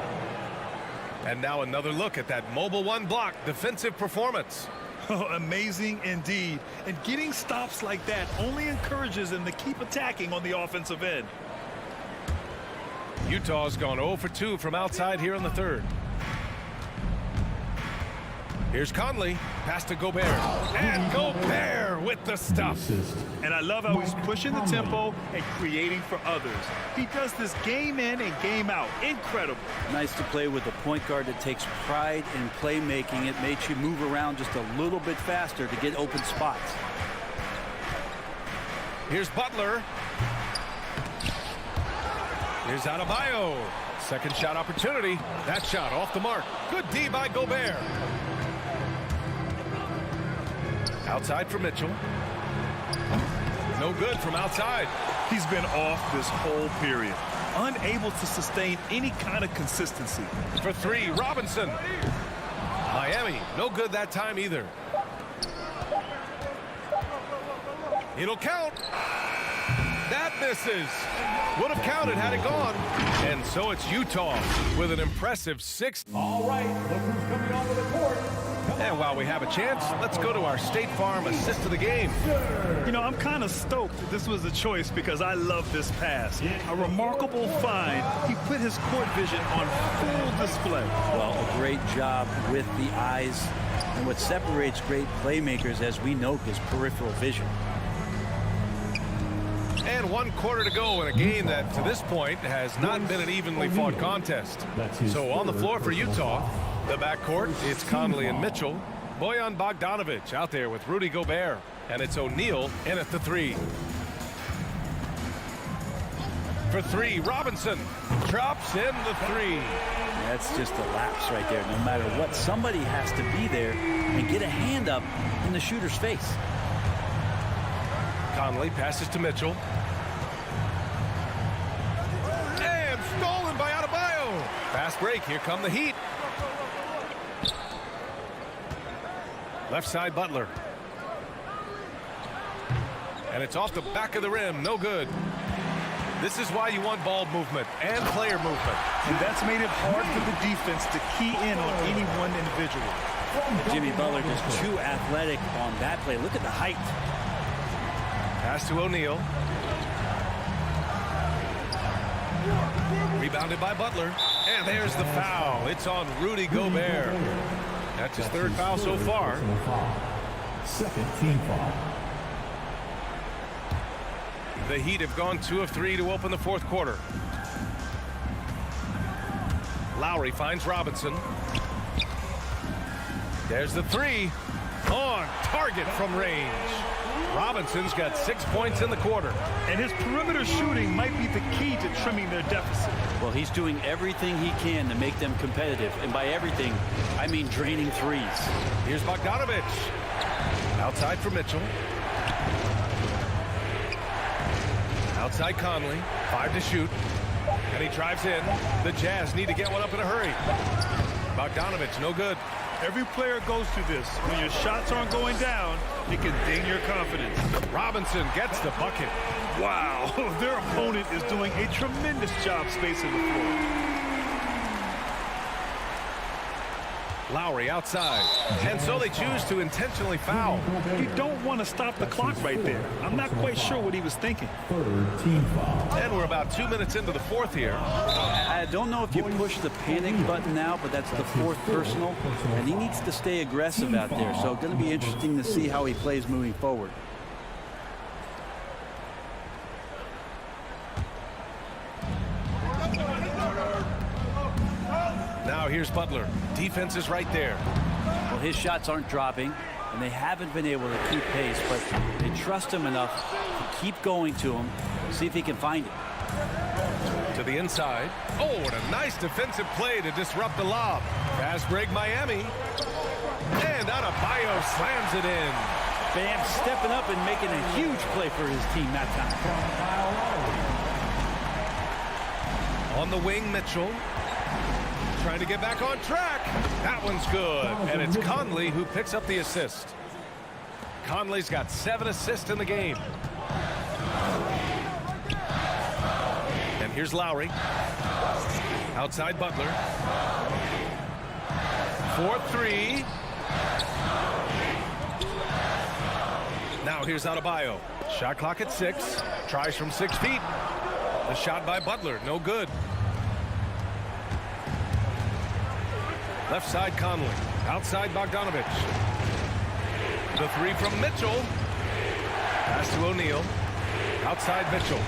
And now another look at that mobile one block defensive performance. Oh, amazing indeed. And getting stops like that only encourages them to keep attacking on the offensive end. Utah's gone 0 for 2 from outside here in the third. Here's Conley. Pass to Gobert. And Gobert with the stuff. And I love how he's pushing the tempo and creating for others. He does this game in and game out. Incredible. Nice to play with a point guard that takes pride in playmaking. It makes you move around just a little bit faster to get open spots. Here's Butler. Here's Adebayo. Second shot opportunity. That shot off the mark. Good D by Gobert. Outside for Mitchell. No good from outside. He's been off this whole period. Unable to sustain any kind of consistency. For 3, Robinson. Miami, no good that time either. It'll count. That misses. Would have counted had it gone. And so it's Utah with an impressive 6. All right, look who's coming onto the court. And while we have a chance, let's go to our State Farm assist of the game. You know, I'm kind of stoked that this was a choice because I love this pass. A remarkable find. He put his court vision on full display. Well, a great job with the eyes. And what separates great playmakers, as we know, is peripheral vision. And 1 quarter to go in a game that, to this point, has not been an evenly fought contest. So on the floor for Utah, the backcourt, it's Conley and Mitchell. Bojan Bogdanovich out there with Rudy Gobert. And it's O'Neal in at the 3. For 3, Robinson drops in the 3. That's just a lapse right there. No matter what, somebody has to be there and get a hand up in the shooter's face. Conley passes to Mitchell. And stolen by Adebayo. Fast break. Here come the Heat. Left side, Butler. And it's off the back of the rim. No good. This is why you want ball movement and player movement. And that's made it hard for the defense to key in on any one individual. Jimmy Butler just too athletic on that play. Look at the height. Pass to O'Neal. Rebounded by Butler. And there's the foul. It's on Rudy Gobert. That's his third foul so far. Second team foul. The Heat have gone 2 of 3 to open the fourth quarter. Lowry finds Robinson. There's the three. On target from range. Robinson's got 6 points in the quarter. And his perimeter shooting might be the key to trimming their deficit. Well, he's doing everything he can to make them competitive. And by everything, I mean draining threes. Here's Bogdanovich. Outside for Mitchell. Outside Conley. 5 to shoot. And he drives in. The Jazz need to get one up in a hurry. Bogdanovich, no good. Every player goes through this. When your shots aren't going down, it can ding your confidence. Robinson gets the bucket. Wow, their opponent is doing a tremendous job spacing the floor. Lowry outside. And so they choose to intentionally foul. You don't want to stop the clock right there. I'm not quite sure what he was thinking. Third team foul. And we're about 2 minutes into the fourth here. I don't know if you push the panic button now, but that's the fourth personal. And he needs to stay aggressive out there. So it's going to be interesting to see how he plays moving forward. Now here's Butler. Defense is right there. Well, his shots aren't dropping, and they haven't been able to keep pace, but they trust him enough to keep going to him, see if he can find it. To the inside. Oh, what a nice defensive play to disrupt the lob. Fast break Miami. And Adebayo slams it in. Bam stepping up and making a huge play for his team that time. On the wing, Mitchell. Trying to get back on track. That one's good. And it's Conley who picks up the assist. Conley's got 7 assists in the game. And here's Lowry. Outside Butler. 4-3. Now here's Adebayo. Shot clock at 6. Tries from 6 feet. The shot by Butler. No good. Left side Conley. Outside Bogdanovich. The three from Mitchell. Pass to O'Neal. Outside Mitchell.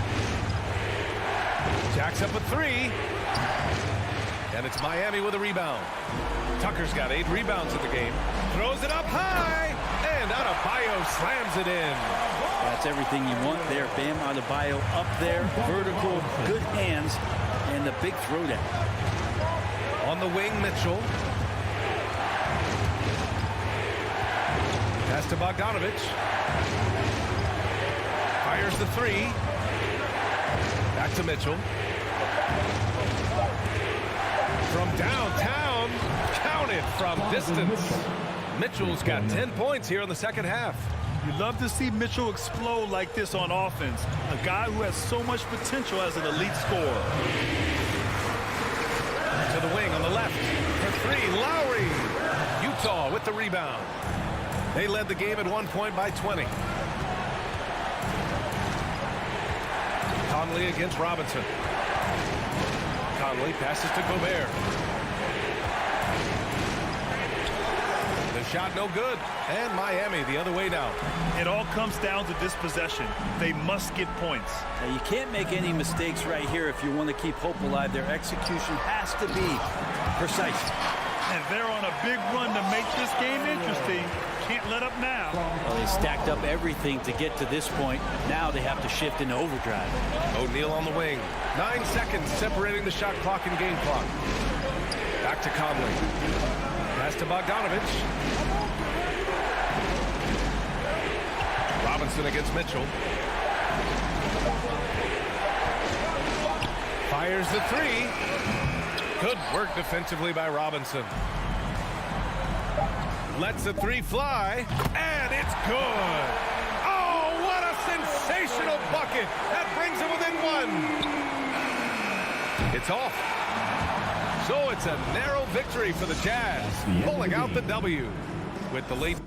Jacks up a 3. And it's Miami with a rebound. Tucker's got 8 rebounds in the game. Throws it up high. And Adebayo slams it in. That's everything you want there. Bam Adebayo up there. Vertical, good hands, and the big throwdown. On the wing, Mitchell. Pass to Bogdanovich. Fires the 3. Back to Mitchell. From downtown. Count it from distance. Mitchell's got 10 points here in the second half. You love to see Mitchell explode like this on offense. A guy who has so much potential as an elite scorer. To the wing on the left. For 3, Lowry. Utah with the rebound. They led the game at 1 point by 20. Conley against Robinson. Conley passes to Gobert. The shot no good. And Miami the other way now. It all comes down to this possession. They must get points. Now, you can't make any mistakes right here if you want to keep hope alive. Their execution has to be precise. And they're on a big run to make this game interesting. Can't let up now. Well, they stacked up everything to get to this point. Now they have to shift into overdrive. O'Neal on the wing. 9 seconds separating the shot clock and game clock. Back to Conley. Pass to Bogdanovich. Robinson against Mitchell. Fires the 3. Good work defensively by Robinson. Lets the 3 fly, and it's good. Oh, what a sensational bucket. That brings him within one. It's off. So it's a narrow victory for the Jazz, pulling out the W with the late.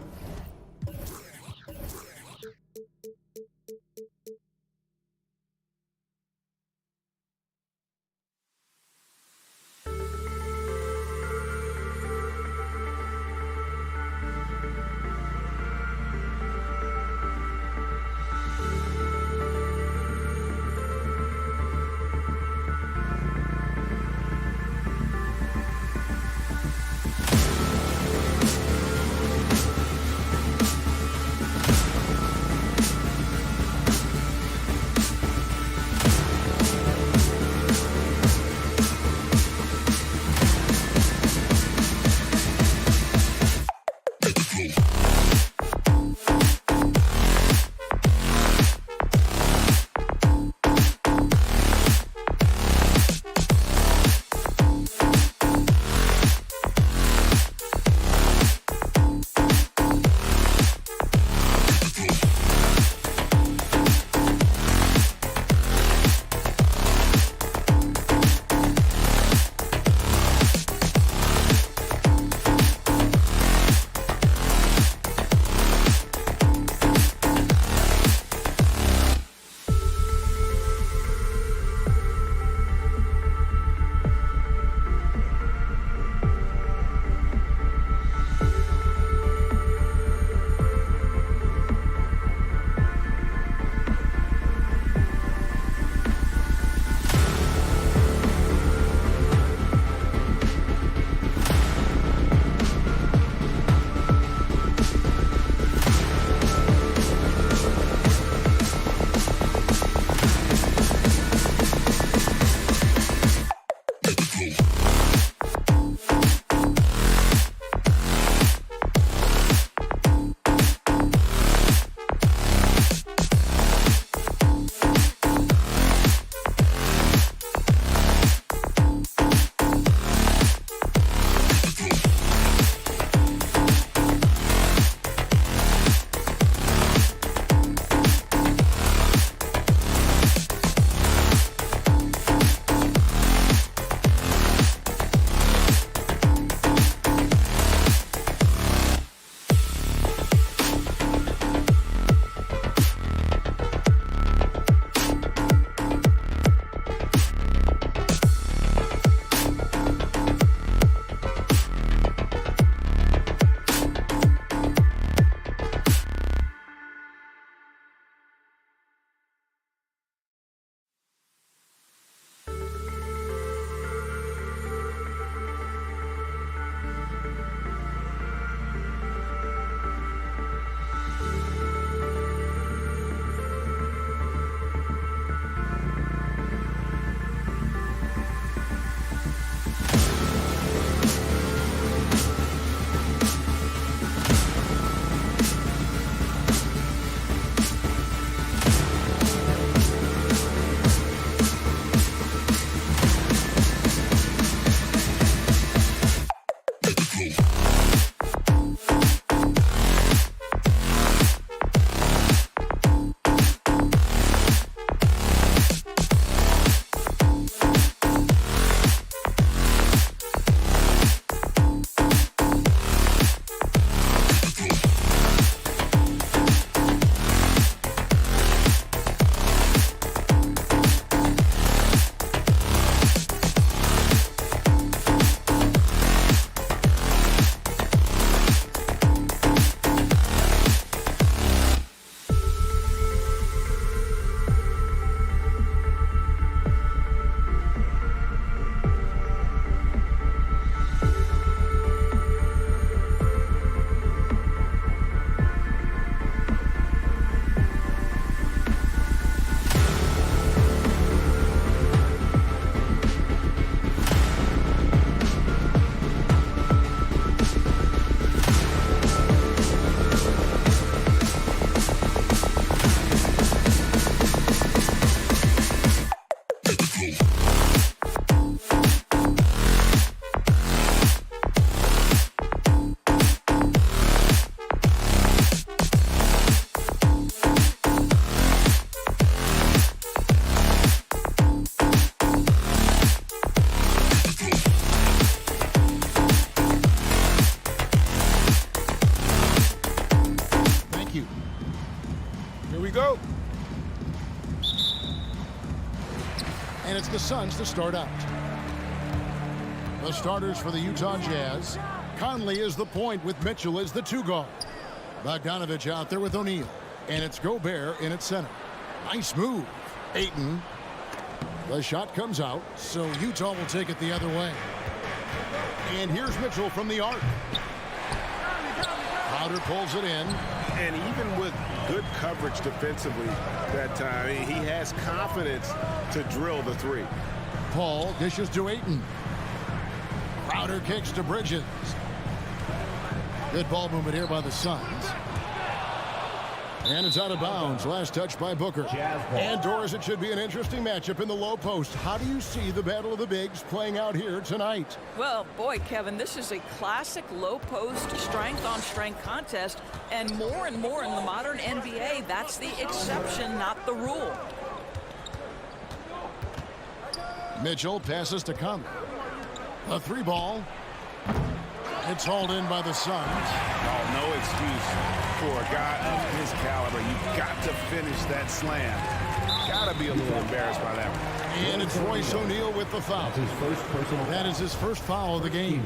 Here we go. And it's the Suns to start out. The starters for the Utah Jazz. Conley is the point with Mitchell as the 2 guard. Bogdanovich out there with O'Neal. And it's Gobert in at center. Nice move. Ayton. The shot comes out, so Utah will take it the other way. And here's Mitchell from the arc. Crowder pulls it in. And even with good coverage defensively that time, he has confidence to drill the 3. Paul dishes to Ayton. Crowder kicks to Bridges. Good ball movement here by the Suns. And it's out of bounds. Last touch by Booker. And Doris, it should be an interesting matchup in the low post. How do you see the battle of the bigs playing out here tonight? Well, boy, Kevin, this is a classic low post strength-on-strength contest. And more in the modern NBA, that's the exception, not the rule. Mitchell passes to Conley. A 3 ball. It's hauled in by the Suns. Oh, no excuse for a guy of his caliber. You've got to finish that slam. Got to be a little embarrassed by that one. And it's Royce O'Neal with the foul. That is his first foul of the game.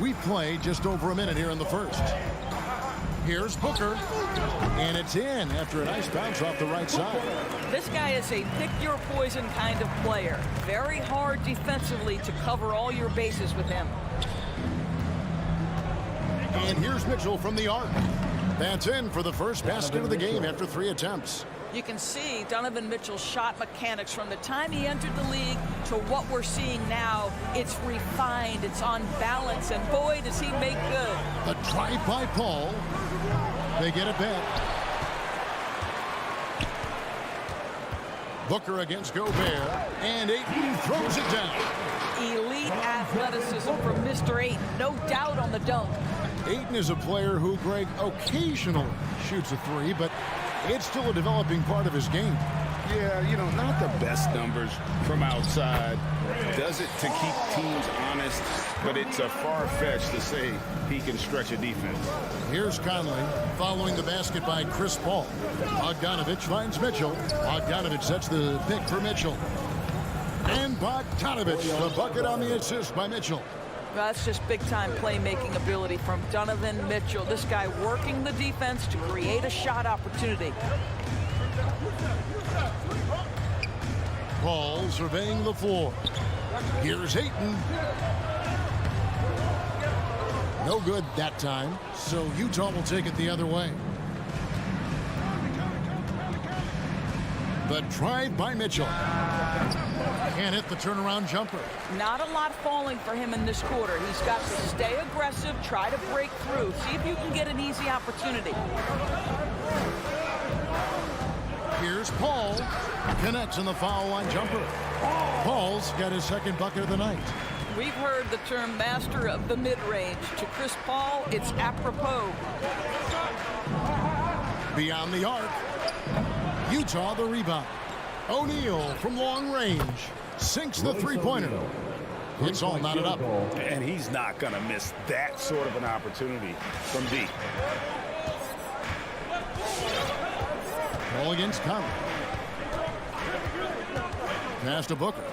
We've played just over a minute here in the first. Here's Booker. And it's in after a nice bounce off the right side. This guy is a pick-your-poison kind of player. Very hard defensively to cover all your bases with him. And here's Mitchell from the arc. That's in for the first basket of the game after 3 attempts. You can see Donovan Mitchell's shot mechanics from the time he entered the league to what we're seeing now. It's refined, it's on balance, and boy, does he make good. The drive by Paul. They get it back. Booker against Gobert, and Ayton throws it down. Elite athleticism from Mr. Ayton, no doubt on the dunk. Ayton is a player who, Greg, occasionally shoots a 3, but it's still a developing part of his game. Yeah, you know, not the best numbers from outside. Does it to keep teams honest, but it's a far-fetch to say he can stretch a defense. Here's Conley following the basket by Chris Paul. Bogdanovich finds Mitchell. Bogdanovich sets the pick for Mitchell. And Bogdanovich, the bucket on the assist by Mitchell. That's just big-time playmaking ability from Donovan Mitchell. This guy working the defense to create a shot opportunity. Paul surveying the floor. Here's Ayton. No good that time, so Utah will take it the other way. The drive by Mitchell. Can't hit the turnaround jumper. Not a lot falling for him in this quarter. He's got to stay aggressive, try to break through, see if you can get an easy opportunity. Here's Paul. Connects on the foul line jumper. Paul's got his second bucket of the night. We've heard the term master of the mid-range. To Chris Paul, it's apropos. Beyond the arc. Utah the rebound. O'Neal from long range sinks the 3-pointer. It's all knotted up. And he's not going to miss that sort of an opportunity from deep. Ball against Conley. Pass to Booker.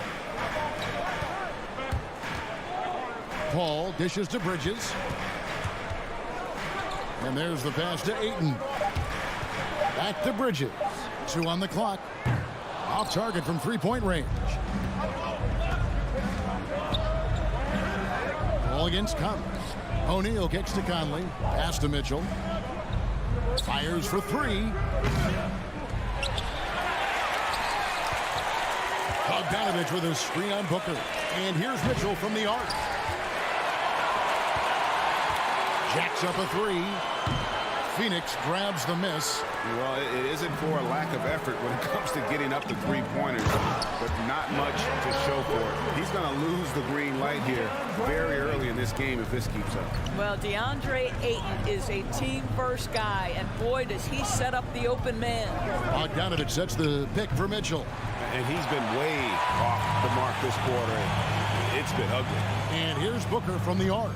Paul dishes to Bridges. And there's the pass to Ayton. Back to Bridges. 2 on the clock. Off target from 3-point range. Ball against Conley. O'Neal kicks to Conley. Pass to Mitchell. Fires for 3. Bogdanovich with a screen on Booker. And here's Mitchell from the arc. Jacks up a 3. Phoenix grabs the miss. Well, it isn't for a lack of effort when it comes to getting up to 3-pointers, but not much to show for it. He's going to lose the green light here very early in this game if this keeps up. Well, Deandre Ayton is a team-first guy, and boy, does he set up the open man. Bogdanovich sets the pick for Mitchell. And he's been way off the mark this quarter. It's been ugly. And here's Booker from the arc.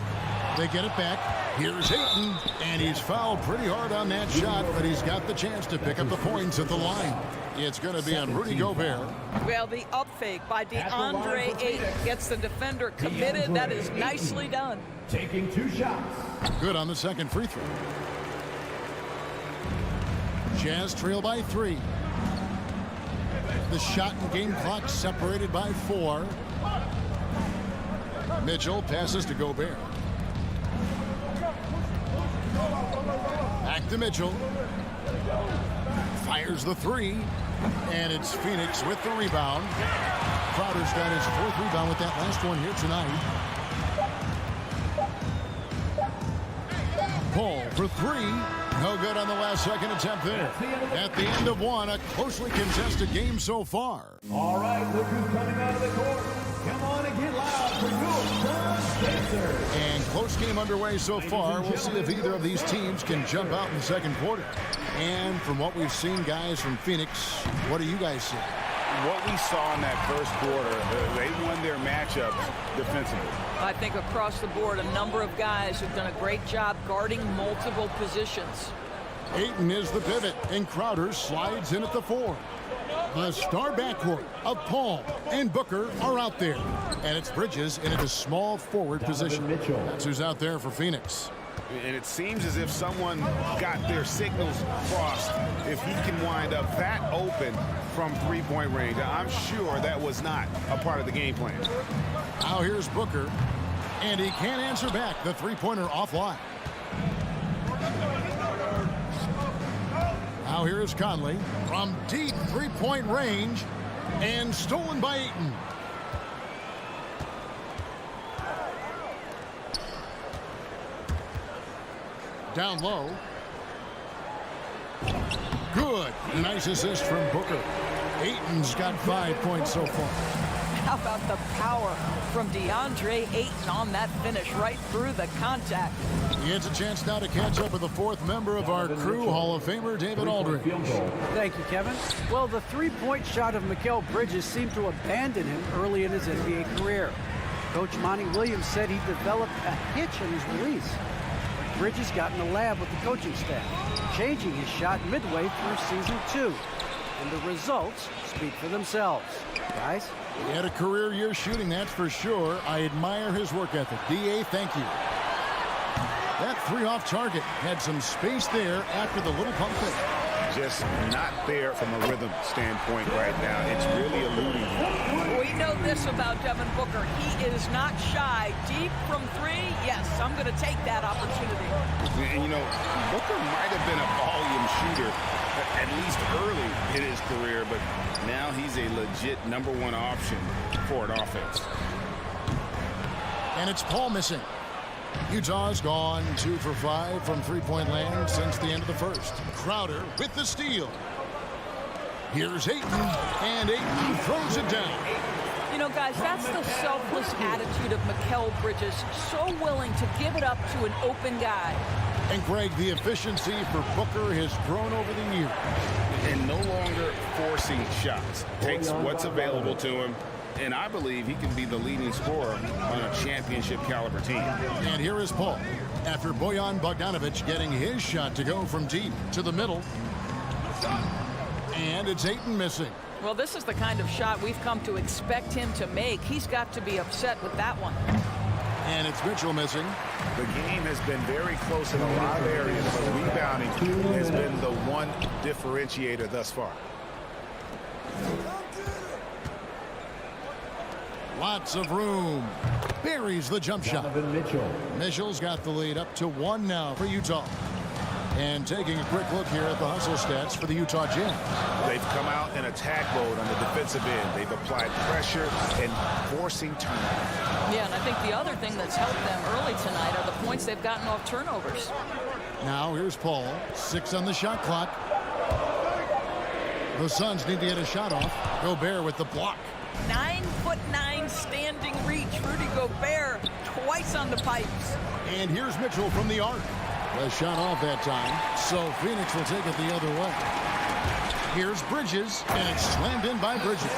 They get it back. Here's Ayton, and he's fouled pretty hard on that shot, but he's got the chance to pick up the points at the line. It's going to be on Rudy Gobert. Well, the up fake by Deandre Ayton gets the defender committed. That is nicely done. Taking 2 shots. Good on the second free throw. Jazz trail by 3. The shot and game clock separated by 4. Mitchell passes to Gobert. Back to Mitchell. Fires the 3. And it's Phoenix with the rebound. Crowder's got his 4th rebound with that last one here tonight. Paul for 3. No good on the last second attempt there. At the end of one, a closely contested game so far. All right, look who's coming out of the court. Come on and get loud for your son, Spencer. And close game underway so far. We'll see if either of these teams can jump out in the second quarter. And from what we've seen, guys, from Phoenix, what do you guys see? What we saw in that first quarter, they won their matchups defensively. I think across the board, a number of guys have done a great job guarding multiple positions. Ayton is the pivot, and Crowder slides in at the 4. The star backcourt of Paul and Booker are out there. And it's Bridges in a small forward position. That's who's out there for Phoenix. And it seems as if someone got their signals crossed. If he can wind up that open from three-point range, I'm sure that was not a part of the game plan. Now here's Booker, and he can't answer back. The three-pointer offline. Now here's Conley from deep three-point range, and stolen by Ayton. Down low. Good. Nice assist from Booker. Ayton's got 5 points so far. How about the power from Deandre Ayton on that finish right through the contact? He gets a chance now to catch up with the 4th member of our crew, Hall of Famer David Aldridge. Thank you, Kevin. Well, the three-point shot of Mikal Bridges seemed to abandon him early in his NBA career. Coach Monty Williams said he developed a hitch in his release. Bridges got in the lab with the coaching staff, changing his shot midway through season 2. And the results speak for themselves. Guys? He had a career year shooting, that's for sure. I admire his work ethic. D.A., thank you. That 3 off target had some space there after the little pump fake. Just not there from a rhythm standpoint right now. It's really eluding him. We know this about Devin Booker. He is not shy. Deep from 3, yes, I'm going to take that opportunity. And, you know, Booker might have been a volume shooter, at least early in his career, but now he's a legit #1 option for an offense. And it's Paul missing. Utah's gone 2 for 5 from three-point land since the end of the first. Crowder with the steal. Here's Ayton, and Ayton throws it down. You know, guys, that's the selfless attitude of Mikal Bridges. So willing to give it up to an open guy. And Greg, the efficiency for Booker has grown over the years. And no longer forcing shots. Takes what's available to him. And I believe he can be the leading scorer on a championship caliber team. And here is Paul after Bojan Bogdanovic getting his shot to go from deep to the middle. And it's Ayton missing. Well, this is the kind of shot we've come to expect him to make. He's got to be upset with that one. And it's Mitchell missing. The game has been very close in a lot of areas, but rebounding has been the one differentiator thus far. Lots of room. Buries the jump shot. Mitchell's got the lead up to 1 now for Utah. And taking a quick look here at the hustle stats for the Utah Jazz. They've come out in attack mode on the defensive end. They've applied pressure and forcing turnovers. Yeah, and I think the other thing that's helped them early tonight are the points they've gotten off turnovers. Now here's Paul. 6 on the shot clock. The Suns need to get a shot off. Gobert with the block. 9'9" standing reach. Rudy Gobert twice on the pipes. And here's Mitchell from the arc. The shot off that time, so Phoenix will take it the other way. Here's Bridges, and it's slammed in by Bridges.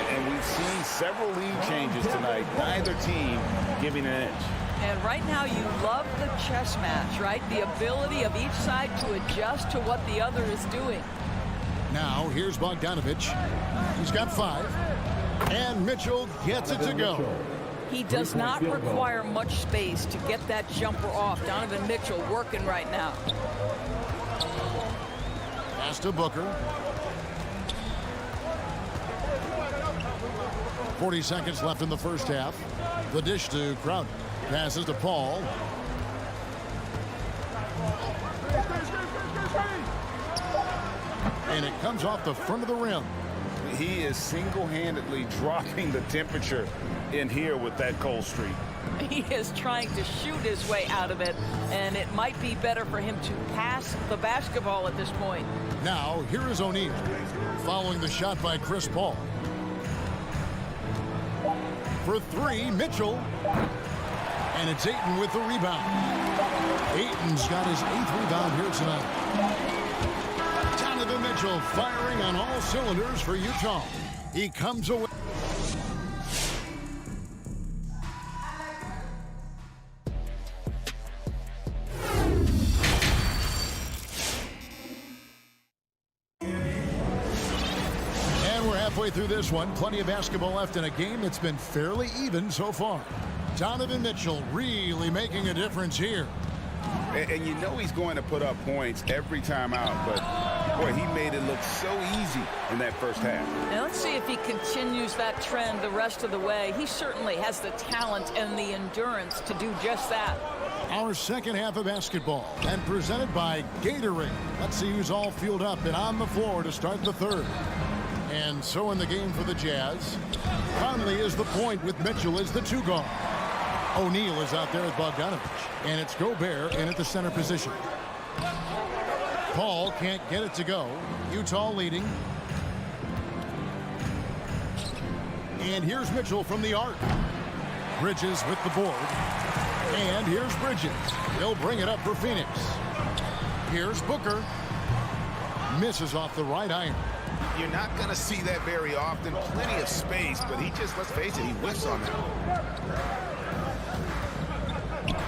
And we've seen several lead changes tonight. Neither team giving an edge. And right now you love the chess match, right? The ability of each side to adjust to what the other is doing. Now here's Bogdanovich. He's got 5. And Mitchell gets it to go. He does not require much space to get that jumper off. Donovan Mitchell working right now. Pass to Booker. 40 seconds left in the first half. The dish to Crowder. Passes to Paul. And it comes off the front of the rim. He is single-handedly dropping the temperature in here with that cold streak. He is trying to shoot his way out of it, and it might be better for him to pass the basketball at this point. Now, here is O'Neal, following the shot by Chris Paul. For 3, Mitchell. And it's Ayton with the rebound. Ayton's got his 8th rebound here tonight. Donovan Mitchell firing on all cylinders for Utah. He comes away. And we're halfway through this one. Plenty of basketball left in a game that's been fairly even so far. Donovan Mitchell really making a difference here. And you know he's going to put up points every time out, but boy, he made it look so easy in that first half. Now let's see if he continues that trend the rest of the way. He certainly has the talent and the endurance to do just that. Our second half of basketball, and presented by Gatorade. Let's see who's all fueled up and on the floor to start the third. And so in the game for the Jazz, Conley is the point with Mitchell as the 2 guard. O'Neal is out there with Bogdanovich, and it's Gobert in at the center position. Paul can't get it to go. Utah leading. And here's Mitchell from the arc. Bridges with the board. And here's Bridges. He'll bring it up for Phoenix. Here's Booker. Misses off the right iron. You're not going to see that very often. Plenty of space, but he just, let's face it, he whiffs on that.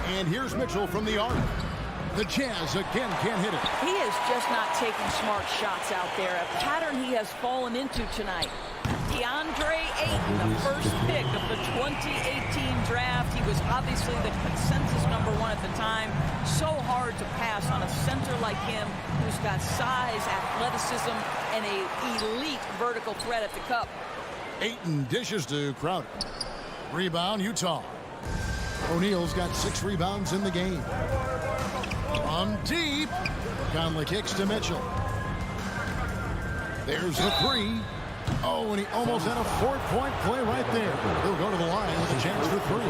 And here's Mitchell from the arc. The Jazz again can't hit it. He is just not taking smart shots out there. A pattern he has fallen into tonight. Deandre Ayton, the first pick of the 2018 draft. He was obviously the consensus #1 at the time. So hard to pass on a center like him who's got size, athleticism, and an elite vertical threat at the cup. Ayton dishes to Crowder. Rebound, Utah. O'Neal's got 6 rebounds in the game. From deep. Conley kicks to Mitchell. There's the 3. Oh, and he almost had a 4-point play right there. He'll go to the line with a chance for 3.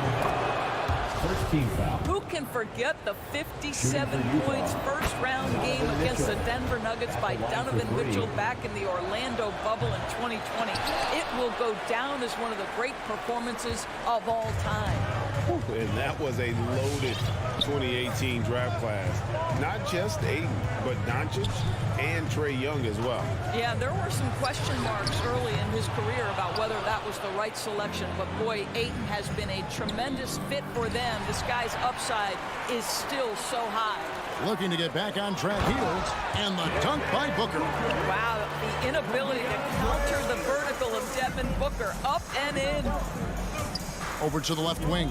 First team foul. Who can forget the 57 points first round game against the Denver Nuggets by Donovan Mitchell back in the Orlando bubble in 2020? It will go down as one of the great performances of all time. And that was a loaded 2018 draft class. Not just Ayton, but Doncic and Trae Young as well. Yeah, there were some question marks early in his career about whether that was the right selection. But boy, Ayton has been a tremendous fit for them. This guy's upside is still so high. Looking to get back on track heels, and the dunk by Booker. Wow, the inability to counter the vertical of Devin Booker. Up and in. Over to the left wing.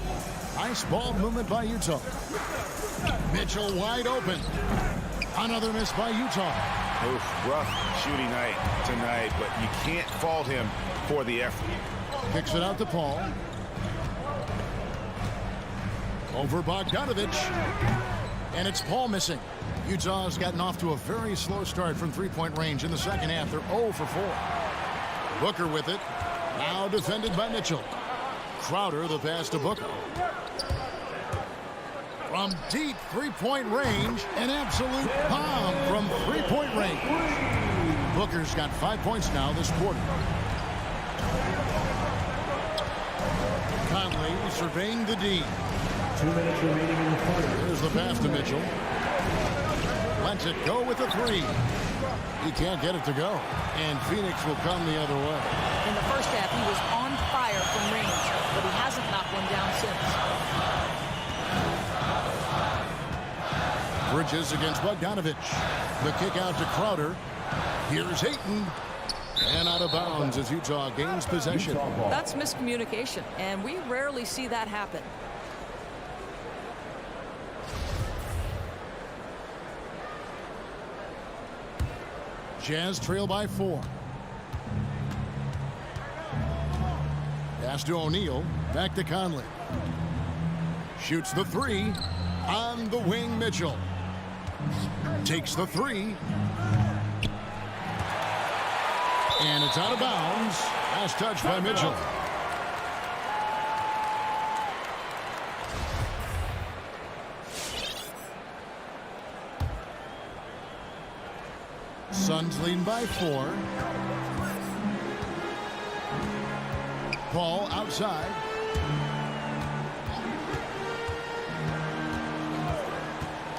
Nice ball movement by Utah. Mitchell wide open. Another miss by Utah. Oof, rough shooting night tonight, but you can't fault him for the effort. Kicks it out to Paul. Over Bogdanovich. And it's Paul missing. Utah's gotten off to a very slow start from 3-point range in the second half. They're 0 for 4. Booker with it. Now defended by Mitchell. Crowder, the pass to Booker. From deep 3-point range, an absolute bomb from 3-point range. Booker's got 5 points now this quarter. Conley surveying the D. 2 minutes remaining in the quarter. Here's the pass to Mitchell. Lets it go with the 3. He can't get it to go. And Phoenix will come the other way. In the first half, he was on fire from range, but he hasn't knocked one down since. Bridges against Bogdanovich. The kick out to Crowder. Here's Ayton. And out of bounds as Utah gains possession. That's miscommunication, and we rarely see that happen. Jazz trail by 4. Pass to O'Neal. Back to Conley. Shoots the 3. On the wing, Mitchell. Takes the 3. And it's out of bounds. Last touch by Mitchell. Suns leading by 4. Paul outside.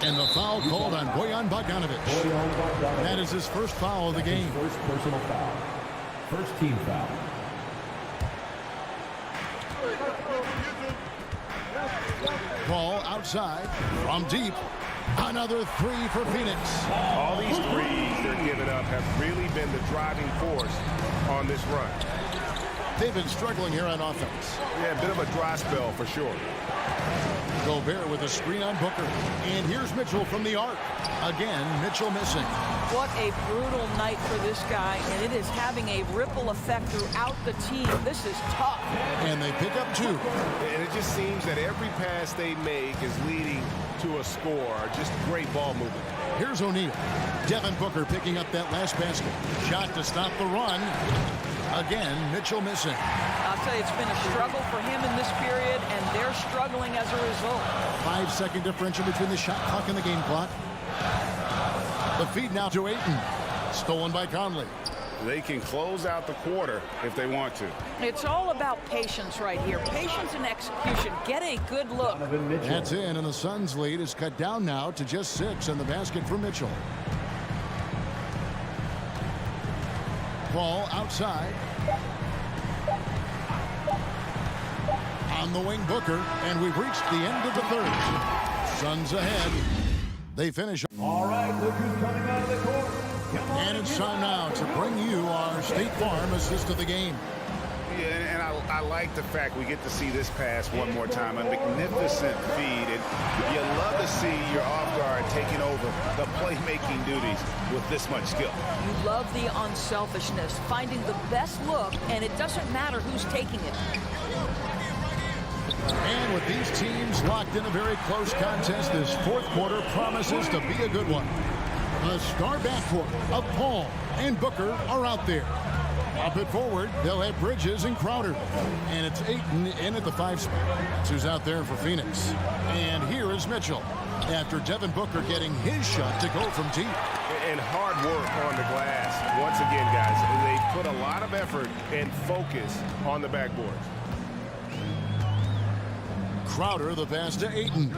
And the foul called on Bojan Bogdanovich. That is his first foul of the game. First personal foul. First team foul. Paul outside from deep. Another 3 for Phoenix. All these threes they're giving up have really been the driving force on this run. They've been struggling here on offense. Yeah, a bit of a dry spell for sure. Gobert with a screen on Booker. And here's Mitchell from the arc. Again, Mitchell missing. What a brutal night for this guy, and it is having a ripple effect throughout the team. This is tough. And they pick up 2. And it just seems that every pass they make is leading to a score. Just great ball movement. Here's O'Neal. Devin Booker picking up that last basket. Shot to stop the run. Again, Mitchell missing. I'll tell you, it's been a struggle for him in this period, and they're struggling as a result. 5-second differential between the shot clock and the game clock. The feed now to Ayton. Stolen by Conley. They can close out the quarter if they want to. It's all about patience right here. Patience and execution. Get a good look. That's in, and the Suns' lead is cut down now to just 6 in the basket for Mitchell. Paul outside. On the wing, Booker, and we've reached the end of the third. Suns ahead. They finish. All right, look who's coming out of the court. And it's time now to bring you our State Farm assist of the game. Yeah, and I like the fact we get to see this pass one more time. A magnificent feed. And you love to see your off guard taking over the playmaking duties with this much skill. You love the unselfishness, finding the best look, and it doesn't matter who's taking it. And with these teams locked in a very close contest, this fourth quarter promises to be a good one. The star backcourt of Paul and Booker are out there. Up it forward, they'll have Bridges and Crowder. And it's Ayton in at the 5 spot. That's who's out there for Phoenix. And here is Mitchell. After Devin Booker getting his shot to go from deep. And hard work on the glass. Once again, guys, they put a lot of effort and focus on the backboards. Crowder, the pass to Ayton.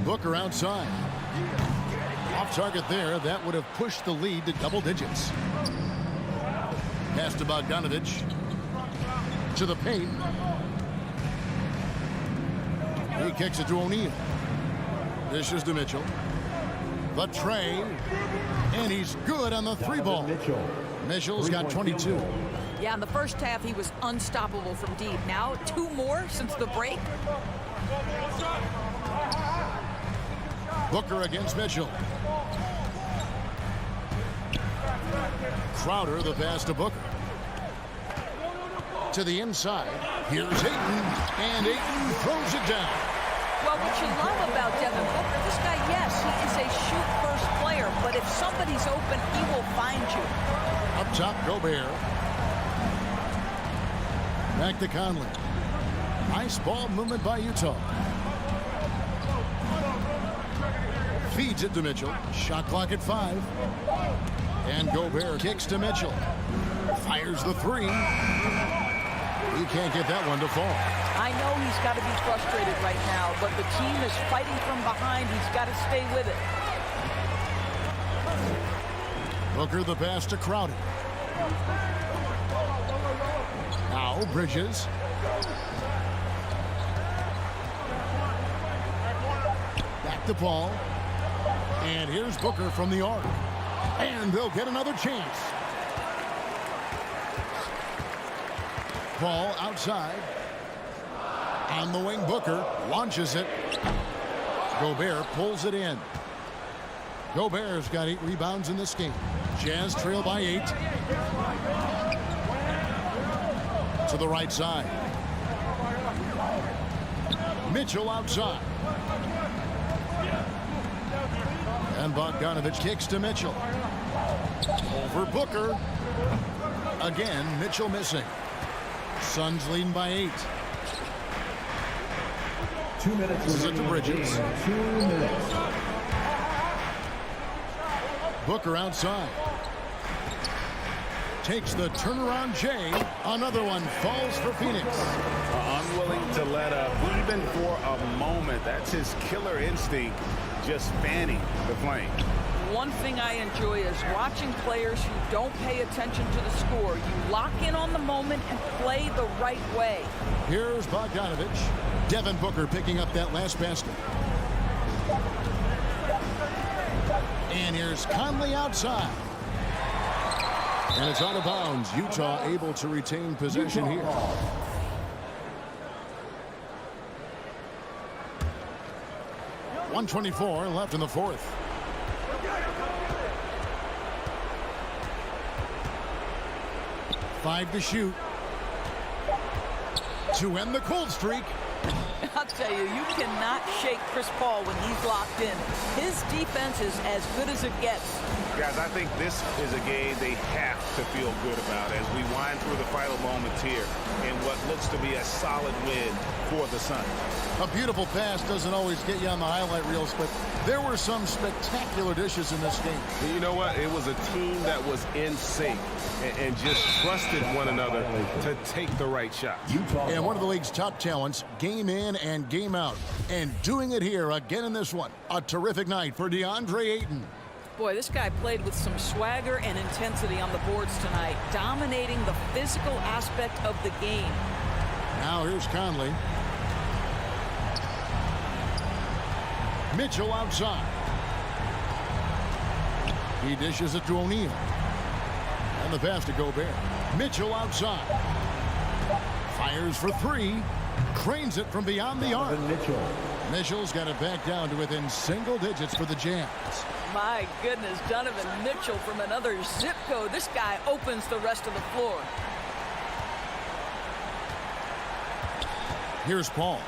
Booker outside. Off target there. That would have pushed the lead to double digits. Pass to Bogdanovich. To the paint. He kicks it to O'Neal. Dishes to Mitchell. The tray. And he's good on the 3 ball. Mitchell's got 22. Yeah, in the first half, he was unstoppable from deep. Now, 2 more since the break. Booker against Mitchell. Crowder, the pass to Booker. To the inside. Here's Ayton. And Ayton throws it down. Well, what you love about Devin Booker, this guy, yes, he is a shoot-first player, but if somebody's open, he will find you. Up top, Gobert. Back to Conley. Nice ball movement by Utah. Feeds it to Mitchell. Shot clock at 5. And Gobert kicks to Mitchell. Fires the 3. He can't get that one to fall. I know he's got to be frustrated right now, but the team is fighting from behind. He's got to stay with it. Booker the pass to Crowder. Now Bridges. to Paul. And here's Booker from the arc. And they'll get another chance. Paul outside. On the wing, Booker launches it. Gobert pulls it in. Gobert's got 8 rebounds in this game. Jazz trail by 8. To the right side. Mitchell outside. And Bogdanovich kicks to Mitchell. Over Booker. Again, Mitchell missing. Suns leading by 8. 2 minutes. This is it to Bridges. 2 minutes. Booker outside. Takes the turnaround J. Another one falls for Phoenix. Unwilling to let up even for a moment. That's his killer instinct, just fanning the flame. One thing I enjoy is watching players who don't pay attention to the score. You lock in on the moment and play the right way. Here's Bogdanovich. Devin Booker picking up that last basket. And here's Conley outside. And it's out of bounds. Utah able to retain possession here. .124 left in the fourth. Five to shoot. To end the cold streak. I'll tell you, you cannot shake Chris Paul when he's locked in. His defense is as good as it gets. Guys, I think this is a game they have to feel good about as we wind through the final moments here in what looks to be a solid win for the Suns. A beautiful pass doesn't always get you on the highlight reels, but there were some spectacular dishes in this game. You know what? It was a team that was in sync and just trusted one another to take the right shot. And one of the league's top talents, game in and game out. And doing it here again in this one. A terrific night for Deandre Ayton. Boy, this guy played with some swagger and intensity on the boards tonight, dominating the physical aspect of the game. Now here's Conley. Mitchell outside. He dishes it to O'Neal. And the pass to Gobert. Mitchell outside. Fires for 3. Cranes it from beyond the arc. Mitchell's got it back down to within single digits for the Jazz. My goodness, Donovan Mitchell from another zip code. This guy opens the rest of the floor. Here's Paul.